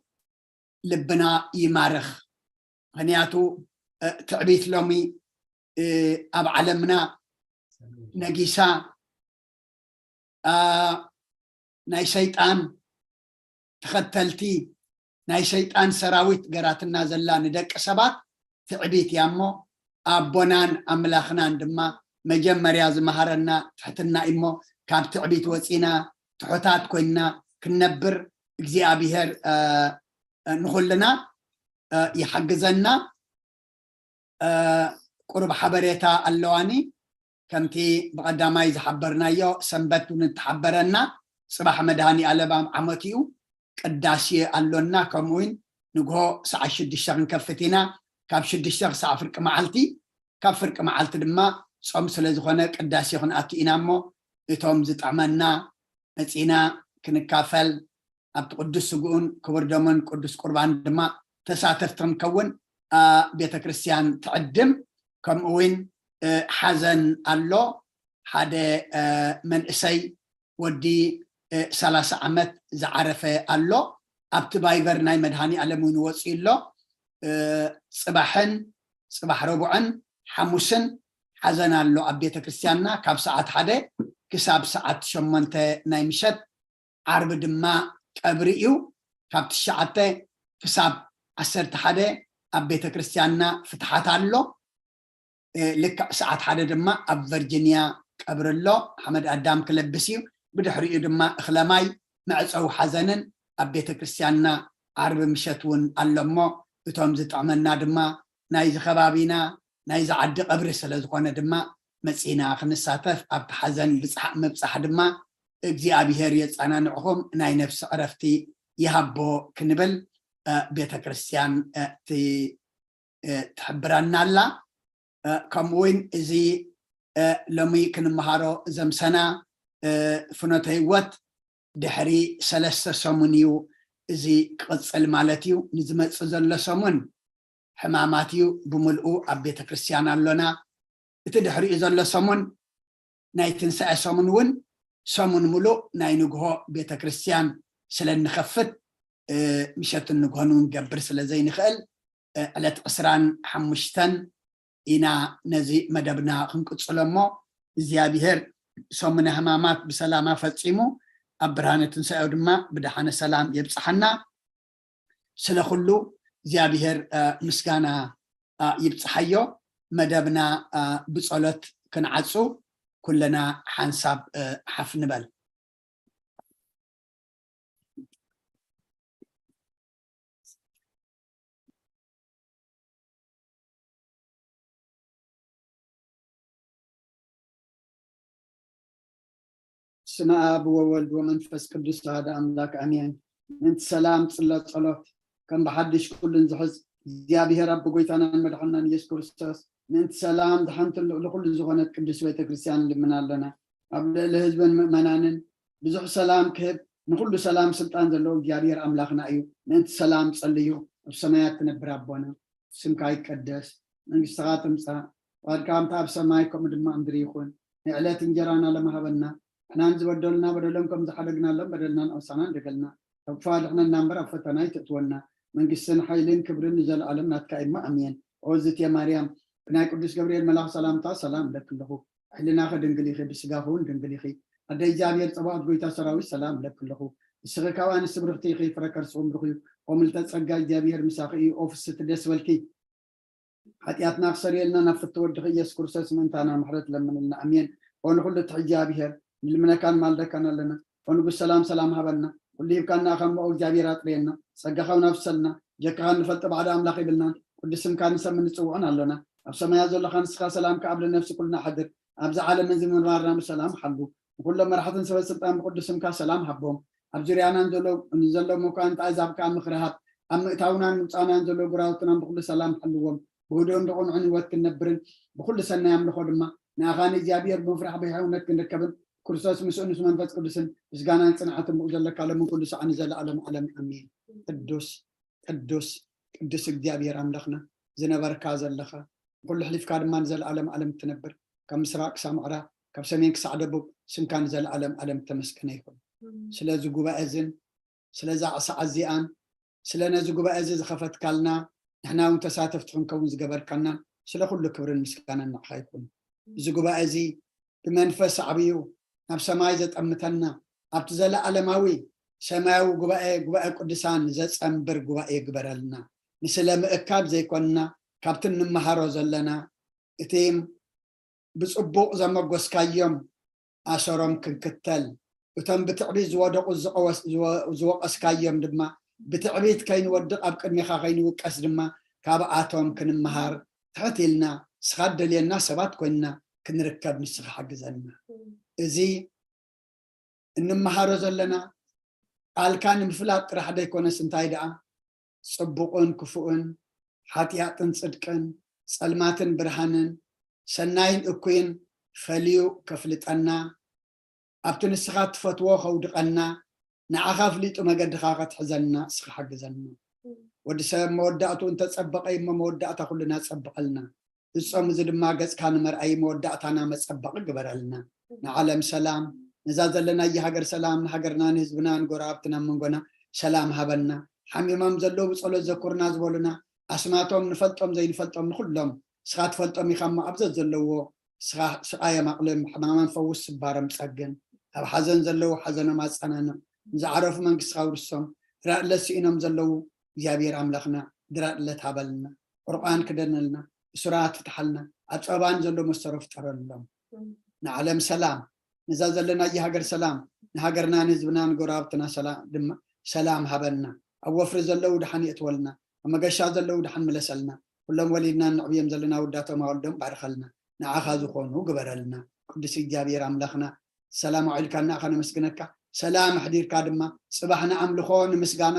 لبنا يمارخ غنياتو تعبيت لومي أب علمنا نجيسا ناي شيطان تختلتي ناي شيطان سراويت قراتنا زلان دك سبات تعبيت يامو أبونان أملاخنا عندما مجمّر مهارنا تحتنا إمو كاب تعبيت وسينا تحتات كوينا كنبر እግዚአብሔር نخلنا يحجزنا قرب حبريتا اللواني كمتي بقداماي زحبرنا يو سنبت ونتحبرنا صباح مدهاني ألبام عمتيو قداسي اللونا كموين نقو ساعة شدشتغ نكفتنا كاب شدشتغ ساعة فرق معالتي كاب فرق معالتي دما صوم سلازخونا قداسي خون أتينا مو إتوم زت عملنا نتينا كنكافل أب قدس سجون كبر دمن قدس قربان دما تساتفتن كون بيت كريستيان تعدم كم وين حزن الله حدا من إسي ودي 3 عمت زعرفه الله أبتبايفر ناي مدهاني على مون وصي الله صباح ربعن حموسن حزن الله أبيت كريستياننا كاب ساعات حدا كساب ساعات شمنت ناي مشت عرب دما قبريو كاب تشعته كساب 10 حدا أبيت كريستياننا فتحات الله لك ساعات حدا دما أب فيرجينيا قبر الله حمد أدام كلبسيو بدحريو دما إخلاماي معصو حزنن أبيت كريستياننا عرب مشتون اللمو بتوم زت عملنا دما نايز خبابينا نايز عد قبر سلازقونا دما مسينا خنساتف أب حزن بصح مبصح دما እግዚአብሔር የጻናንዕኹም ናይ ነፍሲ ዕረፍቲ ይሃቦ ክንብል ቤተ ክርስቲያን ትሕብረና ኣላ ከምኡውን እዚ ሎሚ ክንመሃሮ ዘምሰና ፍኖተ ህይወት ድሕሪ 3 ሰሙን እዩ እዚ ክቅፅል ማለት እዩ ንዝመፅእ ዘሎ ሰሙን ሕማማት እዩ ብምልኡ ኣብ ቤተ ክርስቲያን ኣሎና እቲ ድሕሪኡ ዘሎ ሰሙን ናይ ትንሳኤ ሰሙን እውን ሰሙን ሙሉእ ናይ ንግሆ ቤተ ክርስቲያን ስለንኸፍት ምሸት ንግሆ ንገብር ስለዘይንኽእል ዕለት 25 ኢና ነዚ መደብና ክንቅፅሎ እሞ እግዚኣብሔር ሰሙነ ሕማማት ብሰላም ፈፂሙ ኣብ ብርሃነ ትንሳኤው ድማ ብድሓነ ሰላም የብፅሐና ስለኩሉ እግዚኣብሔር ምስጋና ይብፅሐዮ መደብና ብጸሎት ክንዓፁ كلنا حنساب حفنبل سمع أب وولد ومنفس قدس هذا أملاك أمين انت سلام صلاة صلاة كم بحدش كل زحز እግዚአብሔር አብ ጎይታና መድኃኒትና ኢየሱስ ክርስቶስ ምንት ሰላም ድሓንቲ ለኩሉ ዝኾነት ቅዱስ ቤተ ክርስቲያን ልምና ኣለና ኣብ ለህዝብን ምእመናንን ብዙሕ ሰላም ክህብ ንኩሉ ሰላም ስልጣን ዘለዎ እግዚአብሔር ኣምላኽና እዩ ምንት ሰላም ጸልዩ ኣብ ሰማያት ትነብር ኣቦና ስምካ ይቀደስ መንግስትኻ ትምፃእ ፈቃድካ ከምታ ኣብ ሰማይ ከምኡ ድማ ምድሪ ይኹን ንዕለት እንጀራና ለመሃበና ንሕናን ዝበደሉና በደሎም ከም ዝሓደግናሎም በደልናን ኣውሳናን ደገልና ኣብ ክፋድሕና እምበር ኣብ ፈተና ይተእትወና መንግስትን ሓይልን ክብርን ዘለዓለም ናትካ ኢማ ኣሜን ኦዝት የማርያም ብናይ ቅዱስ ገብርኤል መልኣኽ ሰላምታ ሰላም ለክለኹ ሕሊናኸ ድንግል ኢኺ ብስጋኸ እውን ድንግል ኢኺ ኣደ እግዚኣብሔር ፀባኦት ጎይታ ሰራዊት ሰላም ለክለኹ ንስኺ ካብ ኣንስቲ ብርክቲ ኢኺ ፍረ ከርስኹም ብርኽዩ ቆምልተ ፀጋ እግዚኣብሔር ምሳኺ እዩ ኦፍስቲ ደስ በልኪ ሓጢኣትና ክሰርየልና ናብ ፍቲ ወድኺ ኢየሱስ ክርስቶስ ምእንታና ምሕረት ለምንልና ኣሜን ኦ ንኩሉ እቲ እግዚኣብሔር ንልምነካን ማልደካን ኣለና ኦ ንጉስ ሰላም ሃበና ኩሉ ይብካና ከምኡ እግዚኣብሔር ኣጥርየና ፀጋኻ ናብሰልና ጀካኻ ንፈልጥ ባዕዳ ኣምላኽ ይብልና ቅዱስ ስምካ ንሰብ ንፅውዖን ኣለና ኣብ ሰማያት ዘለኻ ንስኻ ሰላም ከዓብ ለነፍሲ ኩልና ሓድር ኣብዚ ዓለም እዚ ምንባርና ብሰላም ሓልቡ ንኩሎም መራሕትን ሰበ ስልጣን ብቅዱስ ስምካ ሰላም ሃቦም ኣብ ዙርያናን ዘሎ መኳንንቲ ኣሕዛብካ ምክርሃብ ኣብ ምእታውናን ምውፃእናን ዘሎ ጉራውትናን ብኩሉ ሰላም ሓልዎም ብህዶን ብቁንዑን ህይወት ክንነብርን ብኩሉ ሰናይ ኣምልኾ ድማ ንኣኻ ንእግዚአብሔር ብምፍራሕ ብሕያውነት ክንርከብን ክርስቶስ ምስኡ ምስ መንፈስ ቅዱስን ምስጋናን ጽንዓትን ብኡ ዘለካ ለምን ኩሉ ሰዓኒ ዘለዓለም ዓለም ኣሜን ቅዱስ ቅዱስ ቅዱስ እግዚአብሔር ኣምላኽና ዝነበርካ ዘለኻ ኩሉ ሕሊፍካ ድማ ንዘለዓለም ዓለም ትነብር ካብ ምስራቅ ክሳብ ምዕራብ ካብ ሰሜን ክሳዕ ደቡብ ስምካ ንዘለዓለም ዓለም ተመስገነ ይኹን ስለዚ ጉባኤ እዝን ስለዛ ሰዓት እዚኣን ስለ ነዚ ጉባኤ እዚ ዝኸፈትካልና ንሕና እውን ተሳተፍቲ ክንከውን ዝገበርካና ስለ ኩሉ ክብርን ምስጋናን ንዕኻ ይኹን እዚ ጉባኤ እዚ ብመንፈስ ዓብዩ ናብ ሰማይ ዘጠምተና ኣብቲ ዘለዓለማዊ ሰማያዊ ጉባኤ ቅዱሳን ዘፀንብር ጉባኤ ግበረልና ንስለ ምእካብ ዘይኮንና ካብቲ እንመሃሮ ዘለና እቲ ብፅቡቅ ዘመጎስካዮም ኣሰሮም ክንክተል እቶም ብትዕቢት ዝወደቁ ዝወቀስካዮም ድማ ብትዕቢት ከይንወድቕ ኣብ ቅድሚኻ ከይንውቀስ ድማ ካብኣቶም ክንመሃር ትሕት ኢልና ንስኻ ደልየና ሰባት ኮይንና ክንርከብ ንስኻ ሓግዘና እዚ እንመሃሮ ዘለና ቃልካ ንምፍላጥ ጥራሕ ደይኮነስ እንታይ ደኣ ፅቡቅን ክፉእን ሓጢኣትን ፅድቅን ፀልማትን ብርሃንን ሰናይን እኩይን ፈልዩ ከፍልጠና ኣብቲ ንስኻ ትፈትዎ ከውድቐና ንዓኻ ፍሊጡ መገድኻ ክትሕዘልና ንስኻ ሓግዘና ወዲ ሰብ መወዳእቱ እንተፀበቀ እሞ መወዳእታ ኩልና ፀብቀልና እጾም እዚ ድማ ገፅካ ንመርኣይ መወዳእታና መፀበቂ ግበረልና ንዓለም ሰላም ነዛ ዘለና ሃገር ሰላም ንሃገርና ንህዝብና ንጎረባብትና መንጎና ሰላም ሃበና ሓሚሞም ዘለው ብፀሎት ዘኩርና ዝበሉና ኣስማቶም ንፈልጦም ዘይንፈልጦም ንኩሎም ስኻ ትፈልጦም ኢኻ እሞ ኣብዘት ዘለዎ ስቃዮም ኣቕልም ሕማሞም ፈውስ ስባሮም ፀግን ኣብ ሓዘን ዘለው ሓዘኖም ኣፀናንዕ ንዝዓረፉ መንግስትኻ ውርሶም ድራእለት ስኢኖም ዘለው እግዚኣብሔር ኣምላኽና ድራእለት ሃበልና ቁርባን ክደነልና እሱራት ፍትሓልና ኣብ ፀባን ዘሎ መሰሮ ፍጠረሎም ንዓለም ሰላም ነዛ ዘለና ሃገር ሰላም ንሃገርና ንህዝብና ንጎረባብትና ድማ ሰላም ሃበና ኣብ ወፍሪ ዘለው ድሓን የእትወልና ኣብ መገሻ ዘለው ድሓን መለሰልና ኩሎም ወሊድና ንዕብዮም ዘለና ውዳቶም ኣወልዶም ባርኸልና ንዓኻ ዝኾኑ ግበረልና ቅዱስ እግዚኣብሔር ኣምላኽና ሰላም ኣውዒልካ ንኣኻ ነመስግነካ ሰላም ኣሕዲርካ ድማ ፅባሕ ንኣምልኾ ንምስጋና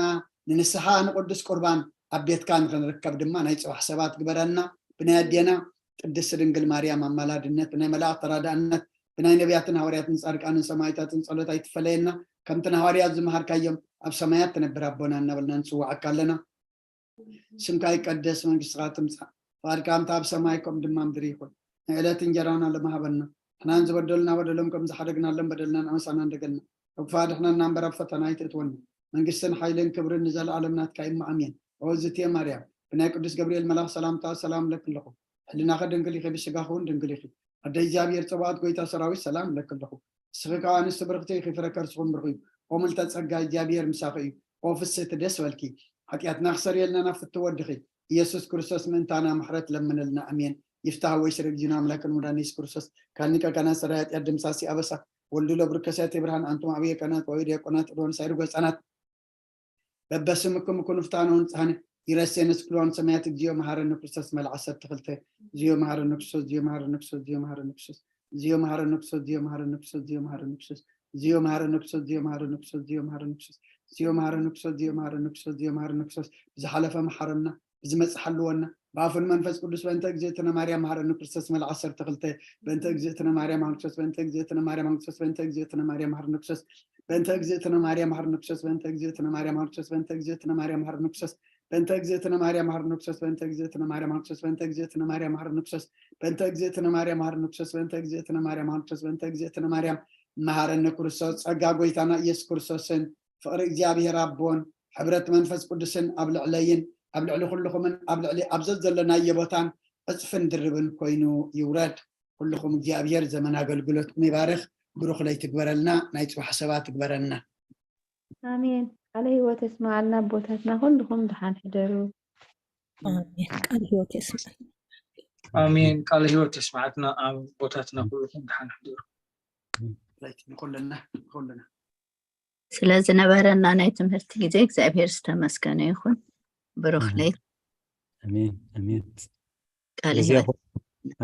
ንንስሓ ንቅዱስ ቁርባን ኣብ ቤትካ ንክንርከብ ድማ ናይ ፅባሕ ሰባት ግበረልና ብናይ ኣዴና ቅድስቲ ድንግል ማርያም ኣማላድነት ብናይ መላእክቲ ተራዳእነት ብናይ ነቢያትን ሃዋርያትን ፃድቃንን ሰማዕታትን ፀሎት ኣይትፈለየና ከምቲ ሃዋርያት ዝመሃርካዮም ኣብ ሰማያት ትነብር ኣቦና እናበልና ንፅዋዓካ ኣለና ስምካ ይቀደስ መንግስትኻ ትምፃእ ፈቃድካ ከምታ ኣብ ሰማይ ከምኡ ድማ ምድሪ ይኹን ንዕለት እንጀራና ለመሃበና ንሕናን ዝበደሉና በደሎም ከም ዝሓደግናሎም በደልና ንኣመሳና እንደገልና ኣብ ክፋድሕናና እምበር ኣብ ፈተና ኣይትእትወና መንግስትን ሓይልን ክብርን ንዘለዓለም ናትካ ኢማ ኣሜን ኦዝትየ ማርያም ብናይ ቅዱስ ገብርኤል መልኣኽ ሰላምታ ሰላም ለክለኹ ሕሊናኸ ድንግል ኢኺ ብስጋኸ እውን ድንግል ኢኺ ኣደ እግዚኣብሔር ፀባኦት ጎይታ ሰራዊት ሰላም ለክለኹ ንስኺ ካብ ኣንስቲ ብርክቲ ኢኺ ፍረ ከርስኹም ብርኽዩ ቆምልተ ፀጋ እግዚኣብሔር ምሳኺ እዩ ኦ ፍስሕቲ ደስ በልኪ ሓጢኣትና ክሰርየልና ናብ ፍቲ ወድኺ ኢየሱስ ክርስቶስ ምእንታና ምሕረት ለምንልና ኣሜን ይፍታህ ወይ ስረ ጊዜና ኣምላክን ሙዳን ኢየሱስ ክርስቶስ ካልኒቀ ቀናት ሰራይ ኃጢአት ድምሳሲ ኣበሳ ወልዱሎ ብርከሰት ብርሃን አንቱም ኣብየ ቀናት ወይ ዲያቆናት ሮን ሳይሩ ገጻናት በበስምኩም ኩን ፍታነውን ጻነ ይረሰንስ ክሎን ሰማያት እግዚኦ መሐረነ ክርስቶስ መልዓሰት ተኽልተ እግዚኦ መሐረነ ክርስቶስ እግዚኦ መሐረነ ክርስቶስ እግዚኦ መሐረነ ክርስቶስ እግዚኦ መሐረነ ክርስቶስ እግዚኦ መሐረነ ክርስቶስ እግዚኦ መሐረነ ክርስቶስ እግዚኦ መሐረነ ክርስቶስ እግዚኦ መሐረነ ክርስቶስ እግዚኦ መሐረነ ክርስቶስ እግዚኦ መሐረነ ክርስቶስ እግዚኦ መሐረነ ክርስቶስ እግዚኦ መሐረነ ክርስቶስ ዝሓለፈ መሐረና زمس حلونا بعفن منفس قدس بنت اجزيتنا مريم مهرن كريستوس مل 10 تغلته بنت اجزيتنا مريم مهرن كريستوس بنت اجزيتنا مريم مهرن كريستوس بنت اجزيتنا مريم مهرن كريستوس بنت اجزيتنا مريم مهرن كريستوس بنت اجزيتنا مريم مهرن كريستوس بنت اجزيتنا مريم مهرن كريستوس بنت اجزيتنا مريم مهرن كريستوس بنت اجزيتنا مريم مهرن كريستوس بنت اجزيتنا مريم مهرن كريستوس بنت اجزيتنا مريم مهرن كريستوس بنت اجزيتنا مريم مهرن كريستوس بنت اجزيتنا مريم مهرن كريستوس ጸጋ ጎይታና ኢየሱስ ክርስቶስን ፍቅሪ እግዚአብሔር አቦን ሕብረት መንፈስ ቅዱስን ኣብ ልዕለይን ኣብ ልዕሊ ኩልኹምን ኣብ ልዕሊ ኣብዘት ዘለናዮ ቦታን እፅፍን ድርብን ኮይኑ ይውረድ ኩልኹም እግዚአብሔር ዘመን አገልግሎትኩም ይባርክ ብሩኽ ላይ ትግበረልና ናይ ጽባሕ ሰባት ትግበረልና አሜን ቃለ ሕይወት ይስማዓልና ቦታትና ሁሉኩም ድሓን ሕደሩ አሜን ቃለ ሕይወት ይስማዕ አሜን ቃለ ሕይወት ይስማዓትና ኣብ ቦታትና ሁሉኩም ድሓን ሕደሩ ኩልና ስለዝነበረና ናይ ትምህርቲ ጊዜ እግዚአብሔር ዝተመስገነ ይኹን ብሩኽ ላይ አሜን አሜን ቃል ሕይወት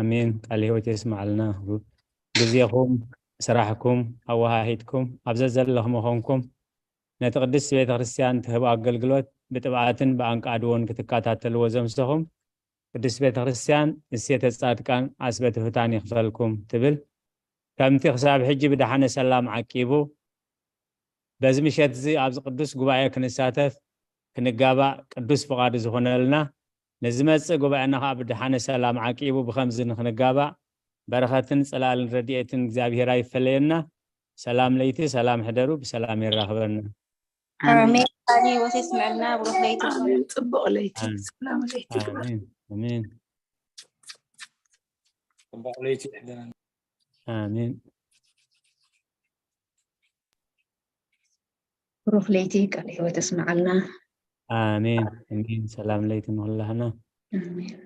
አሜን ቃል ሕይወት ይስማዓልና ግዚኹም ስራሕኩም ኣወሃሂድኩም ኣብዘ ዘለኹም ኾንኩም ነቲ ቅድስት ቤተ ክርስቲያን ትህብ አገልግሎት ብጥብዓትን ብኣንቃድዎን ክትከታተልዎ ዘምስኹም ቅድስት ቤተ ክርስቲያን እሴተ ጻድቃን ኣስበ ትሑታን ይኽፈልኩም ትብል ከምቲ ክሳብ ሕጂ ብድሓነ ሰላም ዓቂቡ በዚ ምሸት እዚ ኣብዚ ቅዱስ ጉባኤ ክንሳተፍ ክንጋባእ ቅዱስ ፍቃዱ ዝኾነልና ንዝመፅእ ጉባኤና ከዓ ብድሓነ ሰላም ዓቂቡ ብከምዚ ንክንጋባእ በረኸትን ጽላልን ረድኤትን እግዚአብሔር አይፈለየና ሰላም ለይቲ ሰላም ሕደሩ ብሰላም ይራኸበና አሜን ቃል ሕይወት ይስማዓልና ብሩኽ ለይቲ ጽቡቕ ለይቲ ሰላም ለይቲ አሜን አሜን ጽቡቕ ለይቲ ይሕደረና አሜን ብሩኽ ለይቲ ቃል ሕይወት ይስማዓልና አሜን አሜን ሰላም ለይቲ ንኹላህና አሜን